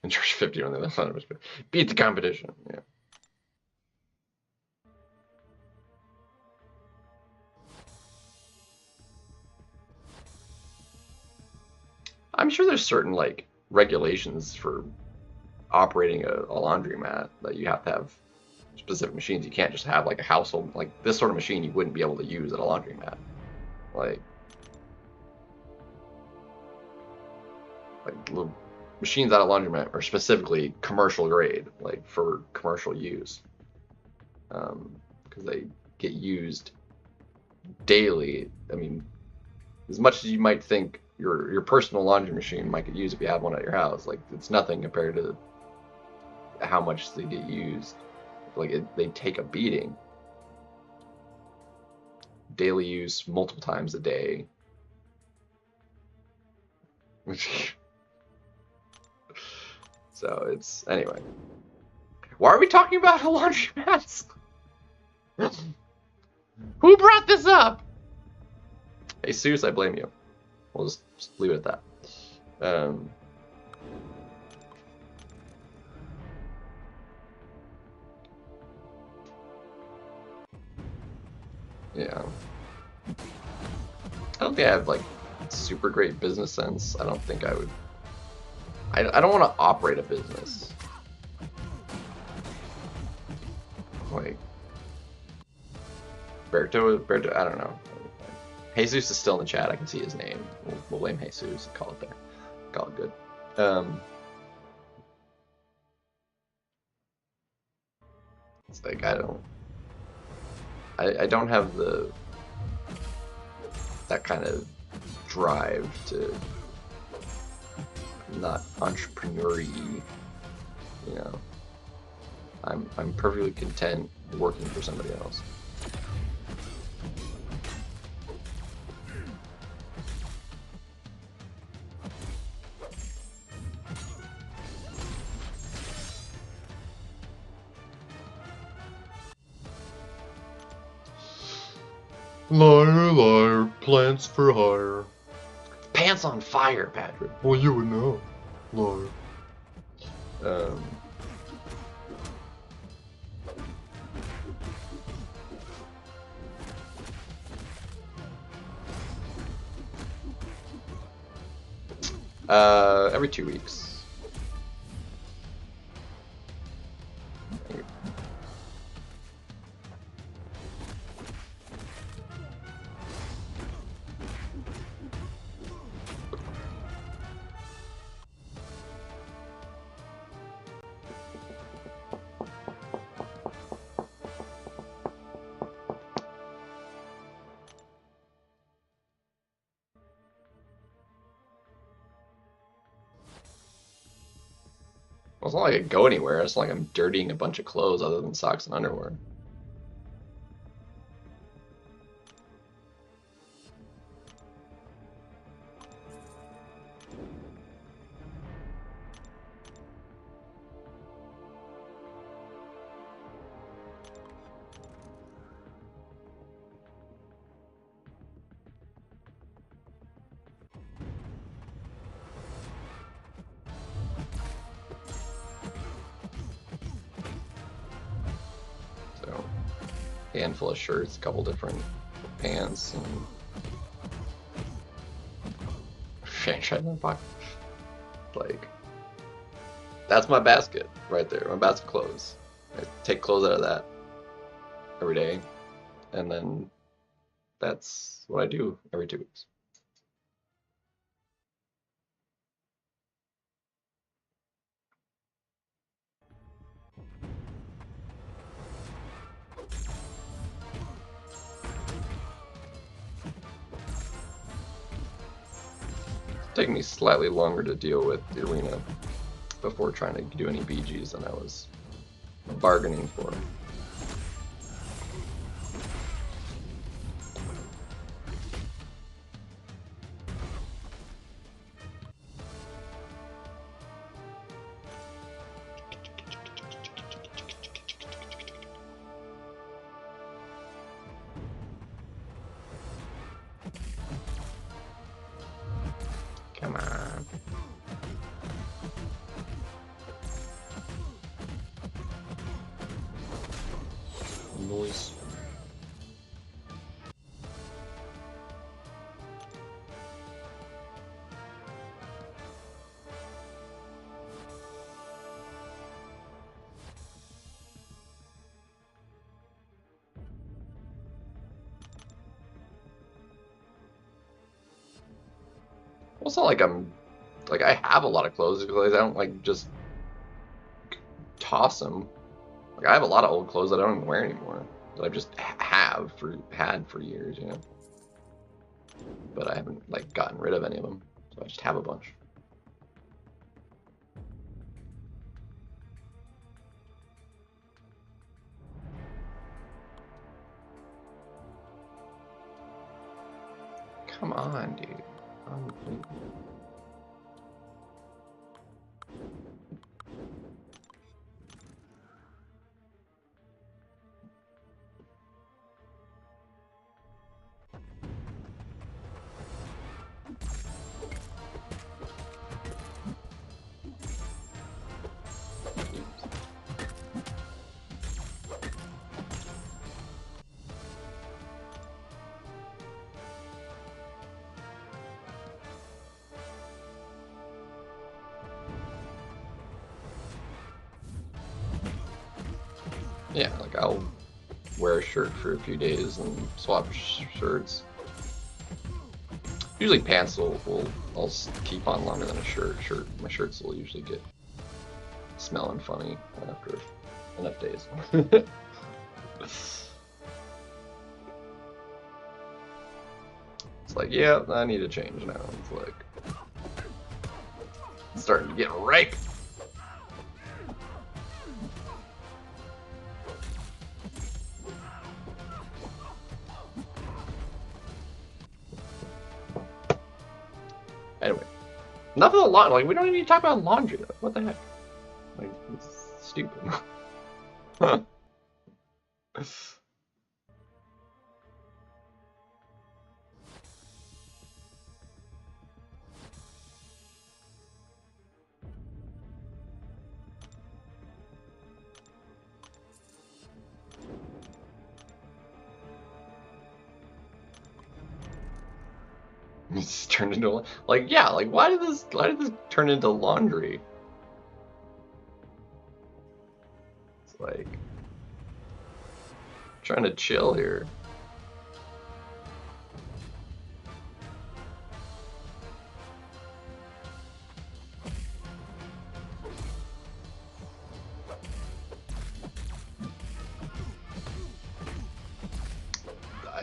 And charge 50 on the other one. Beat the competition. Yeah. I'm sure there's certain like regulations for operating a laundromat that you have to have specific machines. You can't just have like a household, like this sort of machine you wouldn't be able to use at a laundromat. Like little machines at a laundromat are specifically commercial grade, like for commercial use, because they get used daily. I mean, as much as you might think your personal laundry machine might get used if you have one at your house, like it's nothing compared to how much they get used. Like they take a beating. Daily use, multiple times a day. So it's, anyway. Why are we talking about laundromats? Who brought this up? Jesus, I blame you. We'll just leave it at that. Yeah. I don't think I have like super great business sense. I don't think I would. I don't want to operate a business. Like Berto, I don't know. Jesus is still in the chat. I can see his name. We'll blame Jesus and call it there. Call it good. It's like I don't have that kind of drive to not entrepreneur-y, you know. I'm perfectly content working for somebody else. Liar, liar, plants for hire. Pants on fire, Patrick. Well, you would know. Liar. Every 2 weeks. Well, it's not like I go anywhere. It's not like I'm dirtying a bunch of clothes other than socks and underwear. handful of shirts, a couple different pants, and franchise in my pocket. Like, that's my basket right there. My basket of clothes. I take clothes out of that every day, and then that's what I do every 2 weeks. It's taking me slightly longer to deal with the arena before trying to do any BGs than I was bargaining for. Come on. Noise. Well, it's not like I have a lot of clothes because I don't like just toss them. Like, I have a lot of old clothes that I don't even wear anymore that I've just had for years, you know. But I haven't like gotten rid of any of them, so I just have a bunch. Come on, dude. Yeah, like I'll wear a shirt for a few days and swap shirts. Usually pants I'll keep on longer than a shirt. My shirts will usually get smelling funny after enough days. It's like, yeah, I need a change now. It's like it's starting to get ripe. Anyway, enough of the laundry. Like, we don't even need to talk about laundry. Like, what the heck? Like, it's stupid. It's turned into like, yeah, like why did this turn into laundry? It's like trying to chill here.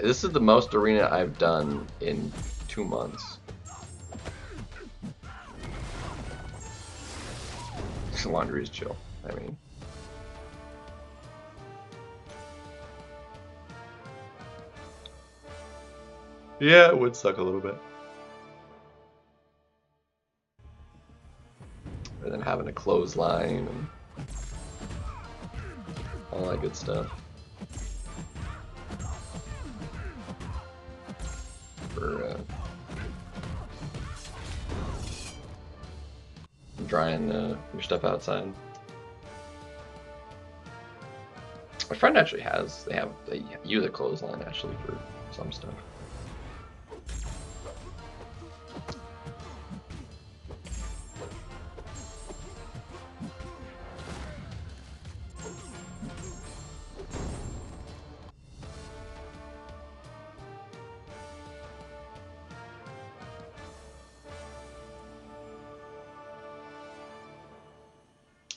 This is the most arena I've done in 2 months. Laundry is chill. I mean, yeah, it would suck a little bit. And then having a clothesline and all that good stuff. For drying your stuff outside. My friend actually has. They use a clothesline actually for some stuff.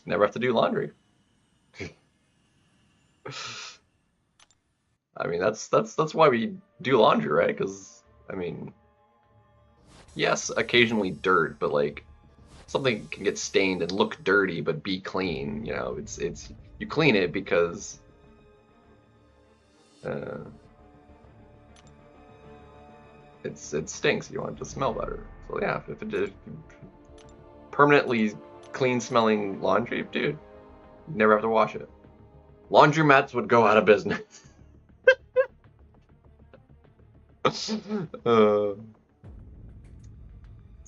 Never have to do laundry. I mean, that's why we do laundry, right? Because I mean, yes, occasionally dirt, but like something can get stained and look dirty but be clean. You know, it's you clean it because it stinks. You want it to smell better. So yeah, if it permanently clean smelling laundry, dude, you never have to wash it. Laundromats would go out of business. It's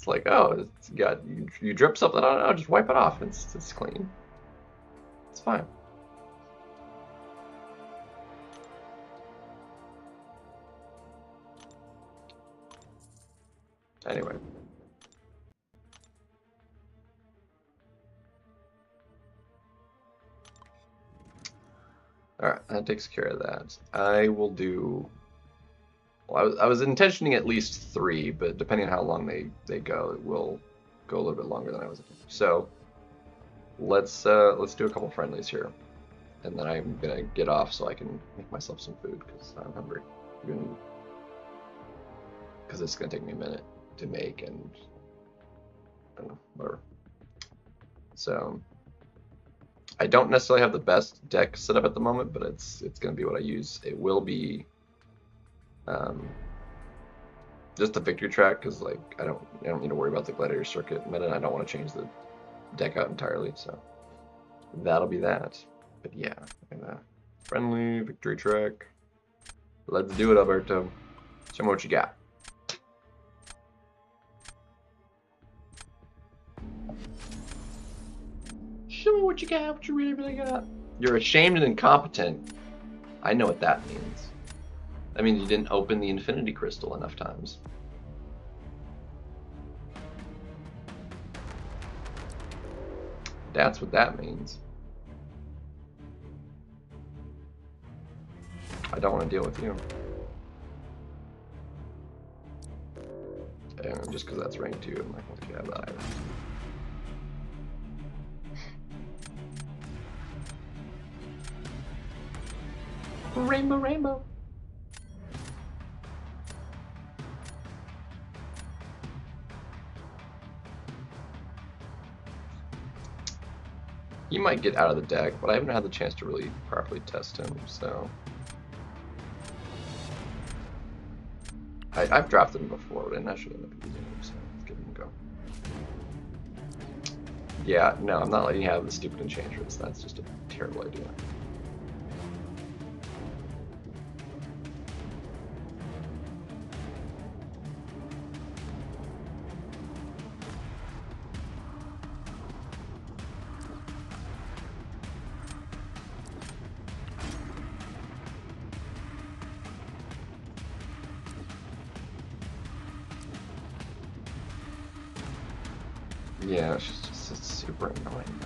like, oh, it's got you drip something on it, oh, just wipe it off. It's clean. It's fine. Anyway. Alright, that takes care of that. I will do... Well, I was intentioning at least 3, but depending on how long they go, it will go a little bit longer than I was intending. So, let's do a couple friendlies here. And then I'm going to get off so I can make myself some food, because I'm hungry. Because it's going to take me a minute to make, and I don't know, whatever. So... I don't necessarily have the best deck set up at the moment, but it's going to be what I use. It will be just a victory track, because like I don't need to worry about the Gladiator Circuit meta, and I don't want to change the deck out entirely, so that'll be that. But yeah, friendly victory track. Let's do it, Alberto. Show me what you got. Show me what you got, what you really got. You're ashamed and incompetent. I know what that means. That means you didn't open the Infinity Crystal enough times. That's what that means. I don't want to deal with you. And just because that's rank 2, I'm not going to have that either. Rainbow, rainbow. He might get out of the deck, but I haven't had the chance to really properly test him, so... I've drafted him before, but I didn't actually end up using him, so let's give him a go. Yeah, no, I'm not letting you have the stupid Enchantress. That's just a terrible idea. Yeah, it's super annoying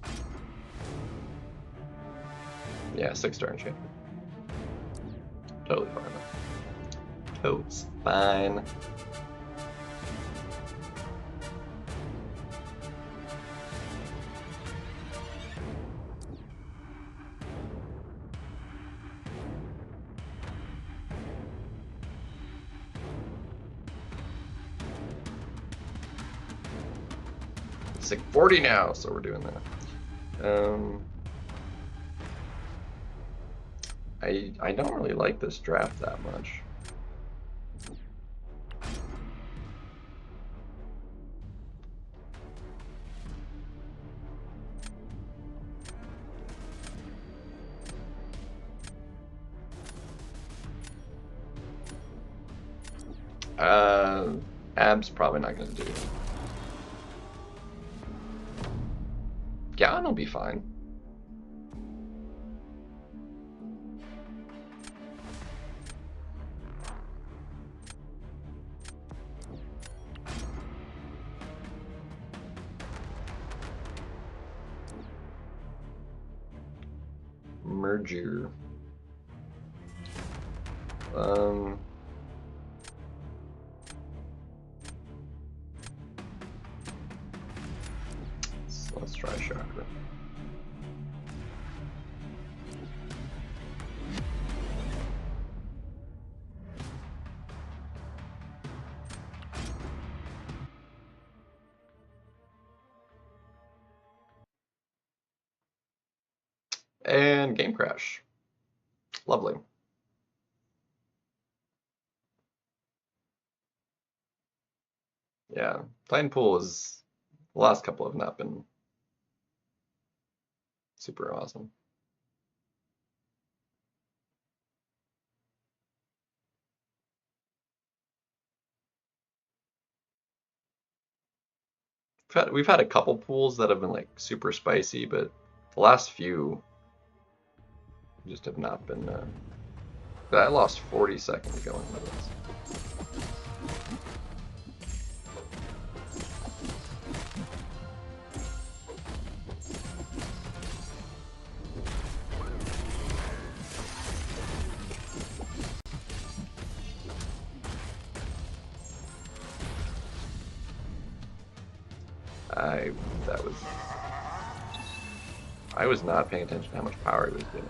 though. Yeah, 6-star enchantment. Totally fine. Totes fine. It's like 40 now, so we're doing that. I don't really like this draft that much. Ab's probably not going to do. Mine will be fine. Merger. Let's try Chakra. And game crash. Lovely. Yeah, Titanpool is, the last couple have not been super awesome. We've had a couple pools that have been like super spicy, but the last few just have not been. I lost 40 seconds going with this. I was not paying attention to how much power he was doing.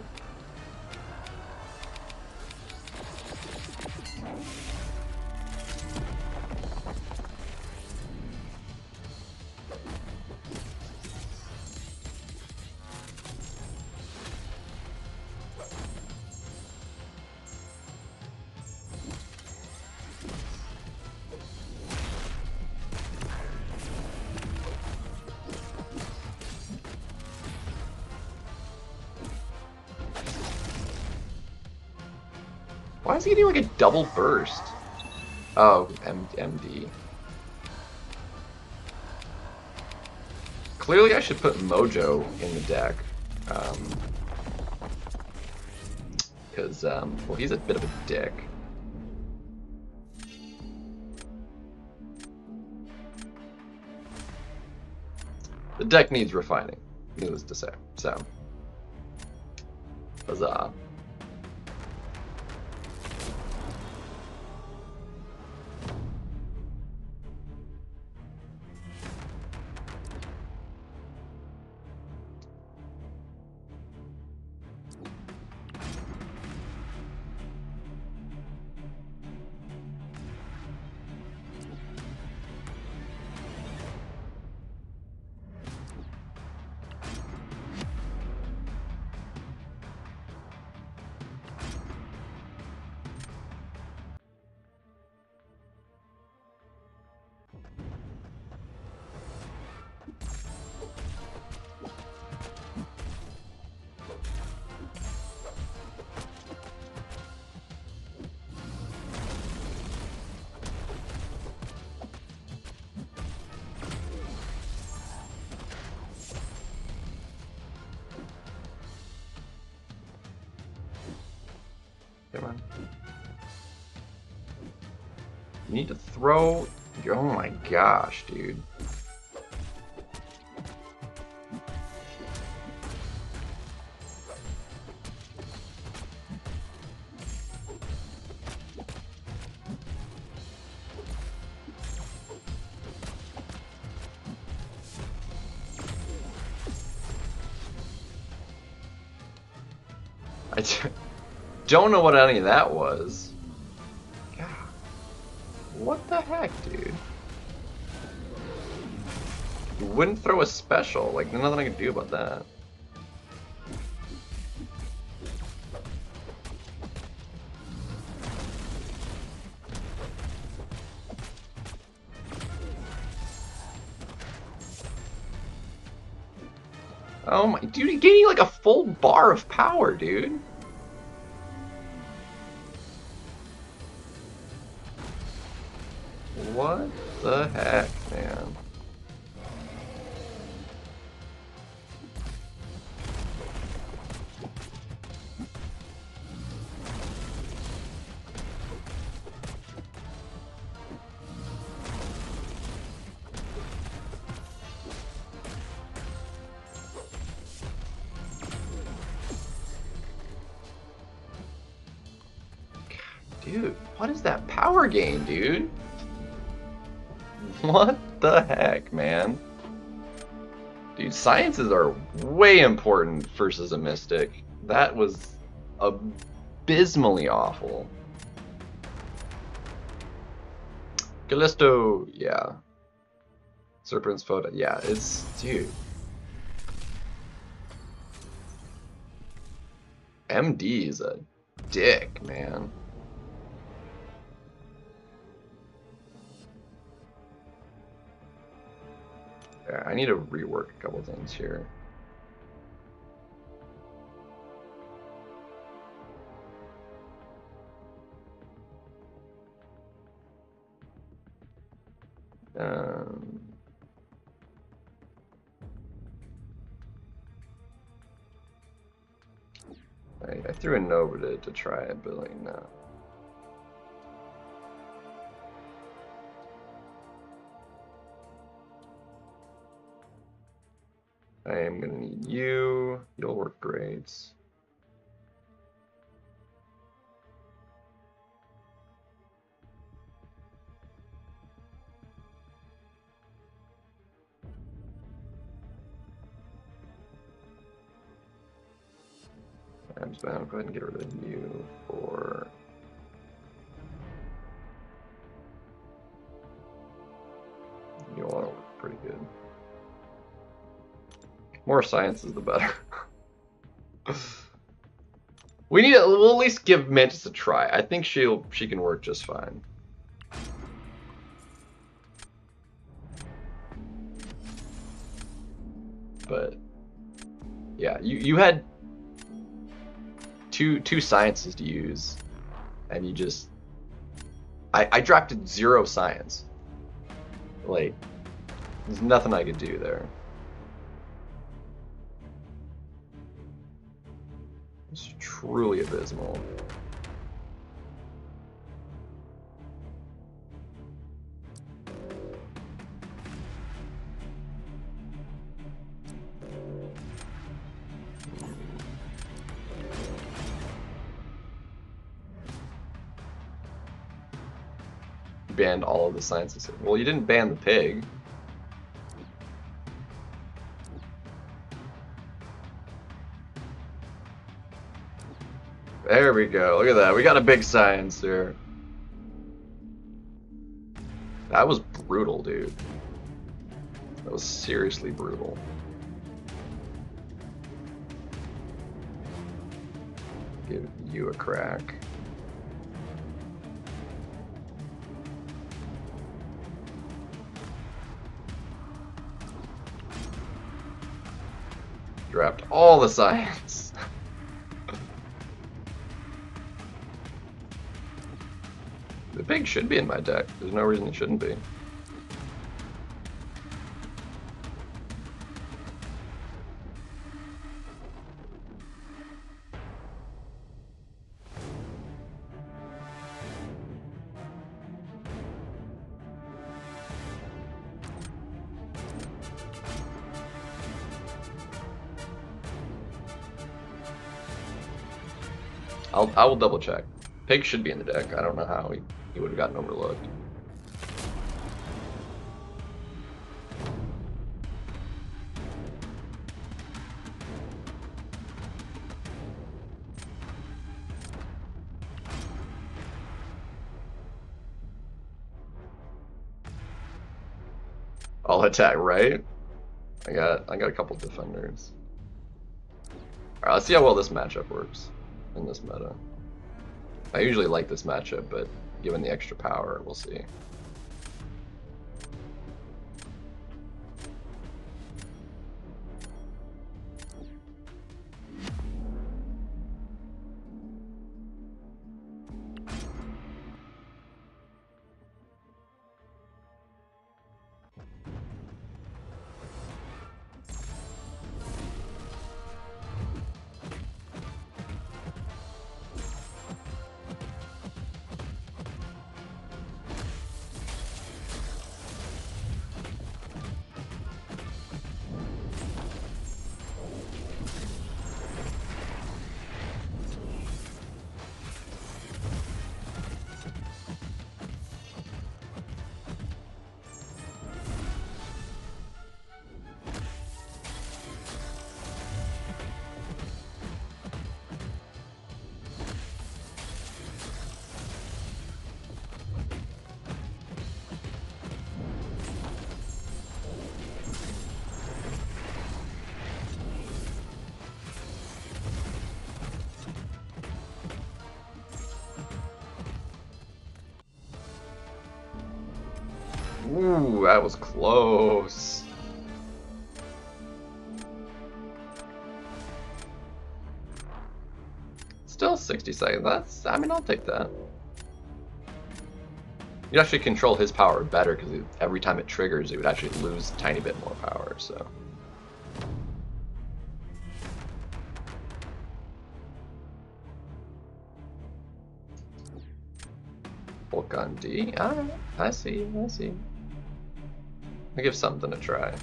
Why is he getting like a double burst? Oh, MD. Clearly I should put Mojo in the deck. Because, well, he's a bit of a dick. The deck needs refining, needless to say. So, huzzah. Come on. You need to throw. Oh my gosh, dude. I don't know what any of that was. God. What the heck, dude? You wouldn't throw a special. Like, there's nothing I can do about that. Oh my, dude, he gave you like a full bar of power, dude. What the heck, man? Dude, what is that power gain, dude? What the heck, man? Dude, sciences are way important versus a mystic. That was abysmally awful. Callisto, yeah. Serpent's photo, yeah, it's, dude. MD is a dick, man. Yeah, I need to rework a couple things here. I threw a Nova to try it, but like, no. I am gonna need you. You'll work great. I'm just gonna go ahead and get rid of you for. You want to work pretty good. More science is the better. We need to, we'll at least give Mantis a try. I think she can work just fine. But yeah, you had two sciences to use, and you just I dropped it 0 science. Like, there's nothing I could do there. It's truly abysmal. Banned all of the sciences. Well, you didn't ban the pig. There we go. Look at that. We got a big science here. That was brutal, dude. That was seriously brutal. Give you a crack. Dropped all the science. The pig should be in my deck. There's no reason it shouldn't be. I will double check. Pig should be in the deck. I don't know how he would have gotten overlooked. I'll attack, right? I got a couple defenders. Alright, let's see how well this matchup works in this meta. I usually like this matchup, but given the extra power, we'll see. Ooh, that was close. Still 60 seconds. That's, I mean, I'll take that. You actually control his power better because every time it triggers, it would actually lose a tiny bit more power, so. Hulk on D. Alright, I see. I'll give something a try.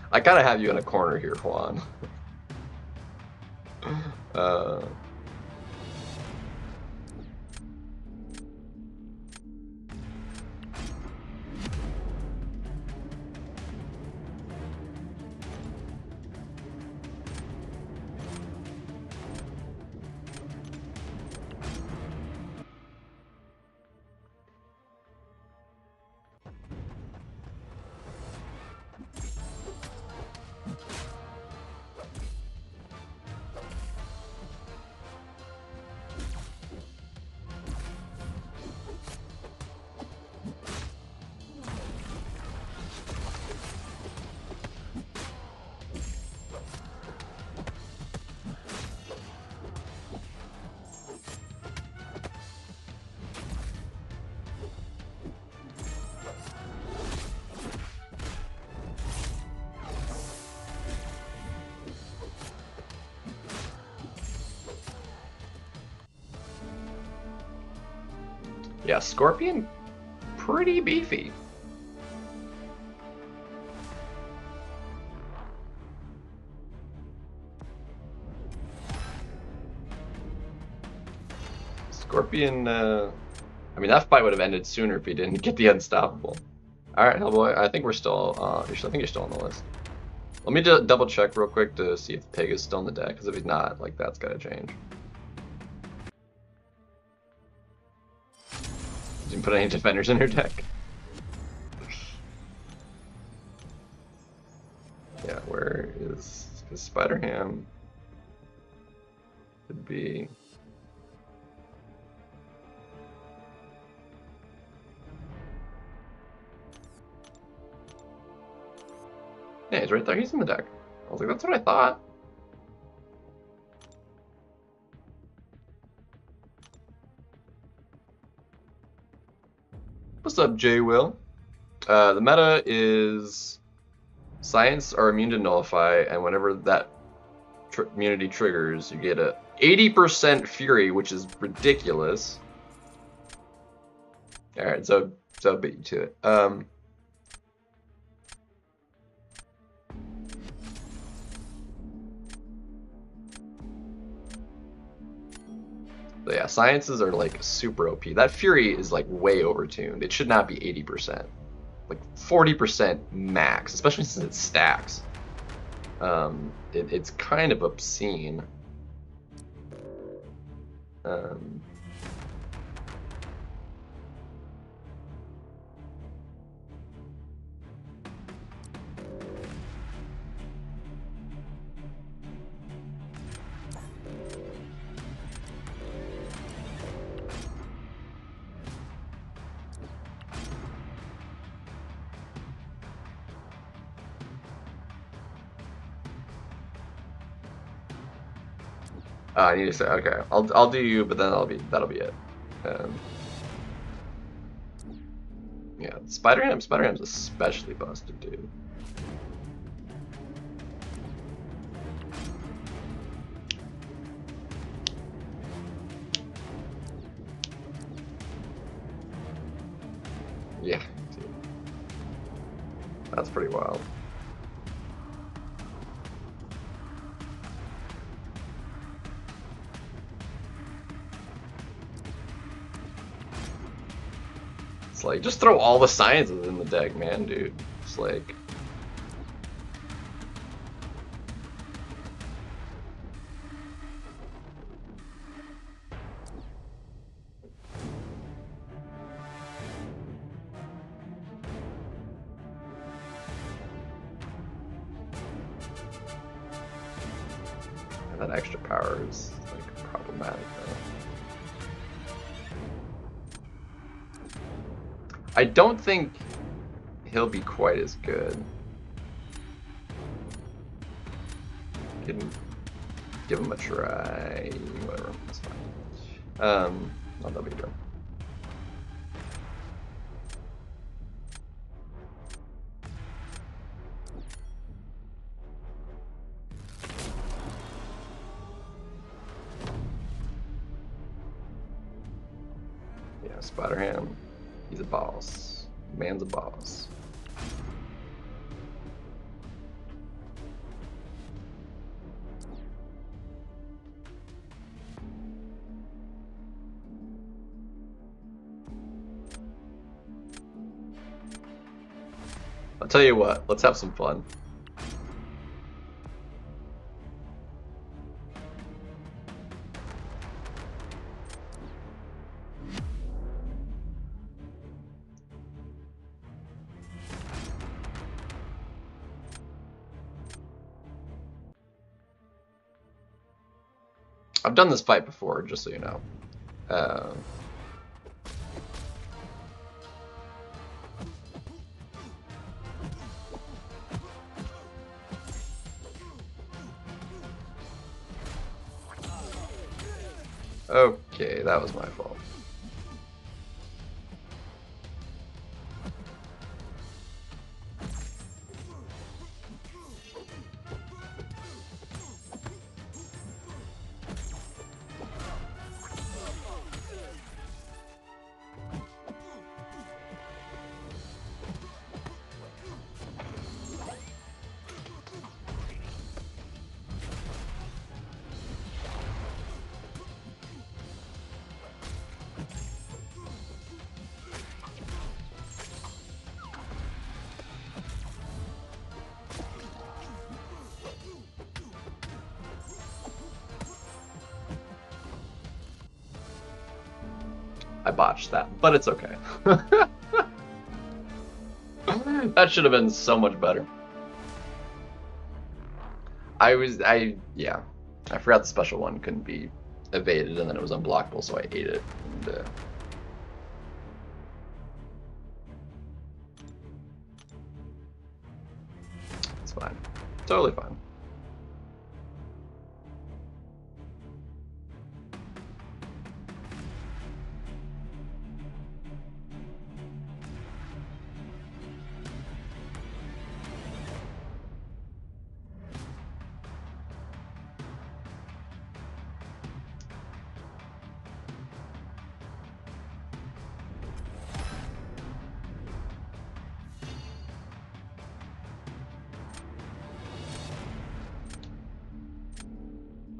I gotta have you in a corner here, Juan. Yeah, Scorpion, pretty beefy. Scorpion, I mean, that fight would have ended sooner if he didn't get the Unstoppable. Alright, Hellboy, I think we're still, I think you're still on the list. Let me just double check real quick to see if the pig is still in the deck, because if he's not, like, that's gotta change. Didn't put any defenders in her deck. Yeah, where is Spider-Ham? Could be. Yeah, he's right there. He's in the deck. I was like, that's what I thought. What's up, J. Will? The meta is Science are immune to Nullify, and whenever that immunity triggers, you get a 80% Fury, which is ridiculous. Alright, so beat you to it. So yeah, Sciences are like super OP. That Fury is like way overtuned. It should not be 80%. Like 40% max, especially since it stacks. It's kind of obscene. I need to say, okay, I'll do you, but then that'll be it. Yeah, Spider-Ham's especially busted, dude. Yeah, dude. That's pretty wild. It's like, just throw all the Sciences in the deck, man, dude. It's like... that extra power is like problematic though. I don't think he'll be quite as good. Can give him a try. Whatever, that's fine. Not that big a deal. Yeah, Spider-Ham. He's a boss. Man's a boss. I'll tell you what, let's have some fun. I've done this fight before, just so you know. Okay, that was my fault. I botched that, but it's okay. That should have been so much better. Yeah. I forgot the special one couldn't be evaded, and then it was unblockable, so I ate it. And, it's fine. Totally fine.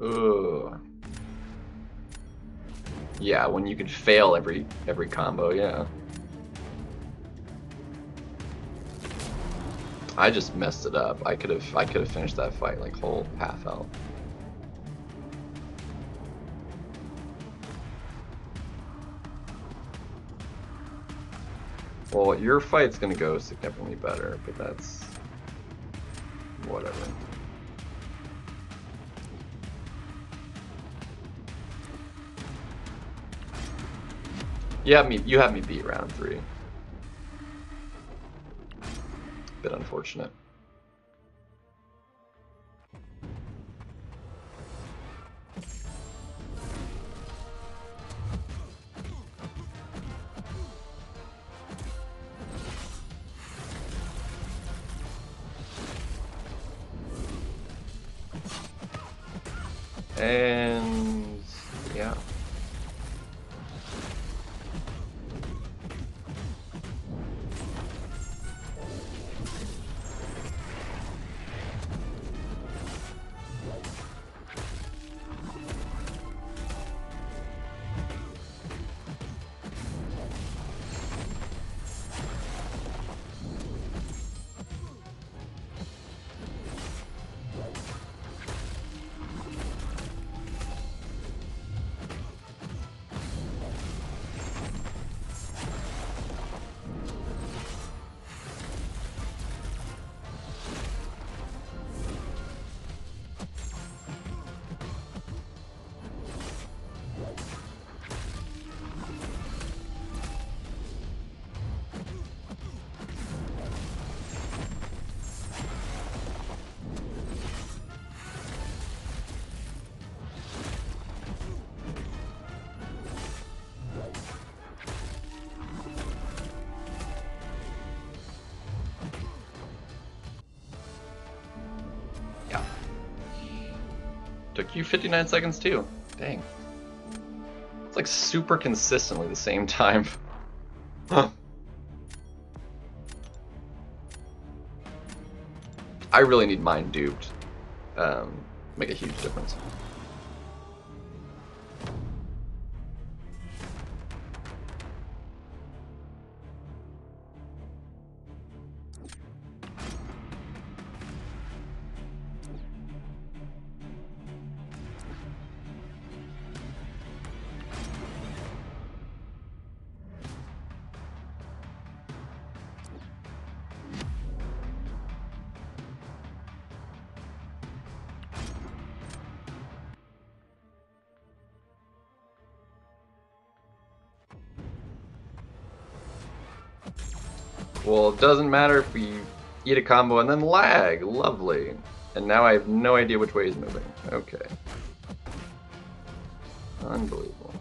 Ugh. Yeah, when you could fail every combo, yeah. I just messed it up. I could have finished that fight like whole half health. Well, your fight's gonna go significantly better, but that's whatever. You have me beat round 3. Bit unfortunate. And yeah. took you 59 seconds too. Dang. It's like super consistently the same time. Huh. I really need mine duped. Make a huge difference. Well, it doesn't matter if we eat a combo and then lag. Lovely. And now I have no idea which way he's moving. Okay. Unbelievable.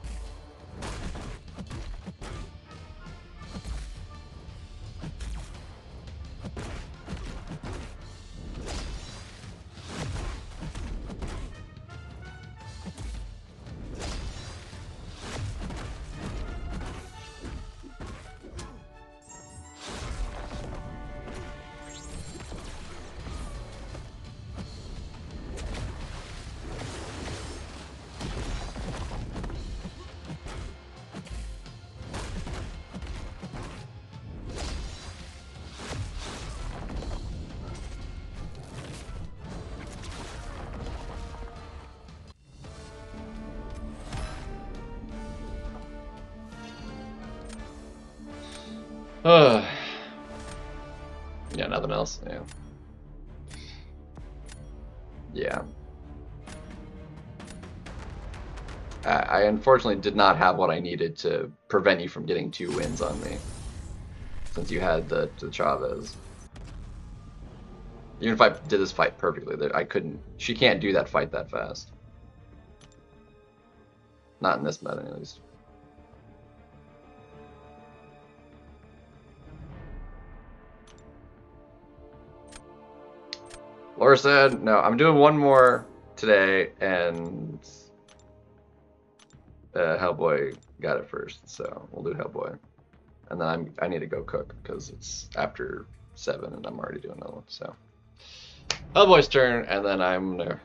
Yeah, nothing else. Yeah. Yeah. I unfortunately did not have what I needed to prevent you from getting 2 wins on me. Since you had the Chavez. Even if I did this fight perfectly, I couldn't. She can't do that fight that fast. Not in this meta, at least. Laura said, no, I'm doing one more today, and Hellboy got it first, so we'll do Hellboy. And then I need to go cook, because it's after 7, and I'm already doing another one, so. Hellboy's turn, and then I'm gonna...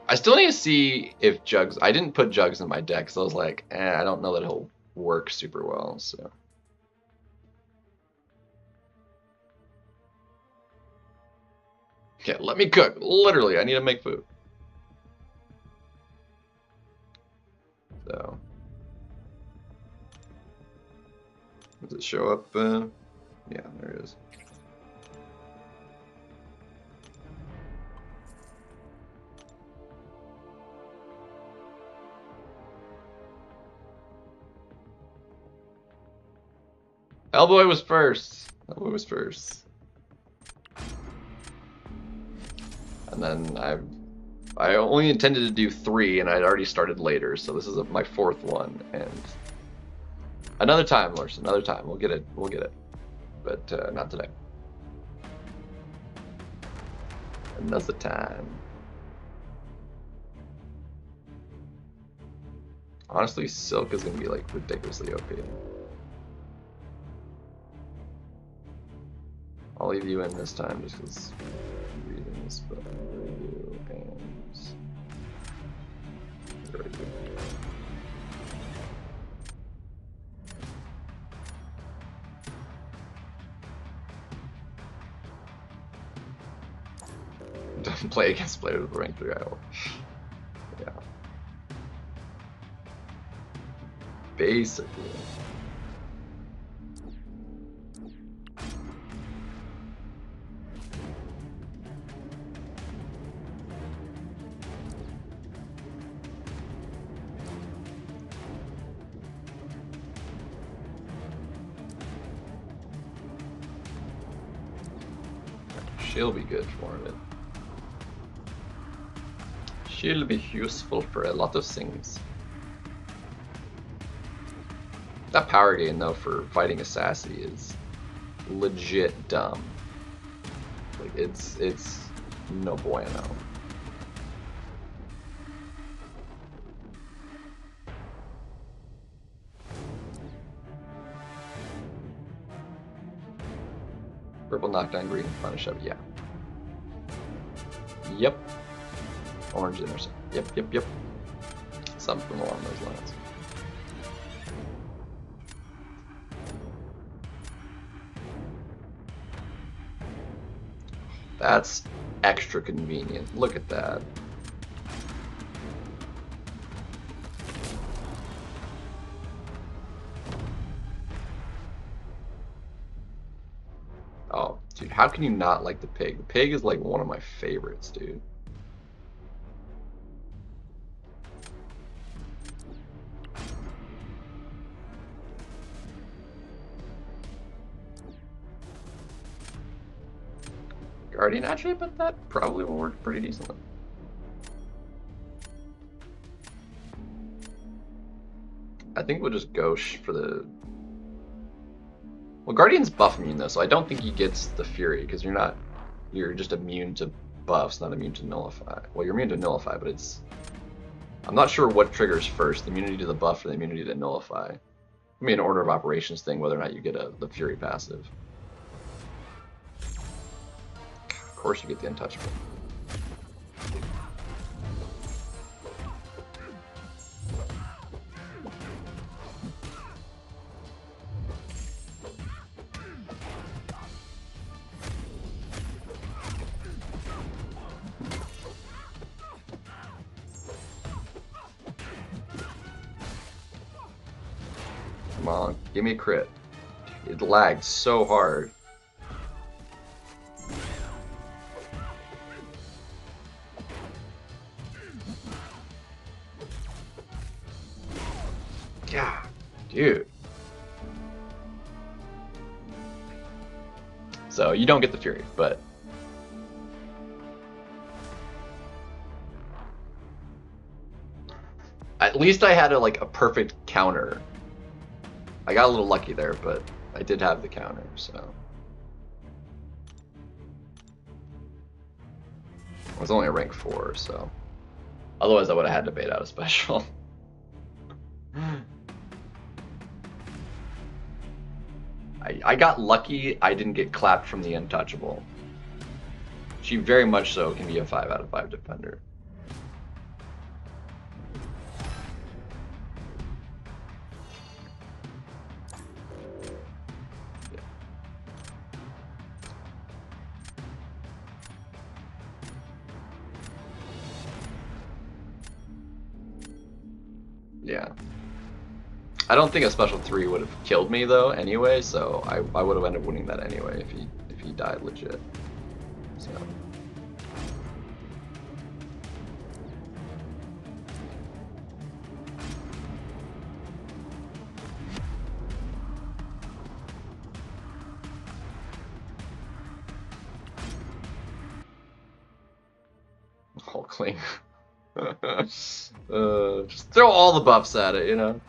I still need to see if Jugs... I didn't put Jugs in my deck, so I was like, I don't know that he'll work super well, so... Okay, let me cook. Literally, I need to make food. So, does it show up? Yeah, there it is. Hellboy was first. Hellboy was first. And then I only intended to do 3, and I'd already started later, so this is my 4th one. And another time, Lars, another time. We'll get it. We'll get it. But not today. Another time. Honestly, Silk is gonna be like ridiculously OP. I'll leave you in this time just because reasons, but review and very good. Don't play against players with rank 3 IO. Yeah. Basically. She'll be good for it. She'll be useful for a lot of things. That power gain though for fighting a Sassy is legit dumb. Like it's no bueno. Purple knockdown, green punish up. Yeah. Yep. Orange intercept. Yep. Something along those lines. That's extra convenient. Look at that. Oh, dude, how can you not like the pig? The pig is like one of my favorites, dude. Guardian actually, but that probably will work pretty decently. I think we'll just go for the... Well, Guardian's buff immune though, so I don't think he gets the Fury, because you're just immune to buffs, not immune to nullify. Well, you're immune to nullify, but it's... I'm not sure what triggers first, the immunity to the buff or the immunity to nullify. I mean, an order of operations thing, whether or not you get the Fury passive. Of course you get the Untouchable. Come on, give me a crit. It lagged so hard. Yeah, dude. So you don't get the Fury, but at least I had a perfect counter. I got a little lucky there, but I did have the counter, so. I was only a rank 4, so. Otherwise I would have had to bait out a special. I got lucky I didn't get clapped from the Untouchable. She very much so can be a 5 out of 5 defender. Yeah. I don't think a special 3 would have killed me though anyway, so I would have ended up winning that anyway if he died legit. So Hulkling. Just throw all the buffs at it, you know?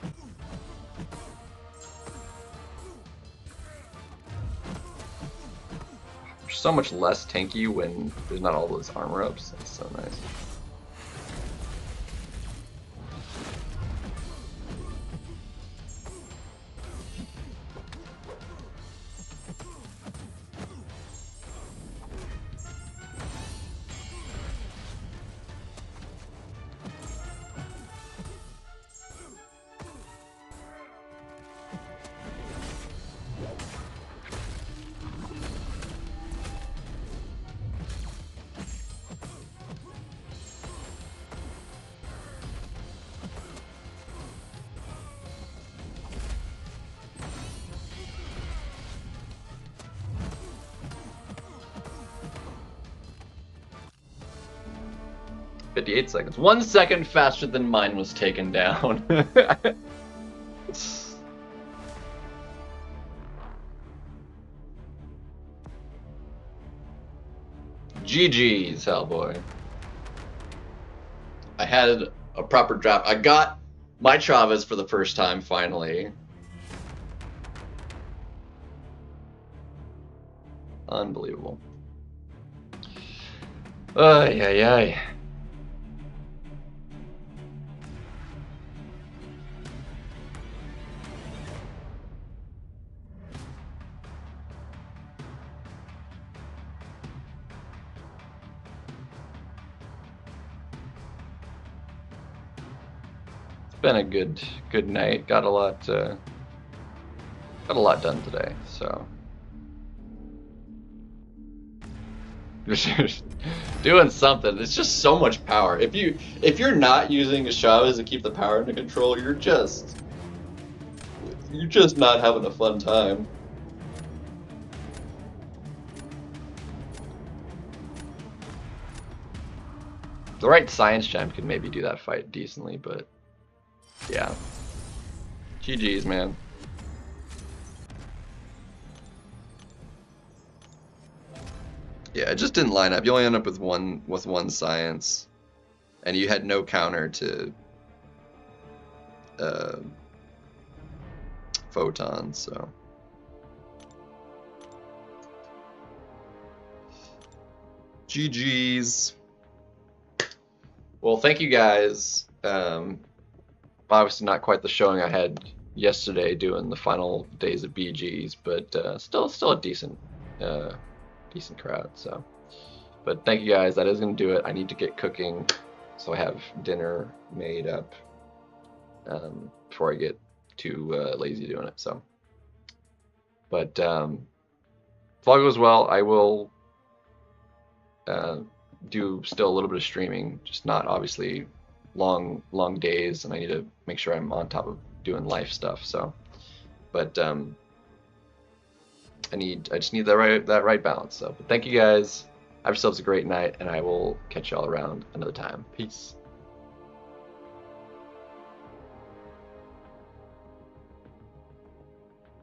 There's so much less tanky when there's not all those armor ups. That's so nice. "58 seconds. 1 second faster than mine was taken down." GG's, Hellboy. I had a proper draft. I got my Chavez for the first time, finally. Unbelievable. Ay, ay, ay. It's been a good night. Got a lot done today, so. Doing something. It's just so much power. If you're not using Ashavas to keep the power under control, you're just not having a fun time. The right science champ could maybe do that fight decently, but yeah. GG's, man. Yeah, it just didn't line up. You only end up with one science, and you had no counter to photons, so. GG's. Well, thank you guys. Obviously not quite the showing I had yesterday doing the final days of BGs, but still a decent crowd. So, but thank you guys. That is gonna do it. I need to get cooking, so I have dinner made up before I get too lazy doing it. So, but if all goes well, I will do still a little bit of streaming, just not obviously long days, and I need to make sure I'm on top of doing life stuff. So, but I just need that right balance. So, but thank you guys. Have yourselves a great night, and I will catch y'all around another time. Peace.